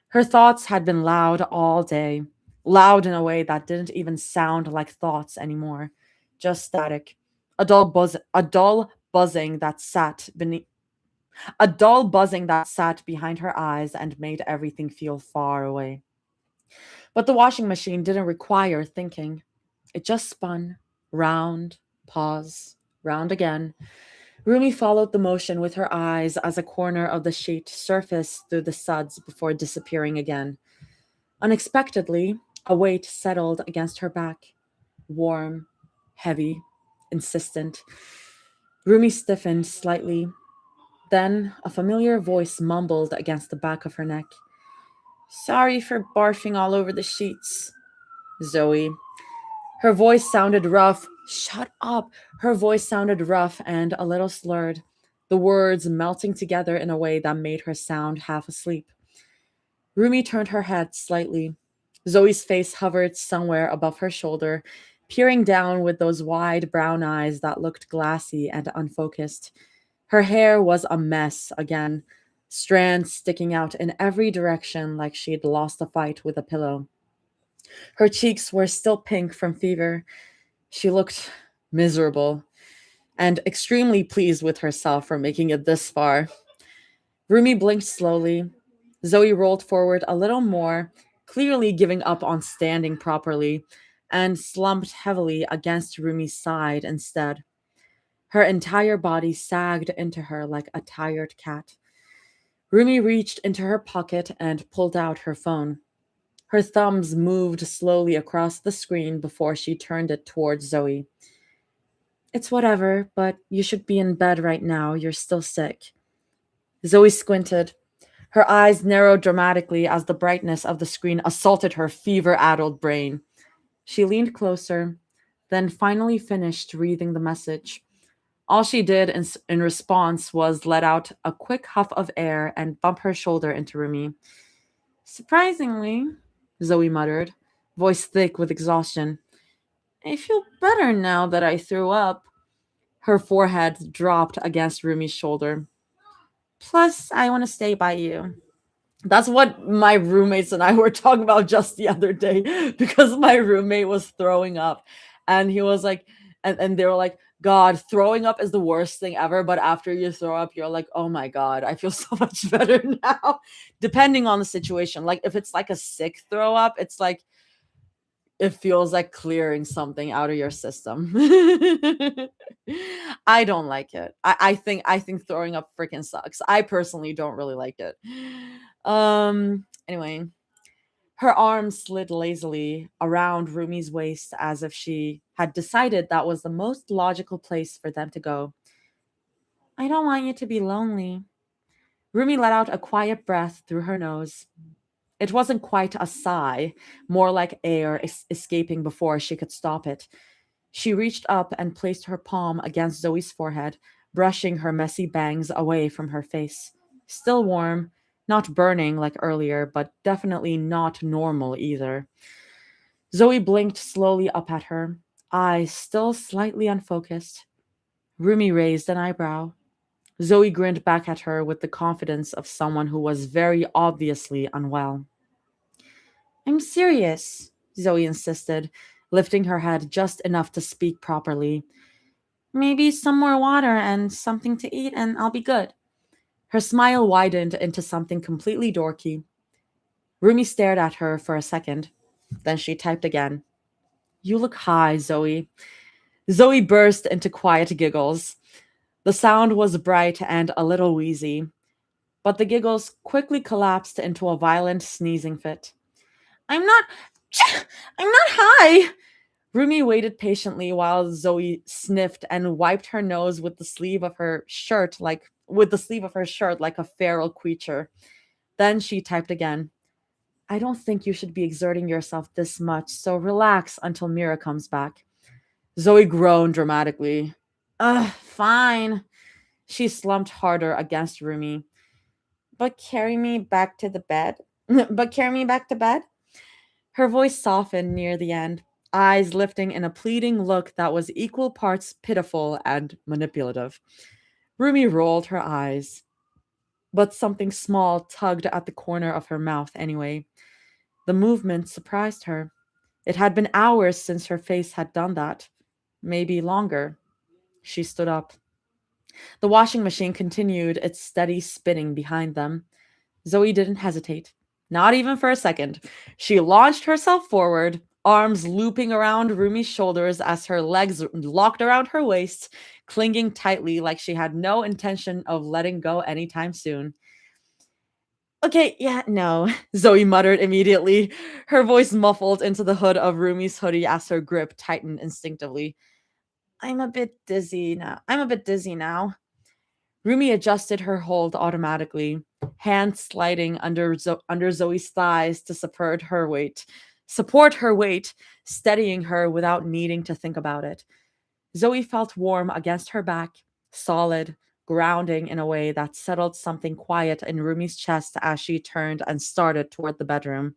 S1: Her thoughts had been loud all day, loud in a way that didn't even sound like thoughts anymore, just static. A dull buzzing that sat beneath a dull buzzing that sat behind her eyes and made everything feel far away. But the washing machine didn't require thinking. It just spun, round, pause, round again. Rumi followed the motion with her eyes as a corner of the sheet surfaced through the suds before disappearing again. Unexpectedly, a weight settled against her back. Warm, heavy, insistent. Rumi stiffened slightly. Then a familiar voice mumbled against the back of her neck. Sorry for barfing all over the sheets, Zoe. Her voice sounded rough. Shut up. Her voice sounded rough and a little slurred, the words melting together in a way that made her sound half asleep. Rumi turned her head slightly. Zoe's face hovered somewhere above her shoulder, peering down with those wide brown eyes that looked glassy and unfocused. Her hair was a mess again, strands sticking out in every direction like she'd lost a fight with a pillow. Her cheeks were still pink from fever. She looked miserable and extremely pleased with herself for making it this far. Rumi blinked slowly. Zoe rolled forward a little more, clearly giving up on standing properly. and slumped heavily against Rumi's side instead. Her entire body sagged into her like a tired cat. Rumi reached into her pocket and pulled out her phone. Her thumbs moved slowly across the screen before she turned it towards Zoe. It's whatever, but you should be in bed right now. You're still sick. Zoe squinted. Her eyes narrowed dramatically as the brightness of the screen assaulted her fever-addled brain. She leaned closer, then finally finished reading the message. All she did in response was let out a quick huff of air and bump her shoulder into Rumi. Surprisingly, Zoe muttered, voice thick with exhaustion. I feel better now that I threw up. Her forehead dropped against Rumi's shoulder. Plus, I want to stay by you. That's what my roommates and I were talking about just the other day because my roommate was throwing up and he was like, and they were like, God, throwing up is the worst thing ever. But after you throw up, you're like, oh my God, I feel so much better now. Depending on the situation. Like if it's like a sick throw up, it's like, it feels like clearing something out of your system. I don't like it. I think throwing up freaking sucks. I personally don't really like it. Anyway, her arm slid lazily around Rumi's waist as if she had decided that was the most logical place for them to go. I don't want you to be lonely. Rumi let out a quiet breath through her nose. It wasn't quite a sigh, more like air escaping before she could stop it. She reached up and placed her palm against Zoe's forehead, brushing her messy bangs away from her face. Still warm, not burning like earlier, but definitely not normal either. Zoe blinked slowly up at her, eyes still slightly unfocused. Rumi raised an eyebrow. Zoe grinned back at her with the confidence of someone who was very obviously unwell. I'm serious, Zoe insisted, lifting her head just enough to speak properly. Maybe some more water and something to eat, and I'll be good. Her smile widened into something completely dorky. Rumi stared at her for a second. Then she typed again. You look high, Zoe. Zoe burst into quiet giggles. The sound was bright and a little wheezy, but the giggles quickly collapsed into a violent sneezing fit. I'm not I'm not high. Rumi waited patiently while Zoe sniffed and wiped her nose with the sleeve of her shirt like a feral creature. Then she typed again. I don't think you should be exerting yourself this much, so relax until Mira comes back. Zoe groaned dramatically. Ugh, fine. She slumped harder against Rumi. But carry me back to the bed. But carry me back to bed? Her voice softened near the end, eyes lifting in a pleading look that was equal parts pitiful and manipulative. Rumi rolled her eyes, but something small tugged at the corner of her mouth anyway. The movement surprised her. It had been hours since her face had done that. Maybe longer. She stood up. The washing machine continued its steady spinning behind them. Zoe didn't hesitate, not even for a second. She launched herself forward, arms looping around Rumi's shoulders as her legs locked around her waist, clinging tightly like she had no intention of letting go anytime soon. Okay, yeah, no, Zoe muttered immediately, her voice muffled into the hood of Rumi's hoodie as her grip tightened instinctively. I'm a bit dizzy now. Rumi adjusted her hold automatically, hands sliding under Zoe's thighs to support her weight, steadying her without needing to think about it. Zoe felt warm against her back, solid, grounding in a way that settled something quiet in Rumi's chest as she turned and started toward the bedroom.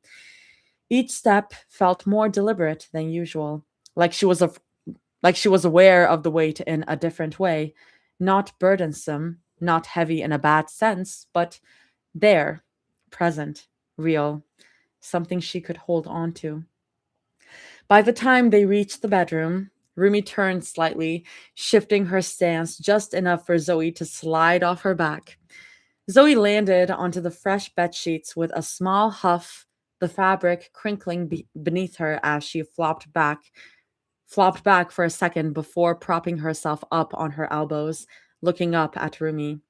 S1: Each step felt more deliberate than usual, like she was aware of the weight in a different way, not burdensome, not heavy in a bad sense, but there, present, real, something she could hold on to. By the time they reached the bedroom, Rumi turned slightly, shifting her stance just enough for Zoe to slide off her back. Zoe landed onto the fresh bed sheets with a small huff, the fabric crinkling beneath her as she flopped back for a second before propping herself up on her elbows, looking up at Rumi.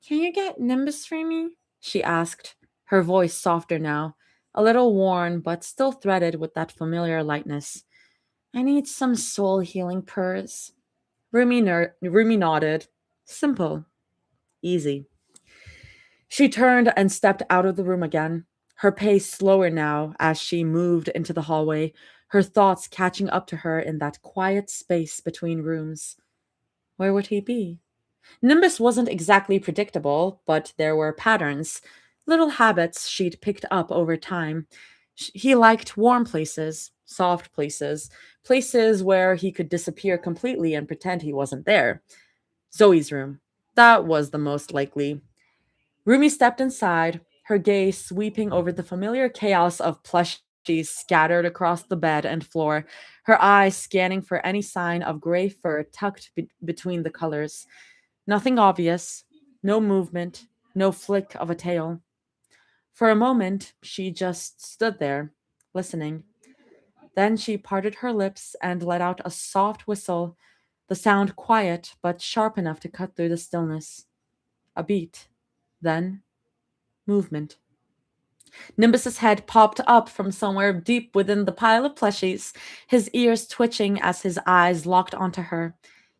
S1: Can you get Nimbus for me? She asked, her voice softer now, a little worn but still threaded with that familiar lightness. I need some soul healing purrs. Rumi nodded. Simple. Easy. She turned and stepped out of the room again, her pace slower now as she moved into the hallway, her thoughts catching up to her in that quiet space between rooms. Where would he be? Nimbus wasn't exactly predictable, but there were patterns, little habits she'd picked up over time. He liked warm places, soft places, places where he could disappear completely and pretend he wasn't there. Zoe's room. That was the most likely. Rumi stepped inside, her gaze sweeping over the familiar chaos of plushies scattered across the bed and floor, her eyes scanning for any sign of gray fur tucked between the colors. Nothing obvious, no movement, no flick of a tail. For a moment, she just stood there, listening. Then she parted her lips and let out a soft whistle, the sound quiet but sharp enough to cut through the stillness. A beat. Then movement. Nimbus's head popped up from somewhere deep within the pile of plushies, his ears twitching as his eyes locked onto her.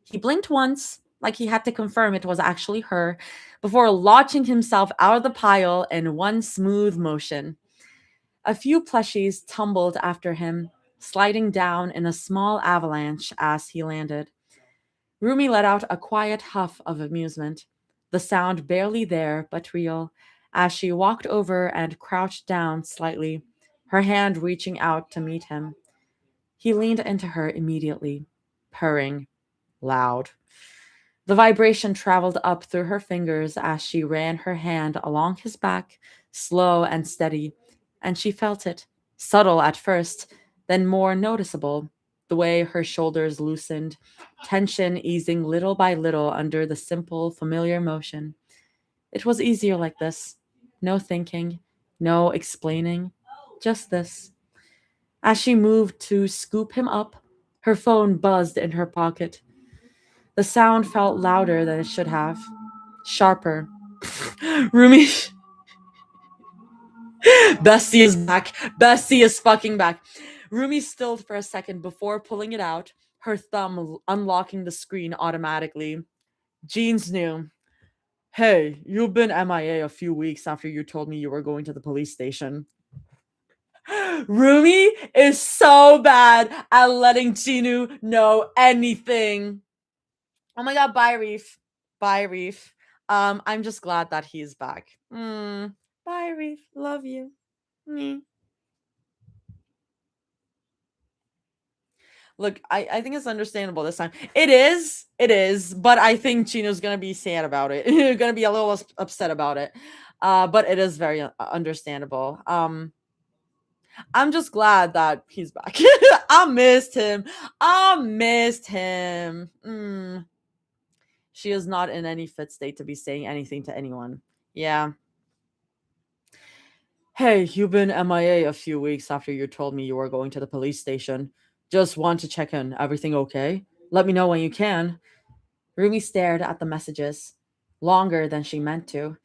S1: He blinked once, like he had to confirm it was actually her, before launching himself out of the pile in one smooth motion. A few plushies tumbled after him, sliding down in a small avalanche as he landed. Rumi let out a quiet huff of amusement, the sound barely there but real, as she walked over and crouched down slightly, her hand reaching out to meet him. He leaned into her immediately, purring, loud. The vibration traveled up through her fingers as she ran her hand along his back, slow and steady, and she felt it, subtle at first, then more noticeable, the way her shoulders loosened, tension easing little by little under the simple, familiar motion. It was easier like this. No thinking, no explaining, just this. As she moved to scoop him up, her phone buzzed in her pocket. The sound felt louder than it should have, sharper. Rumi, Bessie is back. Bessie is fucking back. Rumi stilled for a second before pulling it out, her thumb unlocking the screen automatically. Jeans knew. Hey, you've been MIA a few weeks after you told me you were going to the police station. Rumi is so bad at letting Chinu know anything. Oh my god, bye Reef. Bye Reef. I'm just glad that he's back. Bye Reef. Love you. Mm. Look, I think it's understandable this time. It is, but I think Chino's gonna be sad about it. Gonna be a little upset about it. But it is very understandable. I'm just glad that he's back. I missed him. I missed him. She is not in any fit state to be saying anything to anyone. Yeah. Hey, you've been MIA a few weeks after you told me you were going to the police station. Just want to check in. Everything okay? Let me know when you can. Rumi stared at the messages, longer than she meant to.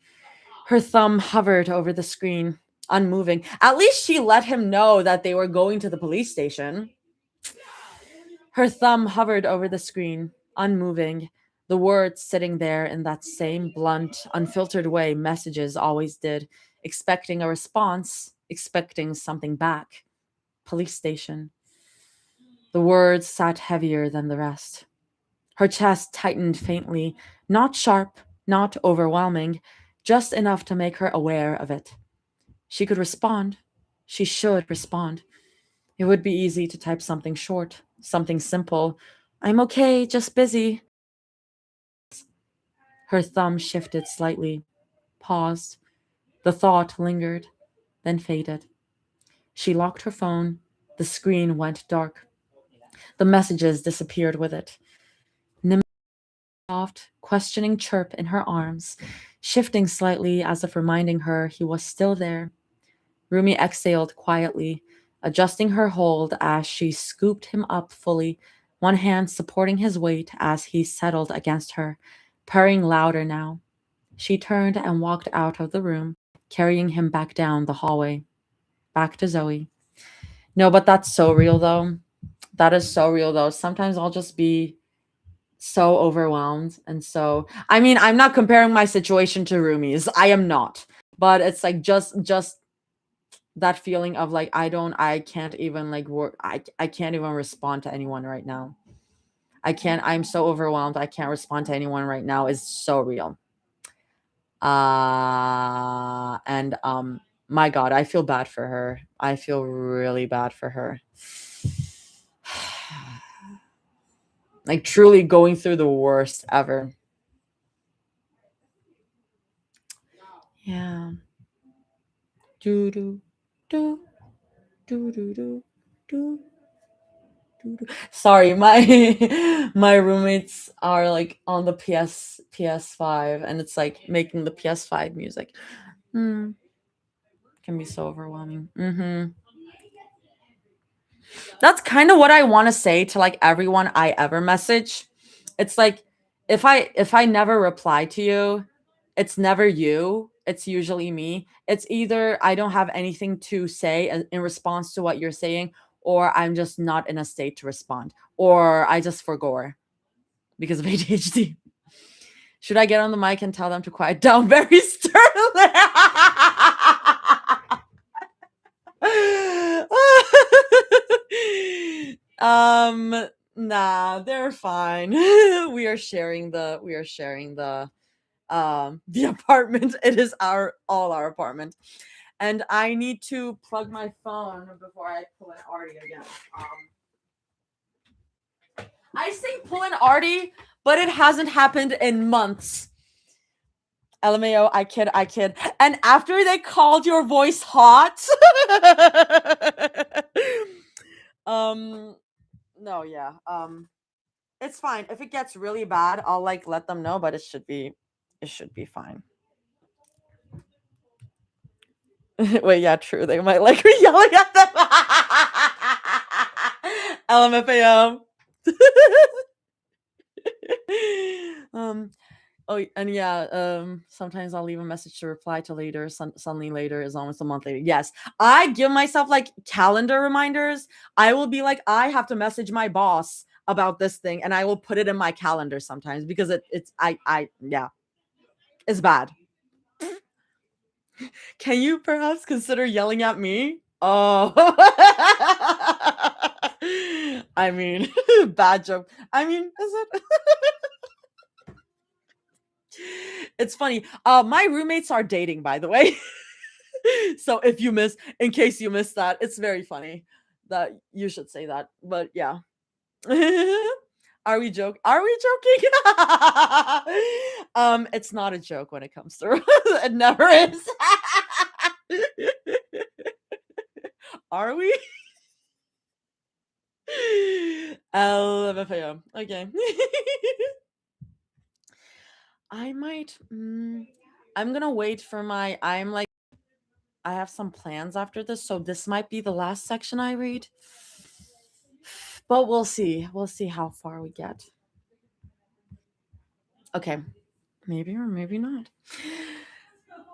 S1: Her thumb hovered over the screen, unmoving. At least she let him know that they were going to the police station. Her thumb hovered over the screen, unmoving, the words sitting there in that same blunt, unfiltered way messages always did, expecting a response, expecting something back. Police station. The words sat heavier than the rest. Her chest tightened faintly, not sharp, not overwhelming, just enough to make her aware of it. She could respond. She should respond. It would be easy to type something short, something simple. I'm okay, just busy. Her thumb shifted slightly, paused. The thought lingered, then faded. She locked her phone. The screen went dark. The messages disappeared with it. Nim's soft, questioning chirp in her arms, shifting slightly as if reminding her he was still there. Rumi exhaled quietly, adjusting her hold as she scooped him up fully, one hand supporting his weight as he settled against her, purring louder now. She turned and walked out of the room, carrying him back down the hallway. Back to Zoe. No, but that's so real though. That is so real though. Sometimes I'll just be so overwhelmed and so I mean, I'm not comparing my situation to Rumi's. I am not. But it's like just that feeling of like I can't even like work I can't even respond to anyone right now. I'm so overwhelmed. I can't respond to anyone right now is so real. And my god, I feel bad for her. I feel really bad for her. Like truly going through the worst ever. Yeah. Do do do do do do do. Sorry, my my roommates are like on the PS5 and it's like making the PS5 music. Hmm. Can be so overwhelming. That's kind of what I want to say to like everyone I ever message. It's like if I never reply to you, it's never you. It's usually me. It's either I don't have anything to say in response to what you're saying, or I'm just not in a state to respond, or I just forgo because of ADHD. Should I get on the mic and tell them to quiet down very sternly? Nah, they're fine. We are sharing the apartment. It is our apartment. And I need to plug my phone before I pull an Artie again. I say pull an Artie, but it hasn't happened in months. LMAO, I kid. And after they called your voice hot, no, yeah, it's fine. If it gets really bad, I'll like let them know, but it should be fine. Wait, yeah, true. They might like me yelling at them. LMFAO. um Oh, and yeah, sometimes I'll leave a message to reply to later. Suddenly later is almost a month later. Yes, I give myself like calendar reminders. I will be like, I have to message my boss about this thing, and I will put it in my calendar sometimes because it's yeah, it's bad. Can you perhaps consider yelling at me? Oh, I mean, bad joke. I mean, is it? It's funny. My roommates are dating, by the way. So in case you missed that, it's very funny that you should say that. But yeah. Are we joking? It's not a joke when it comes to it never is. Are we? LMFAO. Okay. I might I'm gonna wait for I have some plans after this, so this might be the last section I read. But we'll see. We'll see how far we get. Okay. Maybe or maybe not.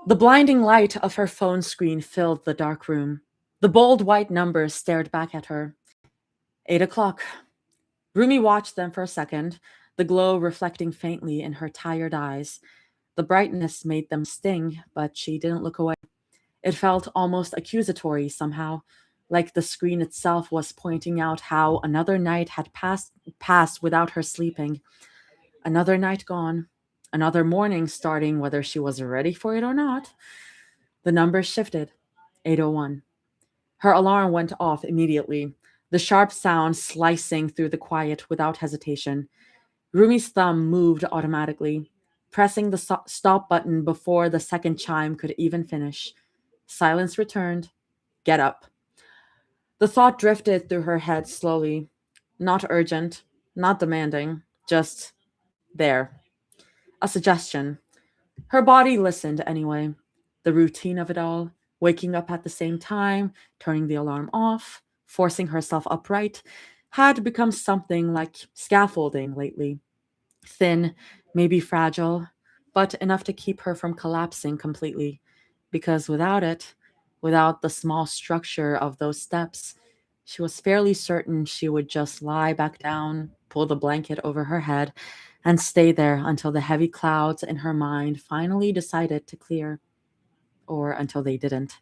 S1: The blinding light of her phone screen filled the dark room. The bold white numbers stared back at her. 8 o'clock. Rumi watched them for a second, the glow reflecting faintly in her tired eyes. The brightness made them sting, but she didn't look away. It felt almost accusatory somehow, like the screen itself was pointing out how another night had passed without her sleeping. Another night gone. Another morning starting whether she was ready for it or not. The numbers shifted. 8:01. Her alarm went off immediately, the sharp sound slicing through the quiet without hesitation. Rumi's thumb moved automatically, pressing the stop button before the second chime could even finish. Silence returned. Get up. The thought drifted through her head slowly. Not urgent, not demanding, just there. A suggestion. Her body listened anyway. The routine of it all, Waking up at the same time, turning the alarm off, forcing herself upright, had become something like scaffolding lately. Thin, maybe fragile, but enough to keep her from collapsing completely. Because without it, without the small structure of those steps, she was fairly certain she would just lie back down, pull the blanket over her head, and stay there until the heavy clouds in her mind finally decided to clear. Or until they didn't.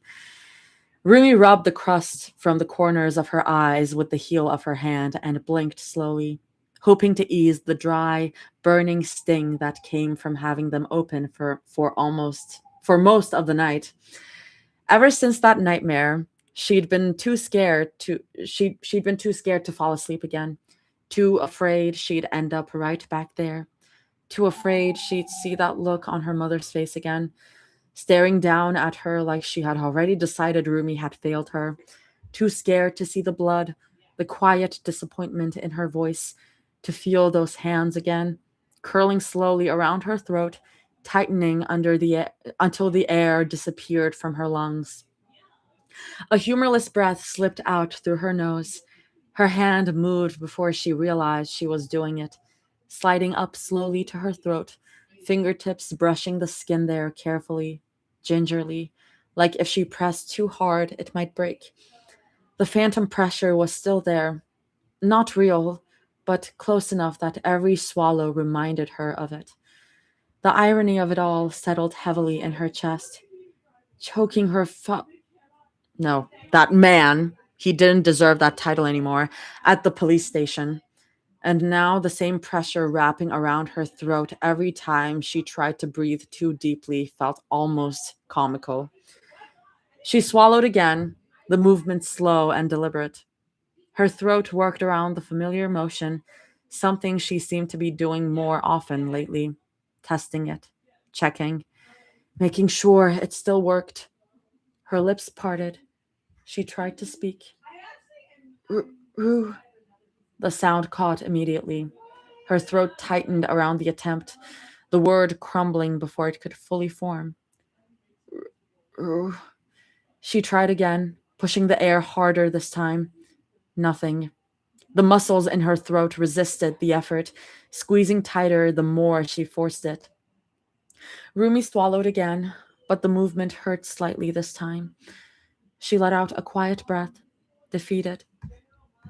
S1: Rumi rubbed the crust from the corners of her eyes with the heel of her hand and blinked slowly, hoping to ease the dry, burning sting that came from having them open for most of the night. Ever since that nightmare, she'd been too scared to fall asleep again, too afraid she'd end up right back there, too afraid she'd see that look on her mother's face again, staring down at her like she had already decided Rumi had failed her, too scared to see the blood, the quiet disappointment in her voice, to feel those hands again, curling slowly around her throat, tightening until the air disappeared from her lungs. A humorless breath slipped out through her nose. Her hand moved before she realized she was doing it, sliding up slowly to her throat, fingertips brushing the skin there carefully, gingerly, like if she pressed too hard, it might break. The phantom pressure was still there, not real, but close enough that every swallow reminded her of it. The irony of it all settled heavily in her chest, choking her no, that man, he didn't deserve that title anymore, at the police station. And now the same pressure wrapping around her throat every time she tried to breathe too deeply felt almost comical. She swallowed again, the movement slow and deliberate. Her throat worked around the familiar motion, something she seemed to be doing more often lately, testing it, checking, making sure it still worked. Her lips parted. She tried to speak. Rue. The sound caught immediately. Her throat tightened around the attempt, the word crumbling before it could fully form. Rue. She tried again, pushing the air harder this time. Nothing. The muscles in her throat resisted the effort, squeezing tighter the more she forced it. Rumi swallowed again, but the movement hurt slightly this time. She let out a quiet breath, defeated.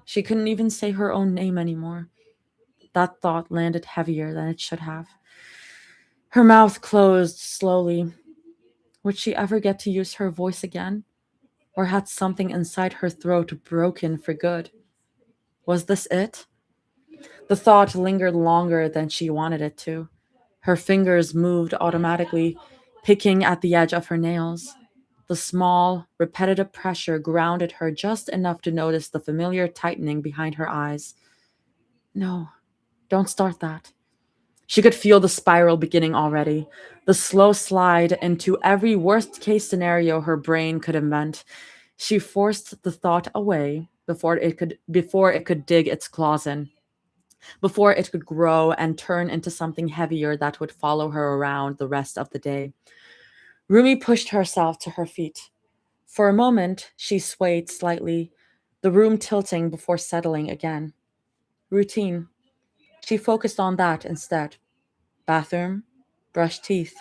S1: She couldn't even say her own name anymore. That thought landed heavier than it should have. Her mouth closed slowly. Would she ever get to use her voice again? Or had something inside her throat broken for good? Was this it? The thought lingered longer than she wanted it to. Her fingers moved automatically, picking at the edge of her nails. The small, repetitive pressure grounded her just enough to notice the familiar tightening behind her eyes. No, don't start that. She could feel the spiral beginning already, the slow slide into every worst case scenario her brain could invent. She forced the thought away before it could dig its claws in, before it could grow and turn into something heavier that would follow her around the rest of the day. Rumi pushed herself to her feet. For a moment, she swayed slightly, the room tilting before settling again. Routine. She focused on that instead. Bathroom, brush teeth.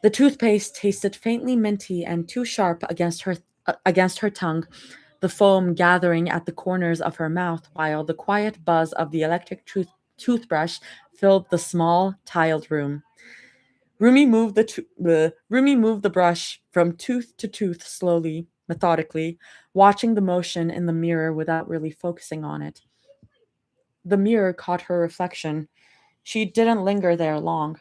S1: The toothpaste tasted faintly minty and too sharp against her tongue, the foam gathering at the corners of her mouth while the quiet buzz of the electric toothbrush filled the small, tiled room. Rumi moved the brush from tooth to tooth slowly, methodically, watching the motion in the mirror without really focusing on it. The mirror caught her reflection. She didn't linger there long.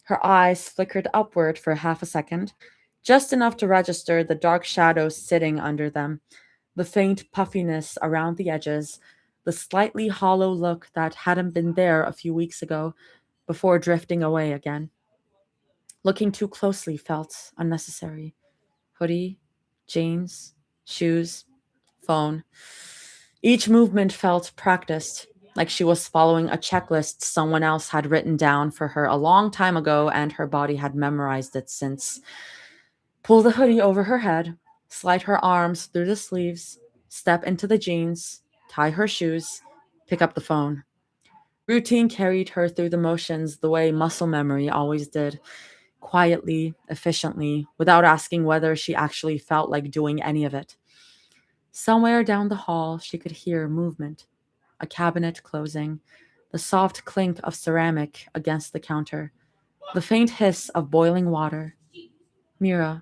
S1: Her eyes flickered upward for half a second, just enough to register the dark shadows sitting under them, the faint puffiness around the edges, the slightly hollow look that hadn't been there a few weeks ago, before drifting away again. Looking too closely felt unnecessary. Hoodie, jeans, shoes, phone. Each movement felt practiced, like she was following a checklist someone else had written down for her a long time ago and her body had memorized it since. Pull the hoodie over her head, slide her arms through the sleeves, step into the jeans, tie her shoes, pick up the phone. Routine carried her through the motions the way muscle memory always did, quietly, efficiently, without asking whether she actually felt like doing any of it. Somewhere down the hall, she could hear movement, a cabinet closing, the soft clink of ceramic against the counter, the faint hiss of boiling water. Mira.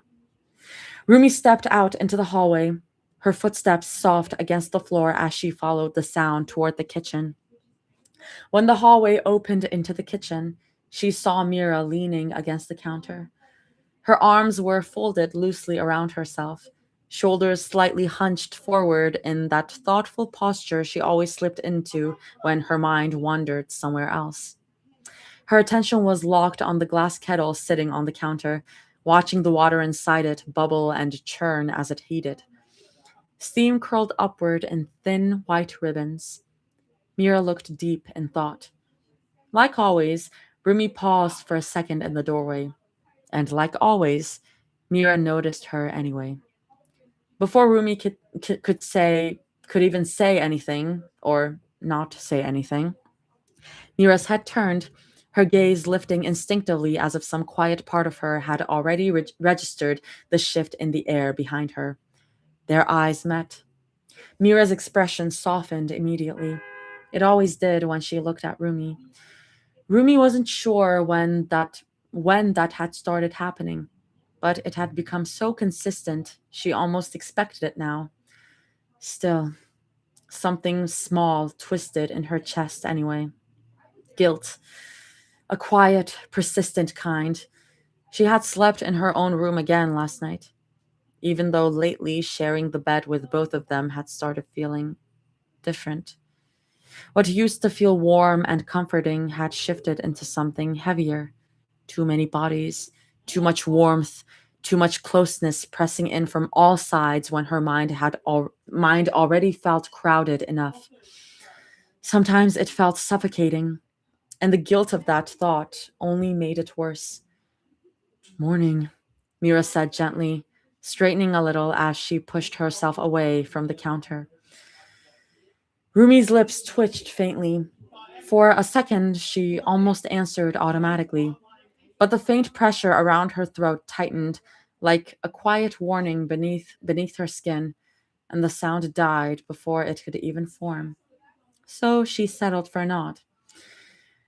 S1: Rumi stepped out into the hallway, her footsteps soft against the floor as she followed the sound toward the kitchen. When the hallway opened into the kitchen, she saw Mira leaning against the counter. Her arms were folded loosely around herself, shoulders slightly hunched forward in that thoughtful posture she always slipped into when her mind wandered somewhere else. Her attention was locked on the glass kettle sitting on the counter, watching the water inside it bubble and churn as it heated. Steam curled upward in thin white ribbons. Mira looked deep in thought. Like always, Rumi paused for a second in the doorway, and like always, Mira noticed her anyway. Before Rumi could even say anything or not say anything, Mira's head turned, her gaze lifting instinctively as if some quiet part of her had already registered the shift in the air behind her. Their eyes met. Mira's expression softened immediately. It always did when she looked at Rumi. Rumi wasn't sure when that had started happening, but it had become so consistent she almost expected it now. Still, something small twisted in her chest anyway. Guilt. A quiet, persistent kind. She had slept in her own room again last night, even though lately sharing the bed with both of them had started feeling different. What used to feel warm and comforting had shifted into something heavier. Too many bodies, too much warmth, too much closeness pressing in from all sides when her mind already felt crowded enough. Sometimes it felt suffocating, and the guilt of that thought only made it worse. Morning, Mira said gently, straightening a little as she pushed herself away from the counter. Rumi's lips twitched faintly. For a second, she almost answered automatically, but the faint pressure around her throat tightened like a quiet warning beneath her skin, and the sound died before it could even form. So she settled for a nod.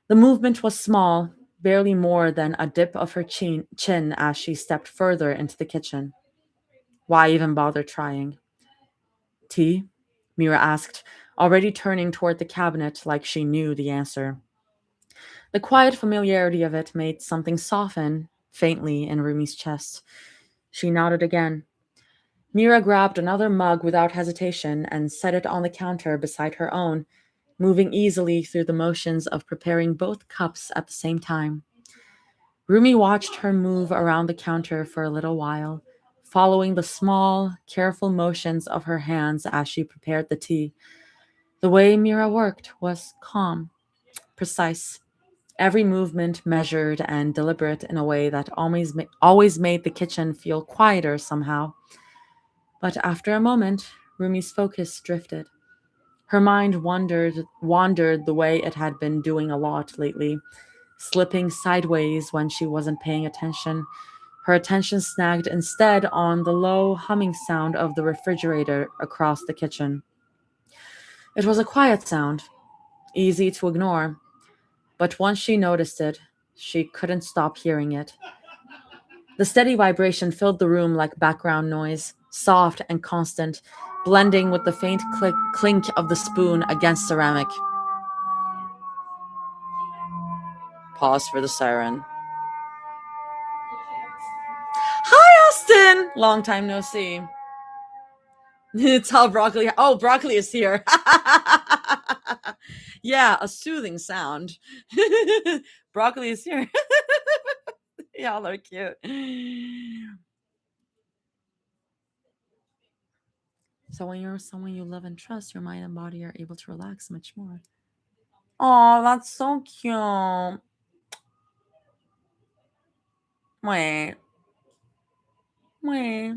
S1: The movement was small, barely more than a dip of her chin as she stepped further into the kitchen. Why even bother trying? Tea? Mira asked, already turning toward the cabinet like she knew the answer. The quiet familiarity of it made something soften faintly in Rumi's chest. She nodded again. Mira grabbed another mug without hesitation and set it on the counter beside her own, moving easily through the motions of preparing both cups at the same time. Rumi watched her move around the counter for a little while, following the small, careful motions of her hands as she prepared the tea. The way Mira worked was calm, precise, every movement measured and deliberate in a way that always made the kitchen feel quieter somehow. But after a moment, Rumi's focus drifted. Her mind wandered the way it had been doing a lot lately, slipping sideways when she wasn't paying attention. Her attention snagged instead on the low humming sound of the refrigerator across the kitchen. It was a quiet sound, easy to ignore, but once she noticed it, she couldn't stop hearing it. The steady vibration filled the room like background noise, soft and constant, blending with the faint clink of the spoon against ceramic. Pause for the siren. Hi, Austin! Long time no see. Tell broccoli. Oh, broccoli is here. Yeah, a soothing sound. Broccoli is here. Y'all are cute. So when you're someone you love and trust, your mind and body are able to relax much more. Oh, that's so cute. Wait. Meh.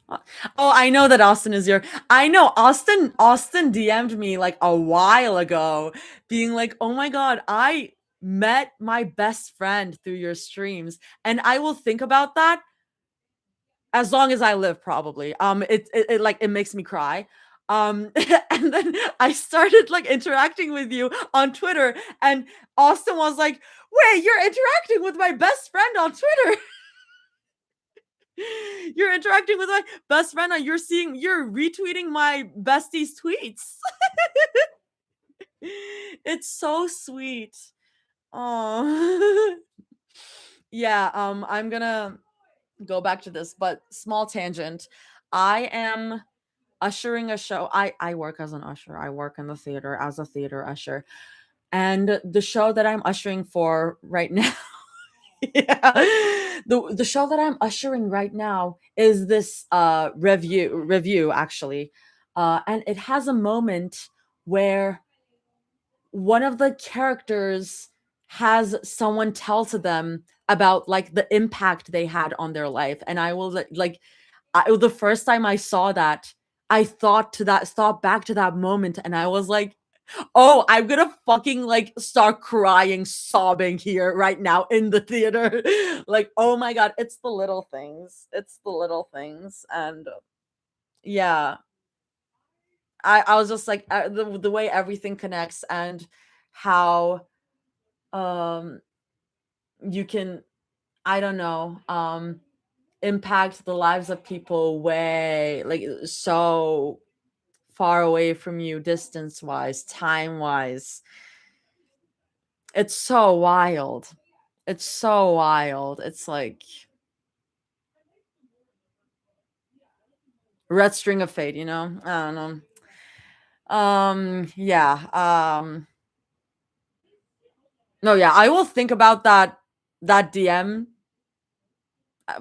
S1: Uh, Oh, I know that Austin is your. I know Austin DM'd me like a while ago, being like, "Oh my god, I met my best friend through your streams," and I will think about that as long as I live, probably. It like it makes me cry. And then I started like interacting with you on Twitter, and Austin was like, "Wait, you're interacting with my best friend on Twitter." You're interacting with my best friend and you're retweeting my bestie's tweets. It's so sweet. Oh. Yeah, I'm gonna go back to this, but small tangent. I am ushering a show. I work as an usher. I work in the theater as a theater usher. And the show that I'm ushering for right now, yeah. The show that I'm ushering right now is this review actually. And it has a moment where one of the characters has someone tell to them about like the impact they had on their life, and I will like the first time I saw that, I thought back to that moment, and I was like, "Oh, I'm gonna fucking like start crying, sobbing here right now in the theater." Like, oh my god, it's the little things. It's the little things, and yeah, I was just like the way everything connects and how um you can, I don't know, impact the lives of people way like so far away from you, distance wise, time wise. It's so wild. It's so wild. It's like red string of fate, you know? I don't know. Yeah. No, yeah, I will think about that DM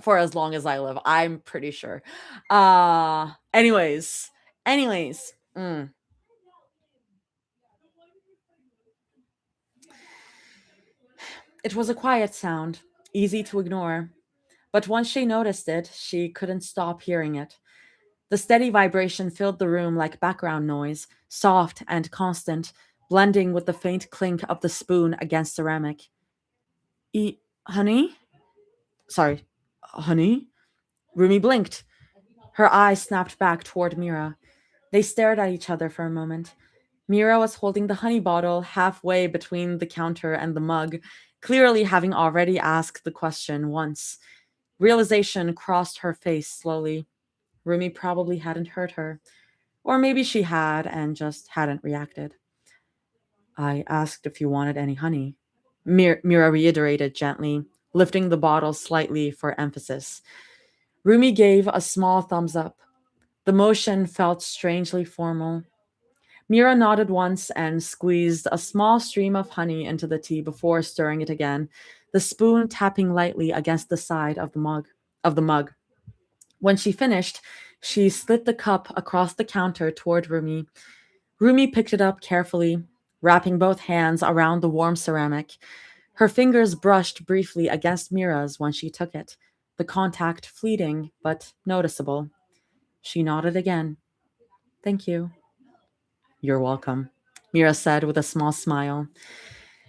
S1: for as long as I live. I'm pretty sure. Anyways. It was a quiet sound, easy to ignore. But once she noticed it, she couldn't stop hearing it. The steady vibration filled the room like background noise, soft and constant, blending with the faint clink of the spoon against ceramic. Honey? Sorry, honey? Rumi blinked. Her eyes snapped back toward Mira. They stared at each other for a moment. Mira was holding the honey bottle halfway between the counter and the mug, clearly having already asked the question once. Realization crossed her face slowly. Rumi probably hadn't heard her. Or maybe she had and just hadn't reacted. I asked if you wanted any honey. Mira reiterated gently, lifting the bottle slightly for emphasis. Rumi gave a small thumbs up. The motion felt strangely formal. Mira nodded once and squeezed a small stream of honey into the tea before stirring it again, the spoon tapping lightly against the side of the mug. When she finished, she slid the cup across the counter toward Rumi. Rumi picked it up carefully, wrapping both hands around the warm ceramic. Her fingers brushed briefly against Mira's when she took it, the contact fleeting but noticeable. She nodded again. Thank you. You're welcome, Mira said with a small smile.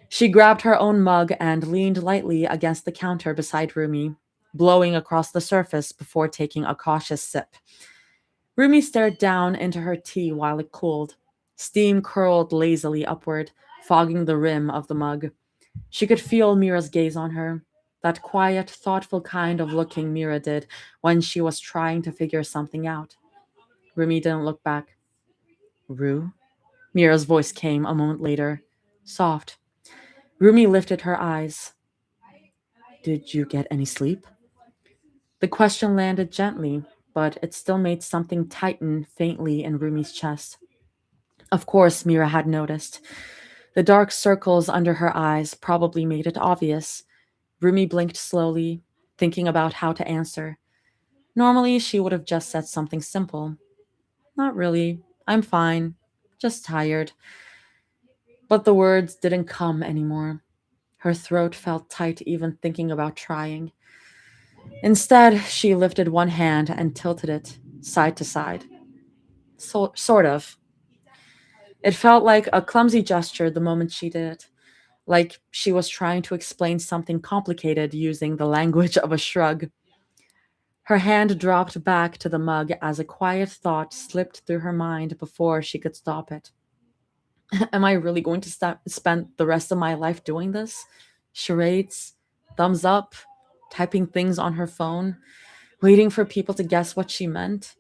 S1: She grabbed her own mug and leaned lightly against the counter beside Rumi, blowing across the surface before taking a cautious sip. Rumi stared down into her tea while it cooled. Steam curled lazily upward, fogging the rim of the mug. She could feel Mira's gaze on her, that quiet, thoughtful kind of looking Mira did when she was trying to figure something out. Rumi didn't look back. Rue? Mira's voice came a moment later, soft. Rumi lifted her eyes. Did you get any sleep? The question landed gently, but it still made something tighten faintly in Rumi's chest. Of course, Mira had noticed. The dark circles under her eyes probably made it obvious. Rumi blinked slowly, thinking about how to answer. Normally, she would have just said something simple. Not really. I'm fine. Just tired. But the words didn't come anymore. Her throat felt tight even thinking about trying. Instead, she lifted one hand and tilted it side to side. Sort of. It felt like a clumsy gesture the moment she did it, like she was trying to explain something complicated using the language of a shrug. Her hand dropped back to the mug as a quiet thought slipped through her mind before she could stop it. Am I really going to spend the rest of my life doing this? Charades, thumbs up, typing things on her phone, waiting for people to guess what she meant?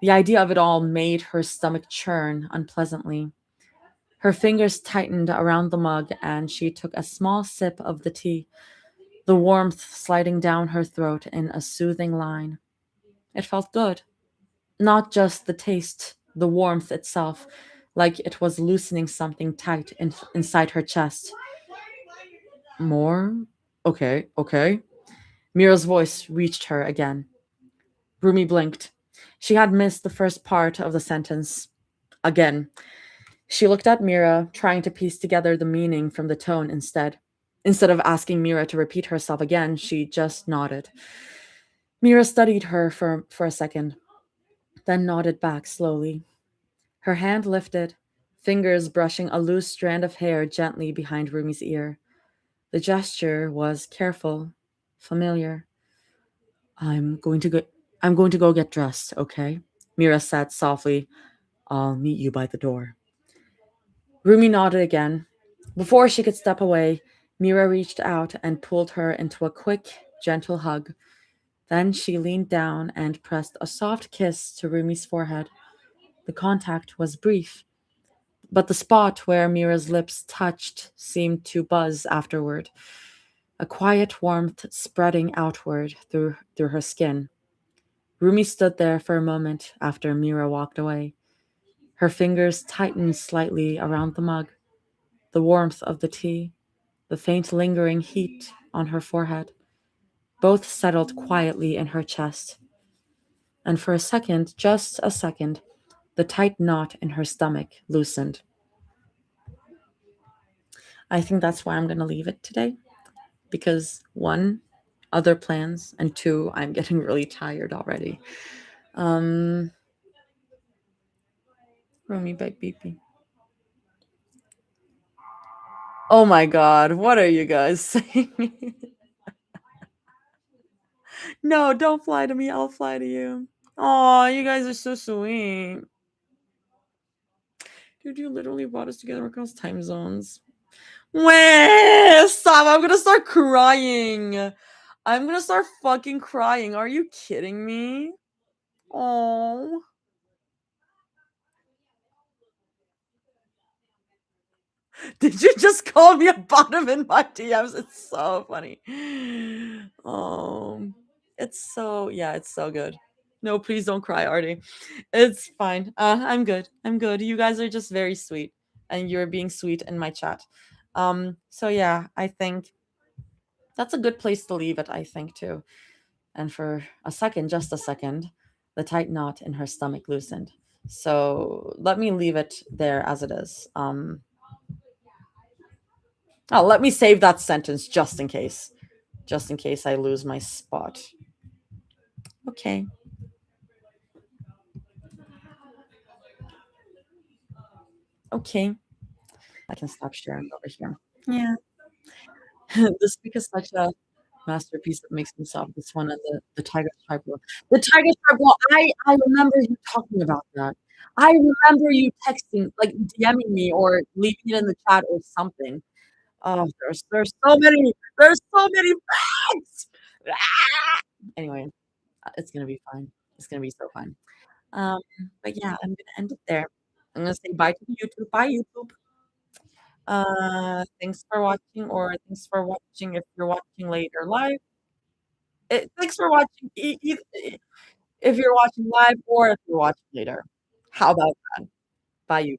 S1: The idea of it all made her stomach churn unpleasantly. Her fingers tightened around the mug and she took a small sip of the tea, the warmth sliding down her throat in a soothing line. It felt good. Not just the taste, the warmth itself, like it was loosening something tight inside her chest. More? Okay, okay. Mira's voice reached her again. Rumi blinked. She had missed the first part of the sentence. Again. She looked at Mira, trying to piece together the meaning from the tone instead. Instead of asking Mira to repeat herself again, she just nodded. Mira studied her for a second, then nodded back slowly. Her hand lifted, fingers brushing a loose strand of hair gently behind Rumi's ear. The gesture was careful, familiar. I'm going to go I'm going to go get dressed, okay? Mira said softly. I'll meet you by the door. Rumi nodded again. Before she could step away, Mira reached out and pulled her into a quick, gentle hug. Then she leaned down and pressed a soft kiss to Rumi's forehead. The contact was brief, but the spot where Mira's lips touched seemed to buzz afterward, a quiet warmth spreading outward through her skin. Rumi stood there for a moment after Mira walked away. Her fingers tightened slightly around the mug, the warmth of the tea, the faint lingering heat on her forehead. Both settled quietly in her chest. And for a second, just a second, the tight knot in her stomach loosened. I think that's why I'm going to leave it today. Because one, other plans, and two, I'm getting really tired already. Um, Rumi baby. Oh my god, what are you guys saying? No, don't fly to me. I'll fly to you. Oh, you guys are so sweet. Dude, you literally brought us together across time zones. Wait, stop. I'm gonna start crying. I'm gonna start fucking crying. Are you kidding me? Oh. Did you just call me a bottom in my DMs? It's so funny. Oh. Yeah, it's so good. No, please don't cry, Artie. It's fine. I'm good. I'm good. You guys are just very sweet. And you're being sweet in my chat. So yeah, I think that's a good place to leave it, I think, too. And for a second, just a second, the tight knot in her stomach loosened. So let me leave it there as it is. Oh, let me save that sentence just in case. Just in case I lose my spot. Okay. Okay. I can stop sharing over here. Yeah. This week is such a masterpiece that makes me sob. This one and the tiger stripe girl. The tiger stripe girl. I remember you talking about that. I remember you texting, like DMing me or leaving it in the chat or something. Oh, there's so many facts. Ah! Anyway, it's gonna be fine. It's gonna be so fun. Um, but yeah, I'm gonna end it there. I'm gonna say bye to YouTube. Bye YouTube. Thanks for watching, or thanks for watching if you're watching later live. Thanks for watching if you're watching live or if you're watching later. How about that? Bye, you.